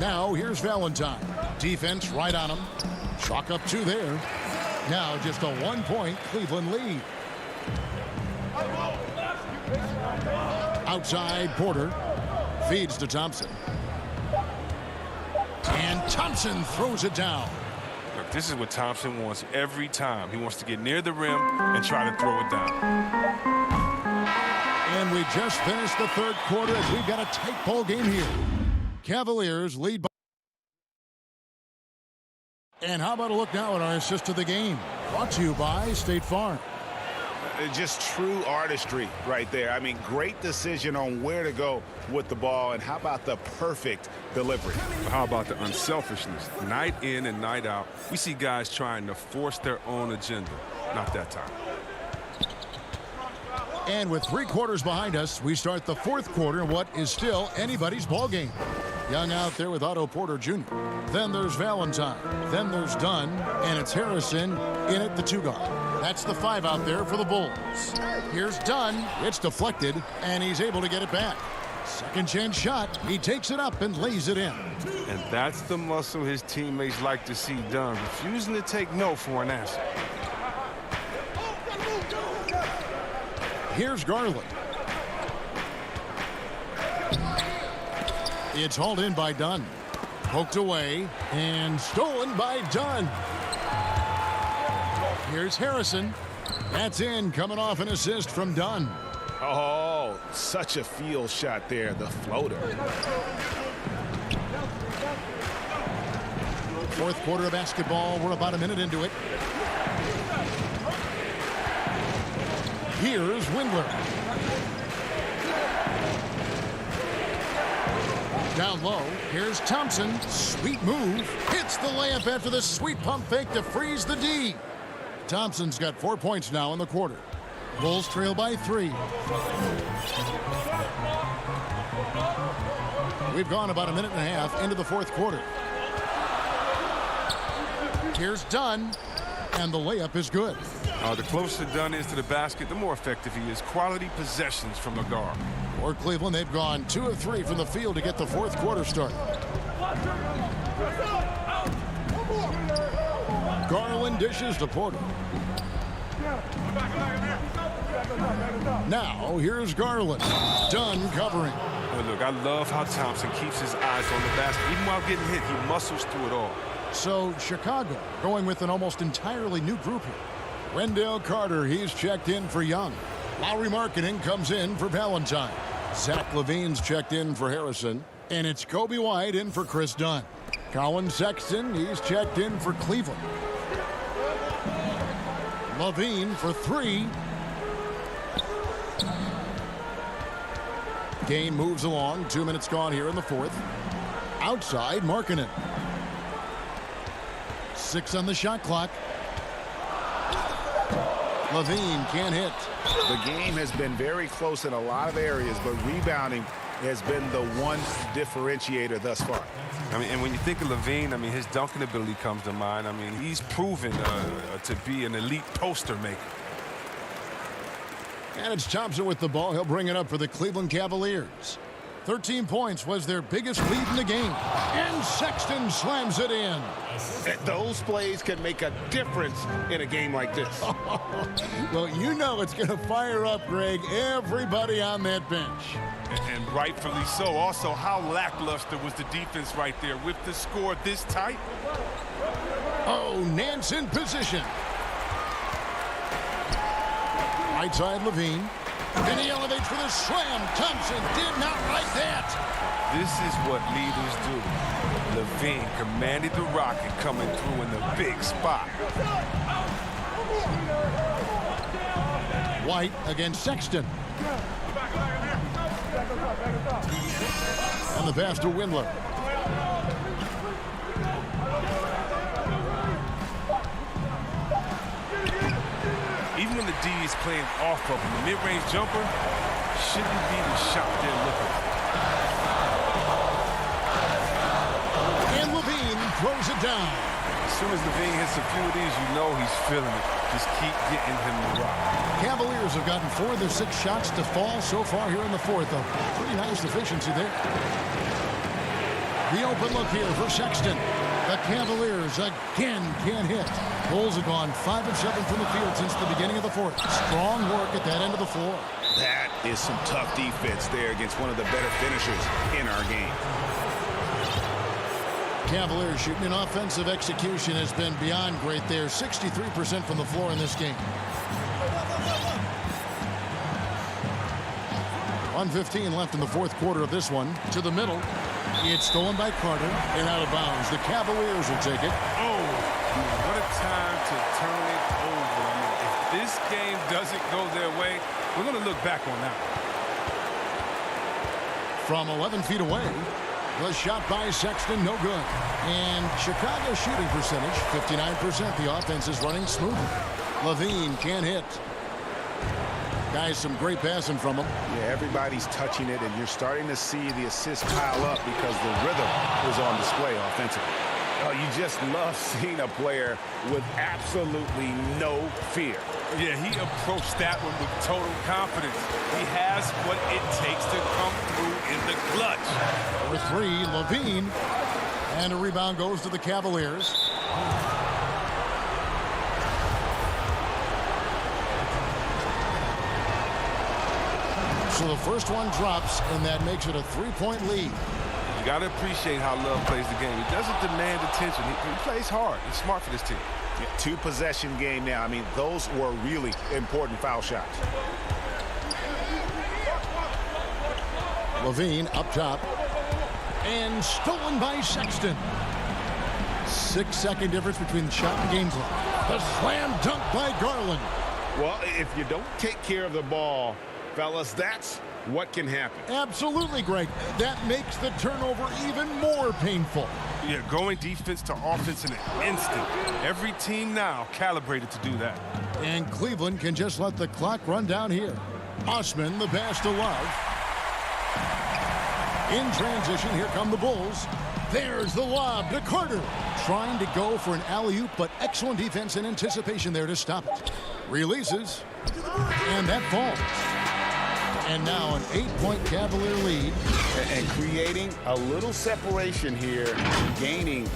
Now here's Valentine. Defense right on him. Chalk up 2 there. Now just a 1-point Cleveland lead. Outside Porter. Feeds to Thompson. And Thompson throws it down. Look, this is what Thompson wants every time. He wants to get near the rim and try to throw it down. And we just finished the third quarter as we've got a tight ball game here. Cavaliers lead by. And how about a look now at our assist to the game? Brought to you by State Farm. Just true artistry right there. I mean, great decision on where to go with the ball, and how about the perfect delivery? How about the unselfishness? Night in and night out, we see guys trying to force their own agenda. Not that time. And with 3 quarters behind us, we start the fourth quarter in what is still anybody's ball game. Young out there with Otto Porter Jr. Then there's Valentine. Then there's Dunn, and it's Harrison in at the 2 guard. That's the 5 out there for the Bulls. Here's Dunn. It's deflected, and he's able to get it back. Second chance shot. He takes it up and lays it in. And that's the muscle his teammates like to see done, refusing to take no for an answer. Here's Garland. It's hauled in by Dunn. Poked away and stolen by Dunn. Here's Harrison. That's in, coming off an assist from Dunn. Oh, such a field shot there, the floater. Fourth quarter of basketball. We're about a minute into it. Here's Windler. Down low. Here's Thompson. Sweet move. Hits the layup after the sweet pump fake to freeze the D. Thompson's got 4 points now in the quarter. Bulls trail by 3. We've gone about a minute and a half into the fourth quarter. Here's Dunn, and the layup is good. The closer Dunn is to the basket, the more effective he is. Quality possessions from the guard. For Cleveland, they've gone 2 of 3 from the field to get the fourth quarter started. Garland dishes to Porter. Now, here's Garland. Dunn covering. Look, I love how Thompson keeps his eyes on the basket. Even while getting hit, he muscles through it all. So, Chicago going with an almost entirely new group here. Wendell Carter, he's checked in for Young. Lauri Markkanen comes in for Valentine. Zach LaVine's checked in for Harrison. And it's Kobe White in for Chris Dunn. Colin Sexton, he's checked in for Cleveland. LaVine for 3. Game moves along. 2 minutes gone here in the fourth. Outside, Markkanen. 6 on the shot clock. LaVine can't hit. The game has been very close in a lot of areas, but rebounding has been the one differentiator thus far. I mean, and when you think of LaVine, I mean, his dunking ability comes to mind. I mean, he's proven to be an elite poster maker. And it's Thompson with the ball. He'll bring it up for the Cleveland Cavaliers. 13 points was their biggest lead in the game. And Sexton slams it in. Those plays can make a difference in a game like this. Well, you know it's going to fire up, Greg, everybody on that bench. And rightfully so. Also, how lackluster was the defense right there with the score this tight? Oh, Nance in position. Right side, Levine. And he elevates for the slam. Thompson did not like that. This is what leaders do. Levine commanded the rocket coming through in the big spot. White against Sexton. On the pass to Windler. Even when the D is playing off of him, the mid-range jumper shouldn't be the shot they're looking for. And Levine throws it down. As soon as Levine hits a few of these, you know he's feeling it. Just keep getting him the rock. Cavaliers have gotten 4 of their 6 shots to fall so far here in the fourth. A pretty nice efficiency there. The open look here for Sexton. The Cavaliers again can't hit. Bulls have gone 5 of 7 from the field since the beginning of the fourth. Strong work at that end of the floor. That is some tough defense there against one of the better finishers in our game. Cavaliers shooting an offensive execution has been beyond great there. 63% from the floor in this game. 1:15 left in the fourth quarter of this one. To the middle. It's stolen by Carter and out of bounds. The Cavaliers will take it. Oh, what a time to turn it over. I mean, if this game doesn't go their way, we're going to look back on that. From 11 feet away, the shot by Sexton, no good. And Chicago's shooting percentage, 59%. The offense is running smoothly. Levine can't hit. Guys, some great passing from him. Yeah, everybody's touching it, and you're starting to see the assists pile up because the rhythm is on display offensively. Oh, you just love seeing a player with absolutely no fear. Yeah, he approached that one with total confidence. He has what it takes to come through in the clutch. For 3, Levine. And a rebound goes to the Cavaliers. So the first one drops, and that makes it a 3-point lead. You got to appreciate how Love plays the game. He doesn't demand attention. He plays hard. He's smart for this team. Yeah, 2-possession game now. I mean, those were really important foul shots. Levine up top. And stolen by Sexton. 6-second difference between the shot and game clock. The slam dunk by Garland. Well, if you don't take care of the ball, fellas, that's what can happen. Absolutely, Greg. That makes the turnover even more painful. Yeah, going defense to offense in an instant. Every team now calibrated to do that. And Cleveland can just let the clock run down here. Osman, the pass to Love. In transition, here come the Bulls. There's the lob to Carter. Trying to go for an alley-oop, but excellent defense and anticipation there to stop it. Releases. And that falls. And now an 8-point Cavalier lead. And creating a little separation here, gaining.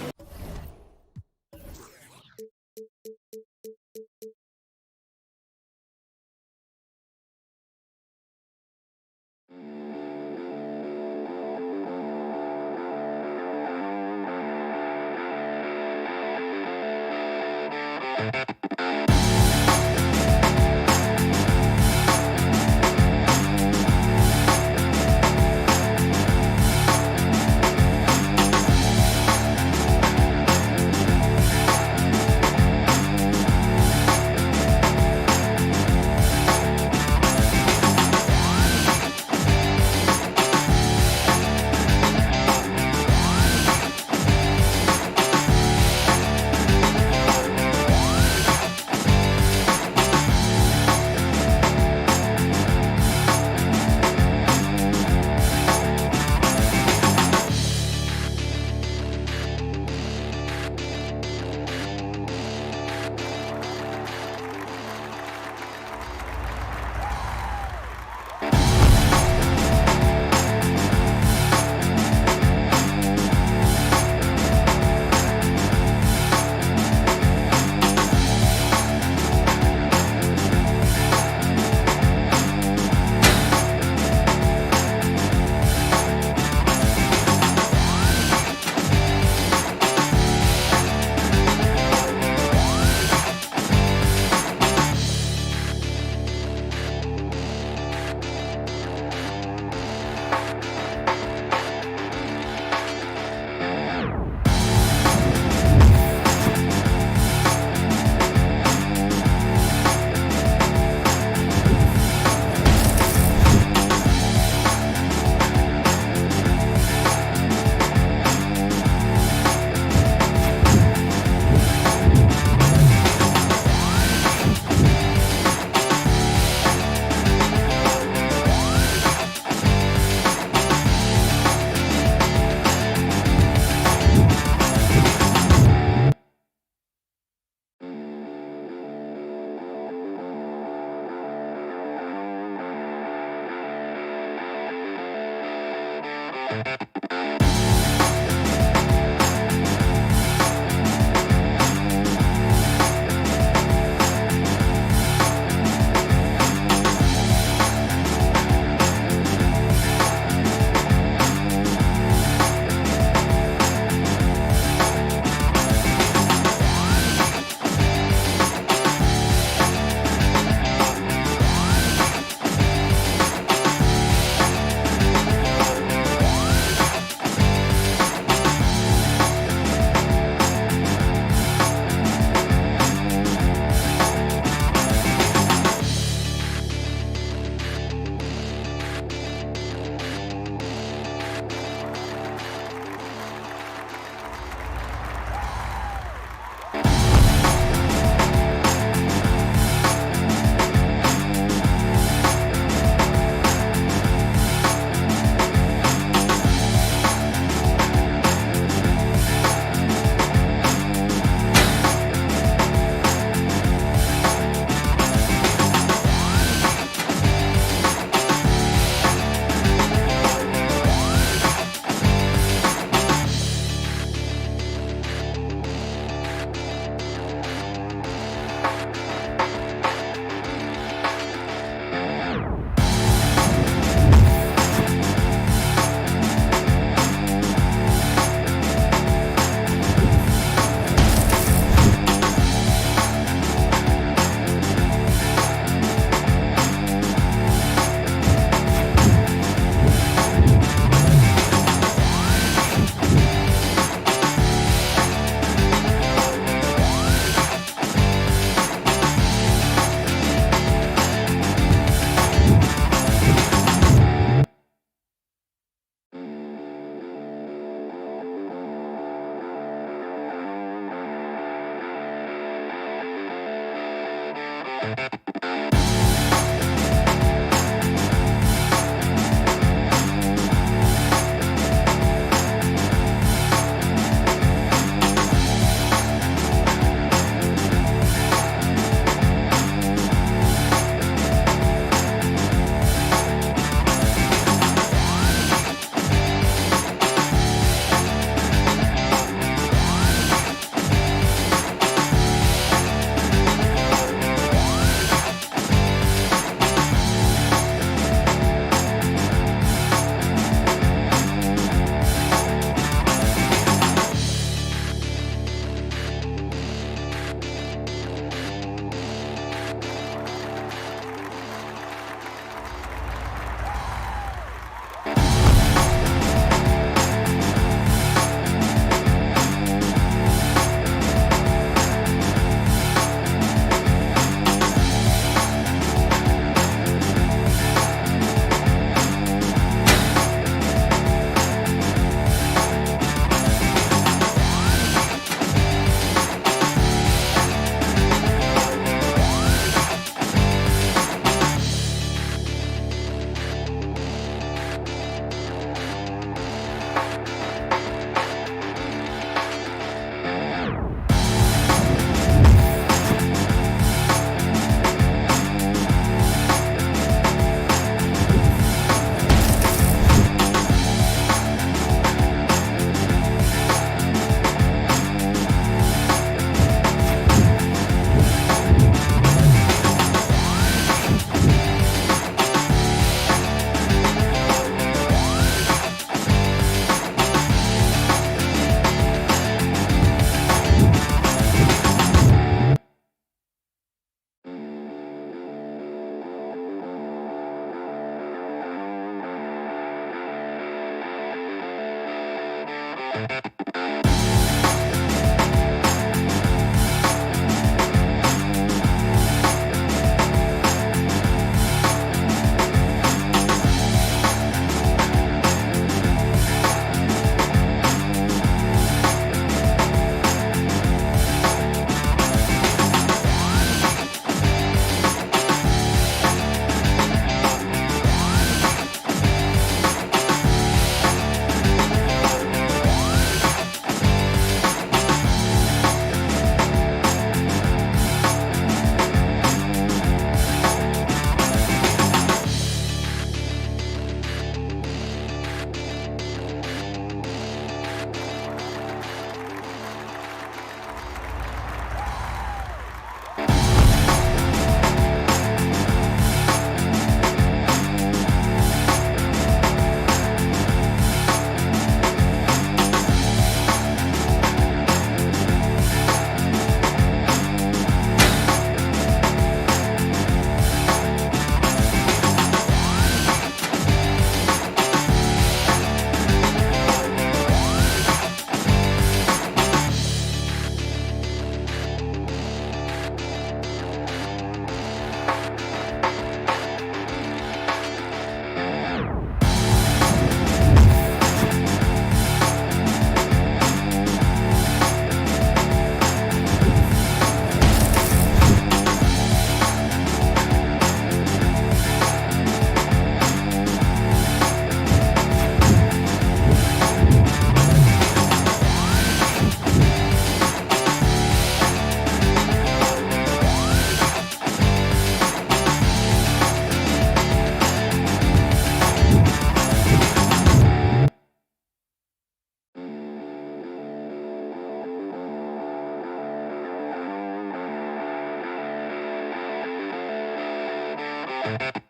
The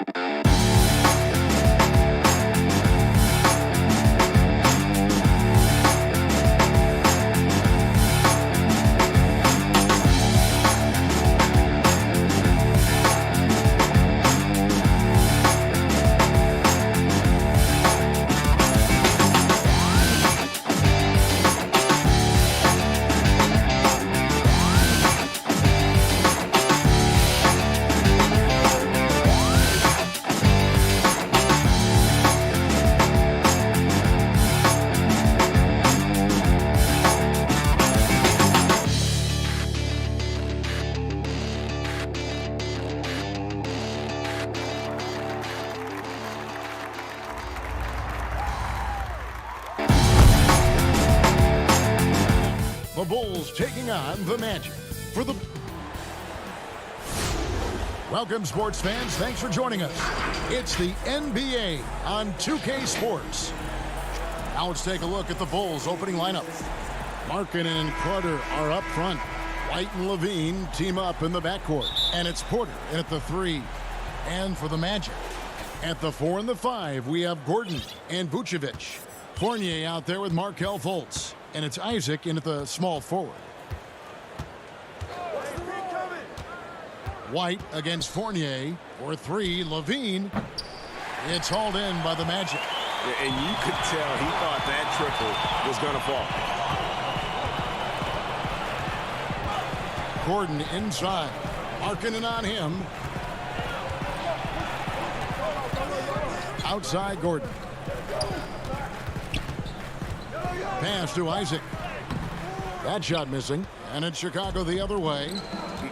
Bulls taking on the Magic for the... Welcome, sports fans. Thanks for joining us. It's the NBA on 2K Sports. Now let's take a look at the Bulls' opening lineup. Markkanen and Carter are up front. White and Levine team up in the backcourt. And it's Porter in at the 3. And for the Magic, at the 4 and the 5, we have Gordon and Vucevic. Fournier out there with Markelle Fultz. And it's Isaac in at the small forward. White against Fournier. For 3, Levine. It's hauled in by the Magic. Yeah, and you could tell he thought that triple was going to fall. Gordon inside. Markkanen on him. Outside Gordon. Pass to Isaac. That shot missing. And it's Chicago the other way.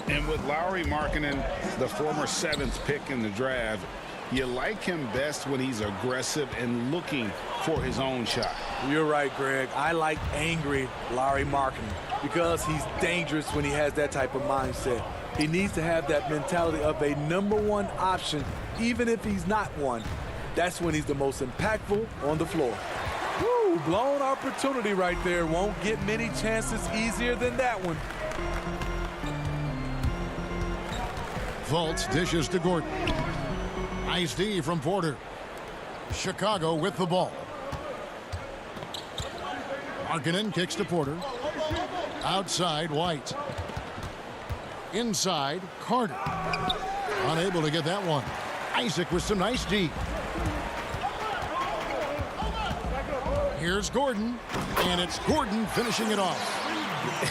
And with Lauri Markkanen, the former 7th pick in the draft, you like him best when he's aggressive and looking for his own shot. You're right, Greg. I like angry Lauri Markkanen because he's dangerous when he has that type of mindset. He needs to have that mentality of a #1 option, even if he's not one. That's when he's the most impactful on the floor. Woo, blown opportunity right there. Won't get many chances easier than that one. Fultz dishes to Gordon. Nice D from Porter. Chicago with the ball. Markkanen kicks to Porter. Outside, White. Inside, Carter. Unable to get that one. Isaac with some nice D. Here's Gordon, and it's Gordon finishing it off.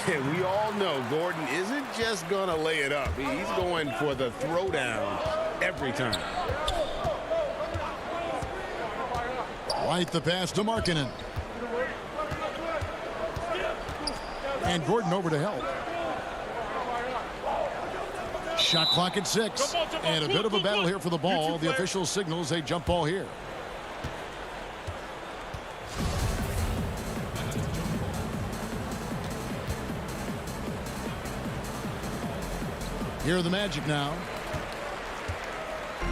And we all know Gordon isn't just going to lay it up. He's going for the throwdown every time. White the pass to Markkanen. And Gordon over to help. Shot clock at 6. And a bit of a battle here for the ball. The official signals a jump ball here. Here are the Magic now.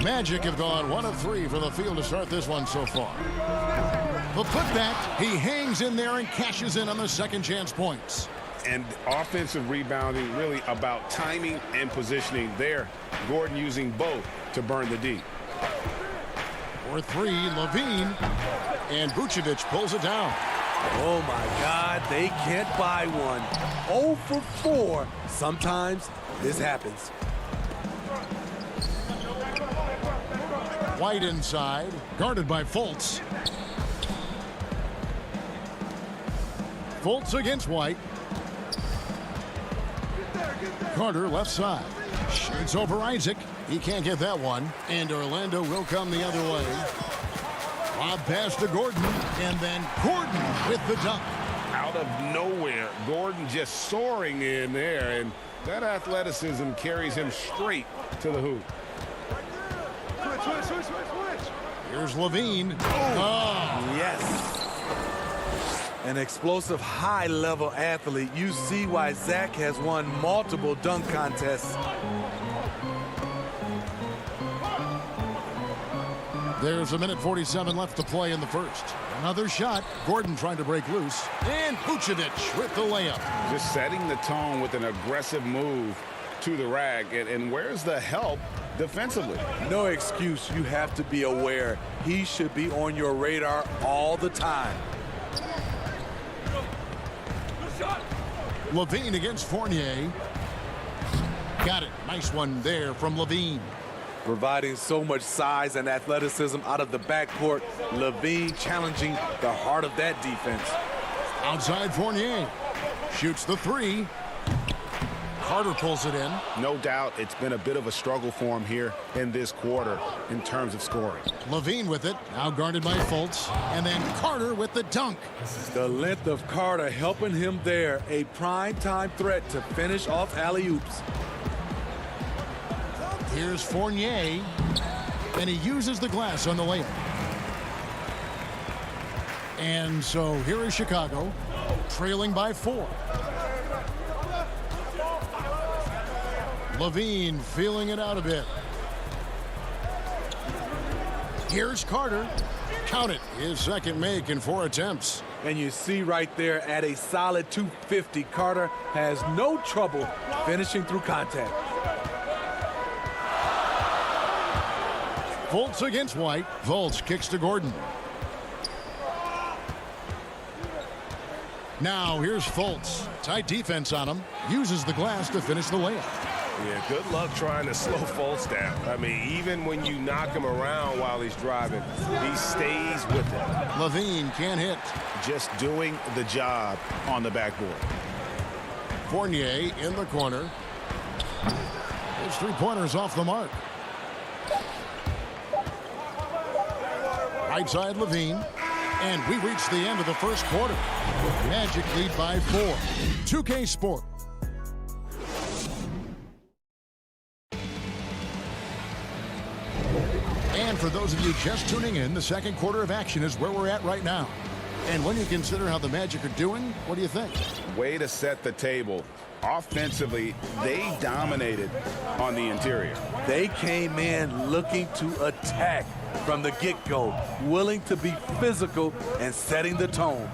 Magic have gone 1 of 3 from the field to start this one so far. The putback, he hangs in there and cashes in on the second chance points. And offensive rebounding really about timing and positioning there. Gordon using both to burn the D. For 3, Levine. And Vucevic pulls it down. Oh, my God. They can't buy one. 0 for 4. Sometimes this happens. White inside, guarded by Fultz. Fultz against White. Carter left side. Shoots over Isaac. He can't get that one. And Orlando will come the other way. Lob pass to Gordon. And then Gordon with the dunk. Out of nowhere, Gordon just soaring in there. And that athleticism carries him straight to the hoop. Switch. Here's Levine. Oh, yes. An explosive, high-level athlete. You see why Zach has won multiple dunk contests. There's 1:47 left to play in the first. Another shot. Gordon trying to break loose. And Vucevic with the layup. Just setting the tone with an aggressive move to the rack. And where's the help defensively. No excuse. You have to be aware. He should be on your radar all the time. Levine against Fournier. Got it. Nice one there from Levine. Providing so much size and athleticism out of the backcourt. Levine challenging the heart of that defense. Outside Fournier. Shoots the three. Carter pulls it in. No doubt it's been a bit of a struggle for him here in this quarter in terms of scoring. Levine with it. Now guarded by Fultz. And then Carter with the dunk. The length of Carter helping him there. A prime-time threat to finish off alley-oops. Here's Fournier. And he uses the glass on the layup. And so here is Chicago, trailing by 4. Levine feeling it out a bit. Here's Carter. Count it. His second make in 4 attempts. And you see right there at a solid 250, Carter has no trouble finishing through contact. Fultz against White. Fultz kicks to Gordon. Now here's Fultz. Tight defense on him. Uses the glass to finish the layup. Yeah, good luck trying to slow Fultz down. I mean, even when you knock him around while he's driving, he stays with it. Levine can't hit. Just doing the job on the backboard. Fournier in the corner. His three-pointers off the mark. Right side Levine. And we reach the end of the first quarter. Magic lead by 4. 2K Sport. And for those of you just tuning in, the second quarter of action is where we're at right now. And when you consider how the Magic are doing, what do you think? Way to set the table. Offensively, they dominated on the interior. They came in looking to attack from the get-go, willing to be physical and setting the tone.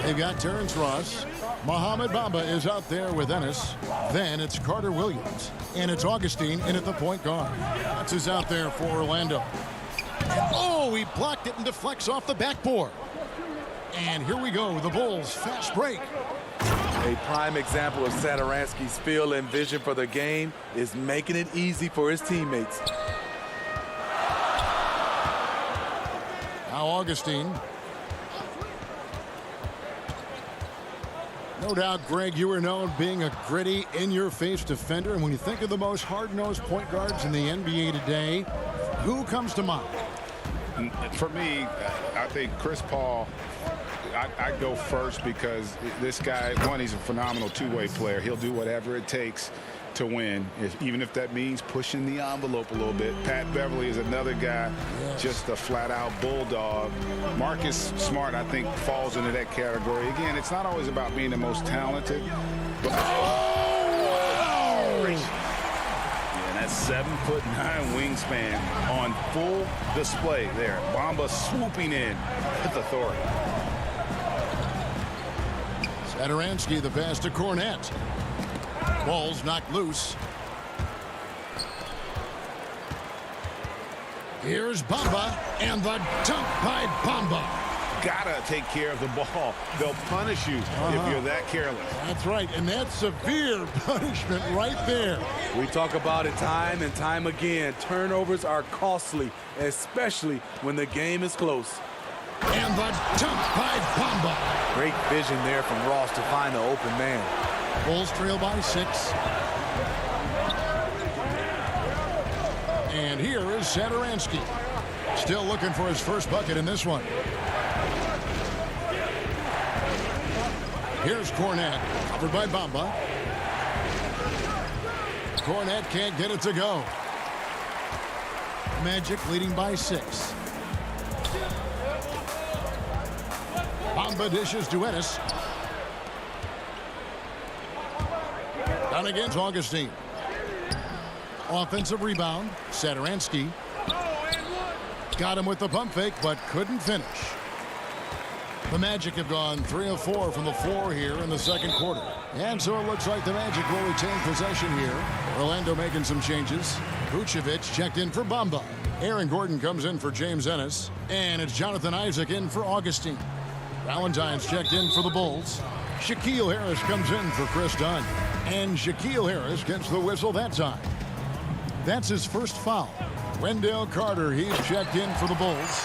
They've got Terrence Ross. Mohamed Bamba is out there with Ennis. Then it's Carter Williams. And it's Augustine in at the point guard. That's who's out there for Orlando. And oh, he blocked it and deflects off the backboard. And here we go, the Bulls fast break. A prime example of Satoransky's feel and vision for the game is making it easy for his teammates. Now Augustine. No doubt, Greg, you are known being a gritty, in-your-face defender. And when you think of the most hard-nosed point guards in the NBA today, who comes to mind? For me, I think Chris Paul, I go first because this guy, one, he's a phenomenal two-way player. He'll do whatever it takes to win, even if that means pushing the envelope a little bit. Pat Beverly is another guy, just a flat-out bulldog. Marcus Smart, I think, falls into that category. Again, it's not always about being the most talented. But and that 7'9" wingspan on full display there. Bamba swooping in with authority. Satoransky, the pass to Cornette. Ball's knocked loose. Here's Bamba, and the dunk by Bamba. Gotta take care of the ball. They'll punish you if you're that careless. That's right, and that's severe punishment right there. We talk about it time and time again. Turnovers are costly, especially when the game is close. And the dunk by Bamba. Great vision there from Ross to find the open man. Bulls trail by 6. And here is Satoransky. Still looking for his first bucket in this one. Here's Cornette, covered by Bamba. Cornette can't get it to go. Magic leading by 6. Bamba dishes to Ennis. Down against Augustine. Offensive rebound. Satoransky. Got him with the pump fake, but couldn't finish. The Magic have gone 3 of 4 from the floor here in the second quarter. And so it looks like the Magic will retain possession here. Orlando making some changes. Vucevic checked in for Bamba. Aaron Gordon comes in for James Ennis. And it's Jonathan Isaac in for Augustine. Valentine's checked in for the Bulls. Shaquille Harris comes in for Chris Dunn. And Shaquille Harris gets the whistle that time. That's his first foul. Wendell Carter, he's checked in for the Bulls.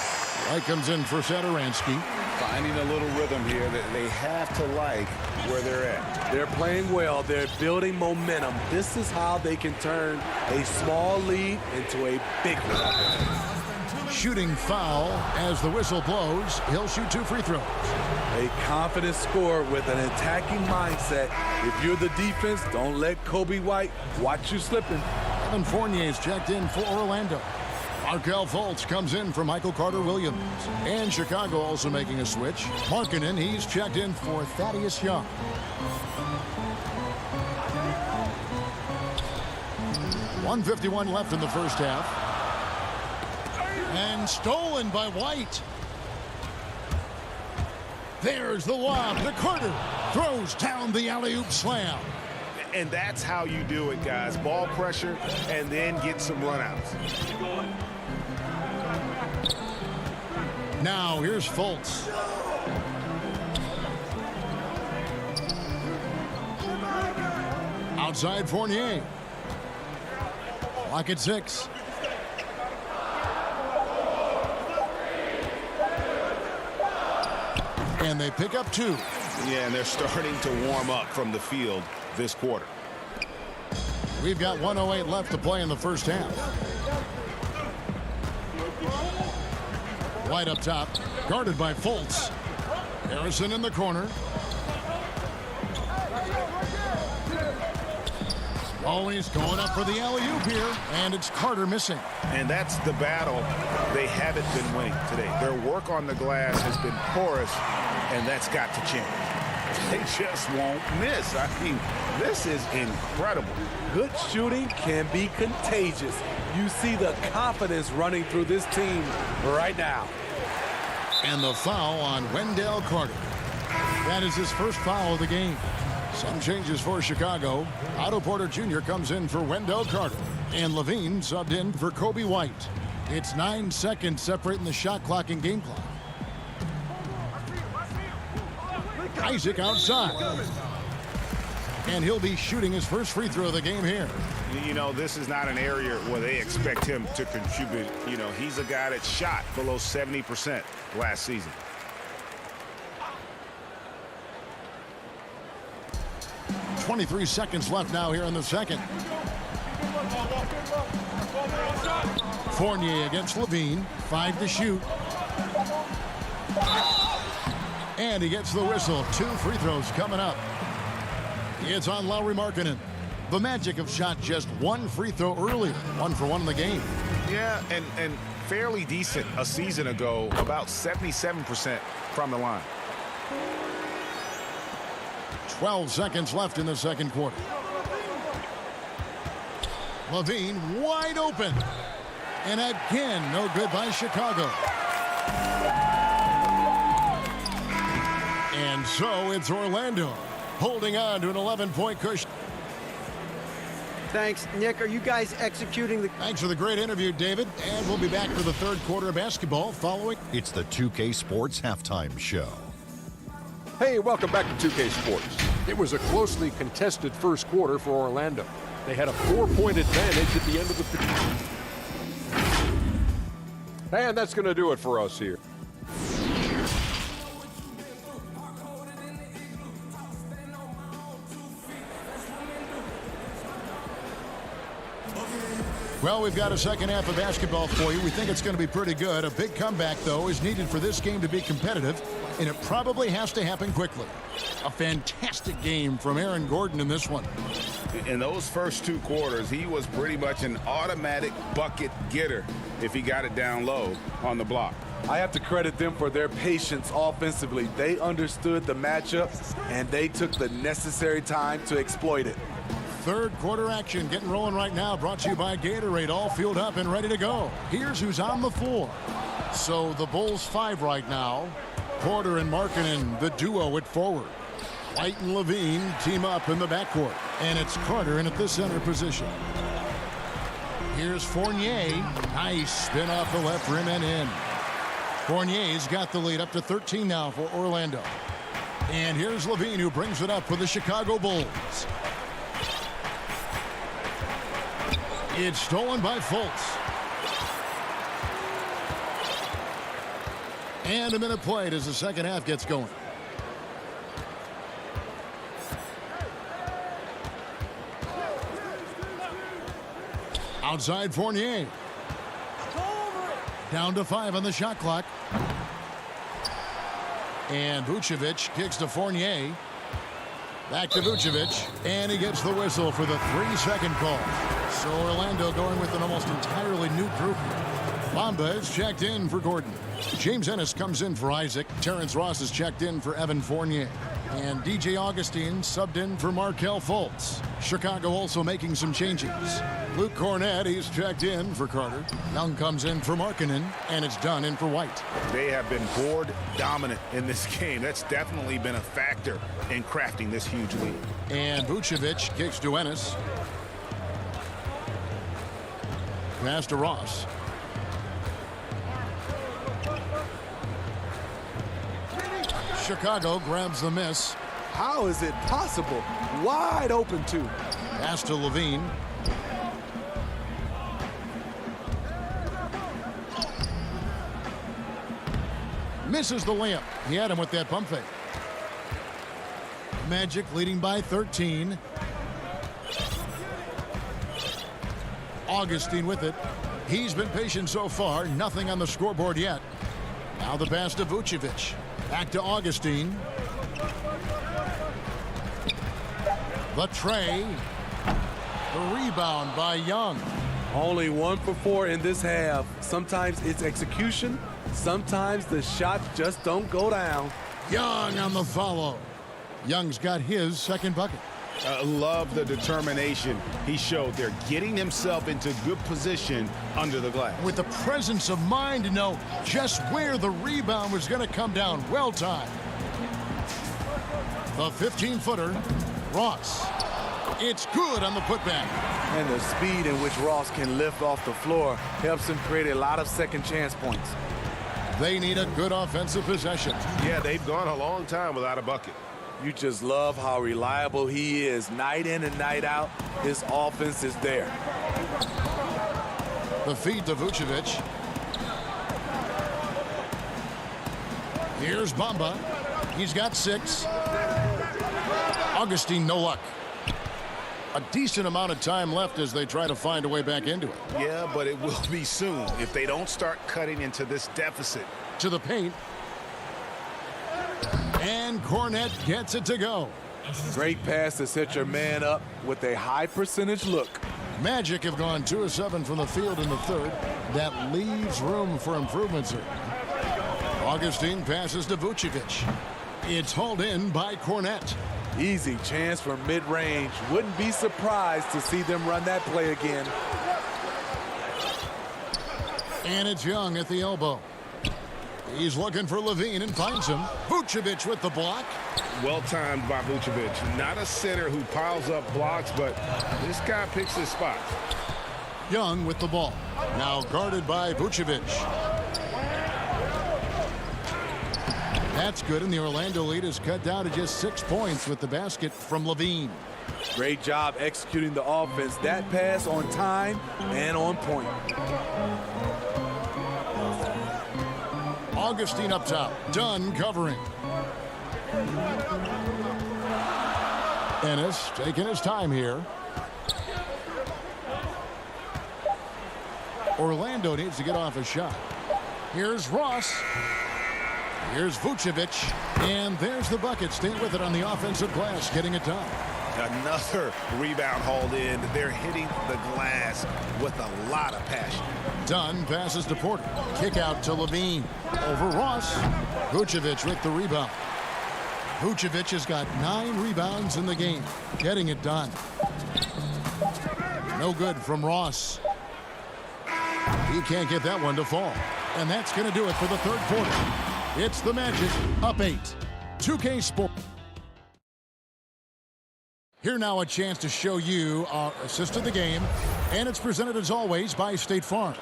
White comes in for Satoransky. Finding a little rhythm here that they have to like where they're at. They're playing well. They're building momentum. This is how they can turn a small lead into a big one. Shooting foul as the whistle blows. He'll shoot 2 free throws. A confident scorer with an attacking mindset. If you're the defense, don't let Kobe White watch you slipping. Evan Fournier's checked in for Orlando. Markelle Fultz comes in for Michael Carter-Williams. And Chicago also making a switch. Markkanen, he's checked in for Thaddeus Young. .151 left in the first half. And stolen by White. There's the lob to Carter. Throws down the alley-oop slam. And that's how you do it, guys. Ball pressure and then get some runouts. Now here's Fultz. Outside Fournier. Clock at 6. And they pick up 2. Yeah, and they're starting to warm up from the field this quarter. We've got 1:08 left to play in the first half. White up top, guarded by Fultz. Harrison in the corner. Always going up for the alley-oop here, and it's Carter missing. And that's the battle they haven't been winning today. Their work on the glass has been porous, and that's got to change. They just won't miss. I mean, this is incredible. Good shooting can be contagious. You see the confidence running through this team right now. And the foul on Wendell Carter. That is his first foul of the game. Some changes for Chicago. Otto Porter Jr. comes in for Wendell Carter. And Levine subbed in for Kobe White. It's 9 seconds separating the shot clock and game clock. Isaac outside. And he'll be shooting his first free throw of the game here. You know, this is not an area where they expect him to contribute. You know, he's a guy that shot below 70% last season. .23 seconds left now here in the second. Fournier against Levine. 5 to shoot. And he gets the whistle. 2 free throws coming up. It's on Lauri Markkanen. The Magic have shot just 1 free throw earlier. 1 for 1 in the game. Yeah, and fairly decent a season ago. About 77% from the line. 12 seconds left in the second quarter. Levine wide open. And again, no good by Chicago. And so it's Orlando holding on to an 11-point cushion. Thanks, Nick. Are you guys executing the... Thanks for the great interview, David. And we'll be back for the third quarter of basketball following... It's the 2K Sports Halftime Show. Hey, welcome back to 2K Sports. It was a closely contested first quarter for Orlando. They had a 4-point advantage at the end of the... And that's going to do it for us here. Well, we've got a second half of basketball for you. We think it's going to be pretty good. A big comeback, though, is needed for this game to be competitive, and it probably has to happen quickly. A fantastic game from Aaron Gordon in this one. In those first 2 quarters, he was pretty much an automatic bucket getter if he got it down low on the block. I have to credit them for their patience offensively. They understood the matchup, and they took the necessary time to exploit it. Third quarter action getting rolling right now, brought to you by Gatorade, all fueled up and ready to go. Here's who's on the floor. So the Bulls 5 right now. Porter and Markkanen, the duo at forward. White and Levine team up in the backcourt. And it's Carter in at the center position. Here's Fournier. Nice spin off the left rim and in. Fournier's got the lead up to 13 now for Orlando. And here's Levine, who brings it up for the Chicago Bulls. It's stolen by Fultz. And a minute played as the second half gets going. Outside Fournier. Down to 5 on the shot clock. And Vucevic kicks to Fournier. Back to Vucevic. And he gets the whistle for the 3-second call. So Orlando going with an almost entirely new group. Bamba is checked in for Gordon. James Ennis comes in for Isaac. Terrence Ross is checked in for Evan Fournier. And DJ Augustine subbed in for Markelle Fultz. Chicago also making some changes. Luke Cornett, he's checked in for Carter. Young comes in for Markkanen, and it's Dunn in for White. They have been board dominant in this game. That's definitely been a factor in crafting this huge lead. And Vucevic kicks to Ennis. Pass to Ross. Chicago grabs the miss. How is it possible? Wide open, too. Pass to Levine. Misses the layup. He had him with that pump fake. Magic leading by 13. Augustine with it. He's been patient so far. Nothing on the scoreboard yet. Now the pass to Vucevic. Back to Augustine. The tray. The rebound by Young. Only 1 for 4 in this half. Sometimes it's execution. Sometimes the shots just don't go down. Young on the follow. Young's got his second bucket. Love the determination he showed there, getting himself into good position under the glass. With the presence of mind to know just where the rebound was going to come down. Well timed. The 15-footer, Ross. It's good on the putback. And the speed in which Ross can lift off the floor helps him create a lot of second chance points. They need a good offensive possession. Yeah, they've gone a long time without a bucket. You just love how reliable he is. Night in and night out, his offense is there. The feed to Vucevic. Here's Bamba. He's got 6. Augustine, no luck. A decent amount of time left as they try to find a way back into it. Yeah, but it will be soon if they don't start cutting into this deficit. To the paint. And Cornett gets it to go. Great pass to set your man up with a high percentage look. Magic have gone 2 of 7 from the field in the third. That leaves room for improvements here. Augustine passes to Vucevic. It's hauled in by Cornett. Easy chance from mid-range. Wouldn't be surprised to see them run that play again. And it's Young at the elbow. He's looking for Levine and finds him. Vucevic with the block. Well timed by Vucevic. Not a center who piles up blocks, but this guy picks his spots. Young with the ball. Now guarded by Vucevic. That's good, and the Orlando lead is cut down to just 6 points with the basket from Levine. Great job executing the offense. That pass on time and on point. Augustine up top. Dunn covering. Ennis taking his time here. Orlando needs to get off a shot. Here's Ross. Here's Vucevic. And there's the bucket. Staying with it on the offensive glass, getting it done. Another rebound hauled in. They're hitting the glass with a lot of passion. Dunn passes to Porter. Kick out to Levine. Over Ross. Vucevic with the rebound. Vucevic has got 9 rebounds in the game. Getting it done. No good from Ross. He can't get that one to fall. And that's going to do it for the third quarter. It's the Magic up 8. 2K Sport. Here now a chance to show you our assist of the game. And it's presented as always by State Farm.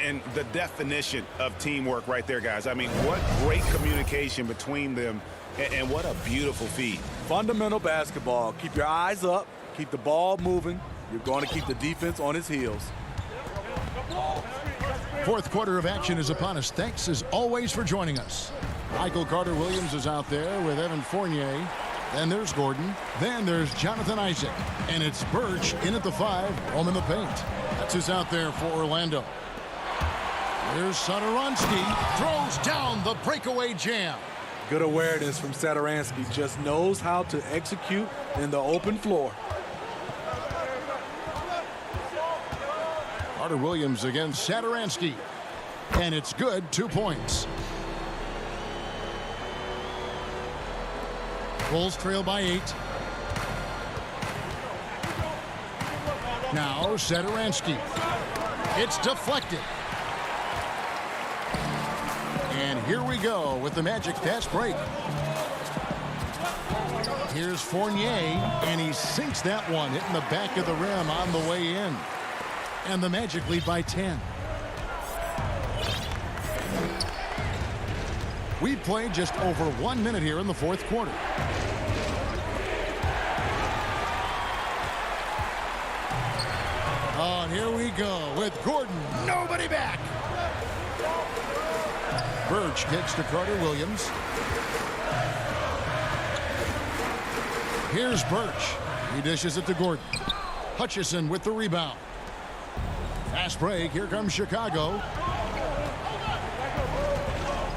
And the definition of teamwork right there, guys. I mean, what great communication between them, and what a beautiful feed. Fundamental basketball. Keep your eyes up. Keep the ball moving. You're going to keep the defense on its heels. Fourth quarter of action is upon us. Thanks as always for joining us. Michael Carter-Williams is out there with Evan Fournier. Then there's Gordon. Then there's Jonathan Isaac. And it's Birch in at the 5, home in the paint. That's who's out there for Orlando. Here's Satoransky. Throws down the breakaway jam. Good awareness from Satoransky. Just knows how to execute in the open floor. Carter-Williams against Satoransky. And it's good. 2 points. Bulls trail by 8. Now Satoransky. It's deflected. And here we go with the Magic fast break. Here's Fournier, and he sinks that one, hitting the back of the rim on the way in. And the Magic lead by 10. We played just over 1 minute here in the fourth quarter. Oh, and here we go with Gordon. Nobody back. Birch kicks to Carter-Williams. Here's Birch. He dishes it to Gordon. Hutchison with the rebound. Fast break. Here comes Chicago.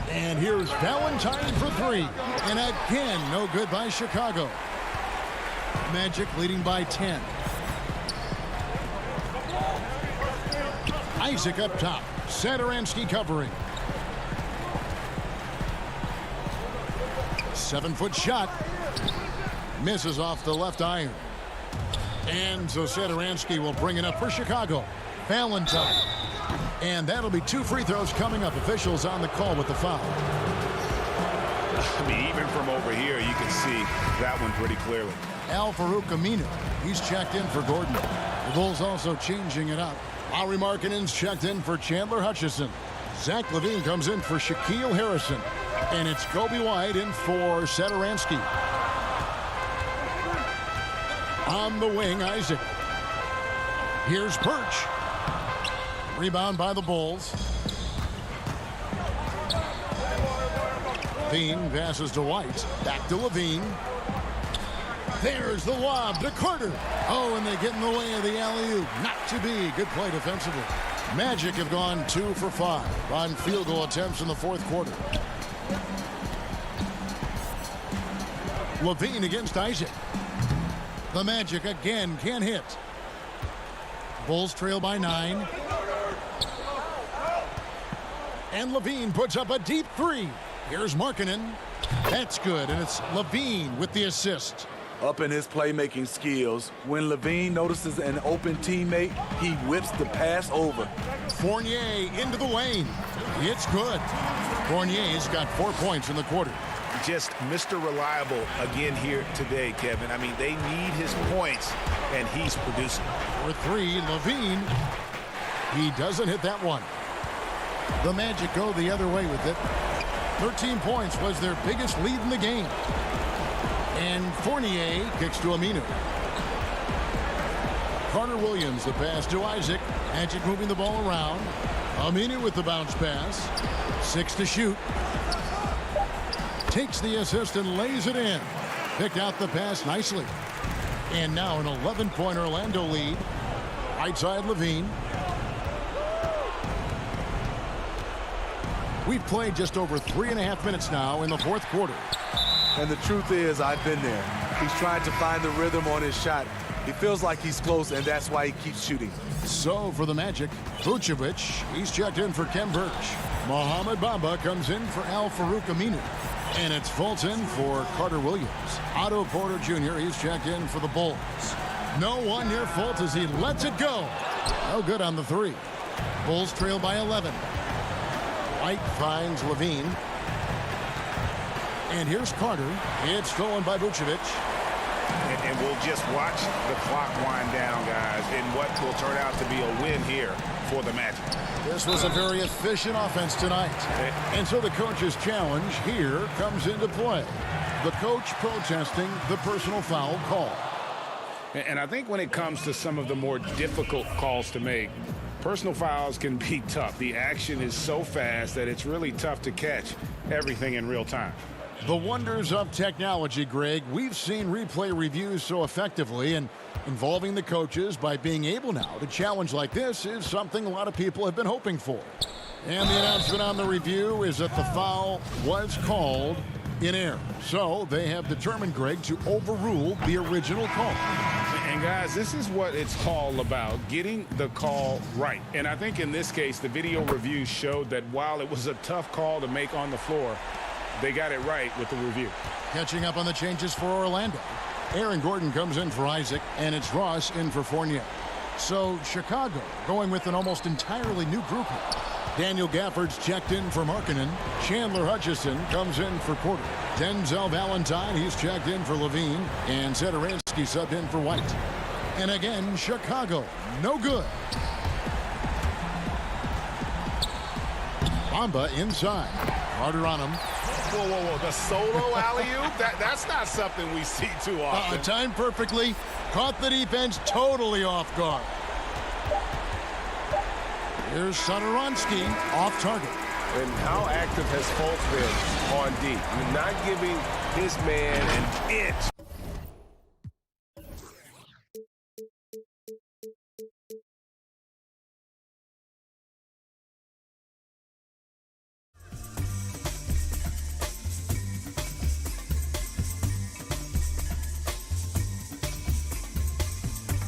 And here's Valentine for 3. And again, no good by Chicago. Magic leading by 10. Isaac up top. Satoransky covering. 7-foot shot. Misses off the left iron. And so Satoransky will bring it up for Chicago. Valentine. And that'll be 2 free throws coming up. Officials on the call with the foul. I mean, even from over here, you can see that one pretty clearly. Al-Farouq Aminu. He's checked in for Gordon. The Bulls also changing it up. Lauri Markkanen's checked in for Chandler Hutchison. Zach LaVine comes in for Shaquille Harrison. And it's Kobe White in for Satoransky. On the wing, Isaac. Here's Birch. Rebound by the Bulls. LaVine passes to White. Back to LaVine. There's the lob to Carter. Oh, and they get in the way of the alley-oop. Not to be. Good play defensively. Magic have gone 2 for 5 on field goal attempts in the fourth quarter. LaVine against Isaac. The Magic again can't hit. Bulls trail by 9. And LaVine puts up a deep 3. Here's Markkanen. That's good, and it's LaVine with the assist. Up in his playmaking skills. When LaVine notices an open teammate, he whips the pass over. Fournier into the lane. It's good. Fournier's got 4 points in the quarter. Just Mr. Reliable again here today, Kevin. I mean, they need his points, and he's producing. For 3, LaVine. He doesn't hit that one. The Magic go the other way with it. 13 points was their biggest lead in the game. And Fournier kicks to Aminu. Carter-Williams, the pass to Isaac. Magic moving the ball around. Aminu with the bounce pass. 6 to shoot. Takes the assist and lays it in. Picked out the pass nicely. And now an 11-point Orlando lead. Right side LaVine. We've played just over 3.5 minutes now in the fourth quarter. And the truth is, I've been there. He's trying to find the rhythm on his shot. He feels like he's close, and that's why he keeps shooting. So for the Magic, Vucevic, he's checked in for Kem Birch. Mohamed Bamba comes in for Al-Farouq Aminu. And it's Fulton for Carter-Williams. Otto Porter Jr., he's checked in for the Bulls. No one near Fulton as he lets it go. No good on the 3. Bulls trail by 11. White finds LaVine. And here's Carter. It's stolen by Vucevic. And we'll just watch the clock wind down, guys, in what will turn out to be a win here for the Magic. This was a very efficient offense tonight. And so the coach's challenge here comes into play. The coach protesting the personal foul call. And I think when it comes to some of the more difficult calls to make, personal fouls can be tough. The action is so fast that it's really tough to catch everything in real time. The wonders of technology, Greg. We've seen replay reviews so effectively, and involving the coaches by being able now to challenge like this is something a lot of people have been hoping for. And the announcement on the review is that the foul was called in error. So they have determined, Greg, to overrule the original call. And guys, this is what it's all about, getting the call right. And I think in this case, the video review showed that while it was a tough call to make on the floor, they got it right with the review. Catching up on the changes for Orlando. Aaron Gordon comes in for Isaac, and it's Ross in for Fournier. So Chicago going with an almost entirely new group here. Daniel Gafford's checked in for Markkanen. Chandler Hutchison comes in for Porter. Denzel Valentine, he's checked in for Levine. And Satoransky subbed in for White. And again, Chicago, no good. Bamba inside. Carter on him. Whoa, whoa, whoa. The solo alley-oop? That's not something we see too often. Timed perfectly. Caught the defense totally off guard. Here's Satoransky off target. And how active has Fultz been on D? I mean, not giving his man an inch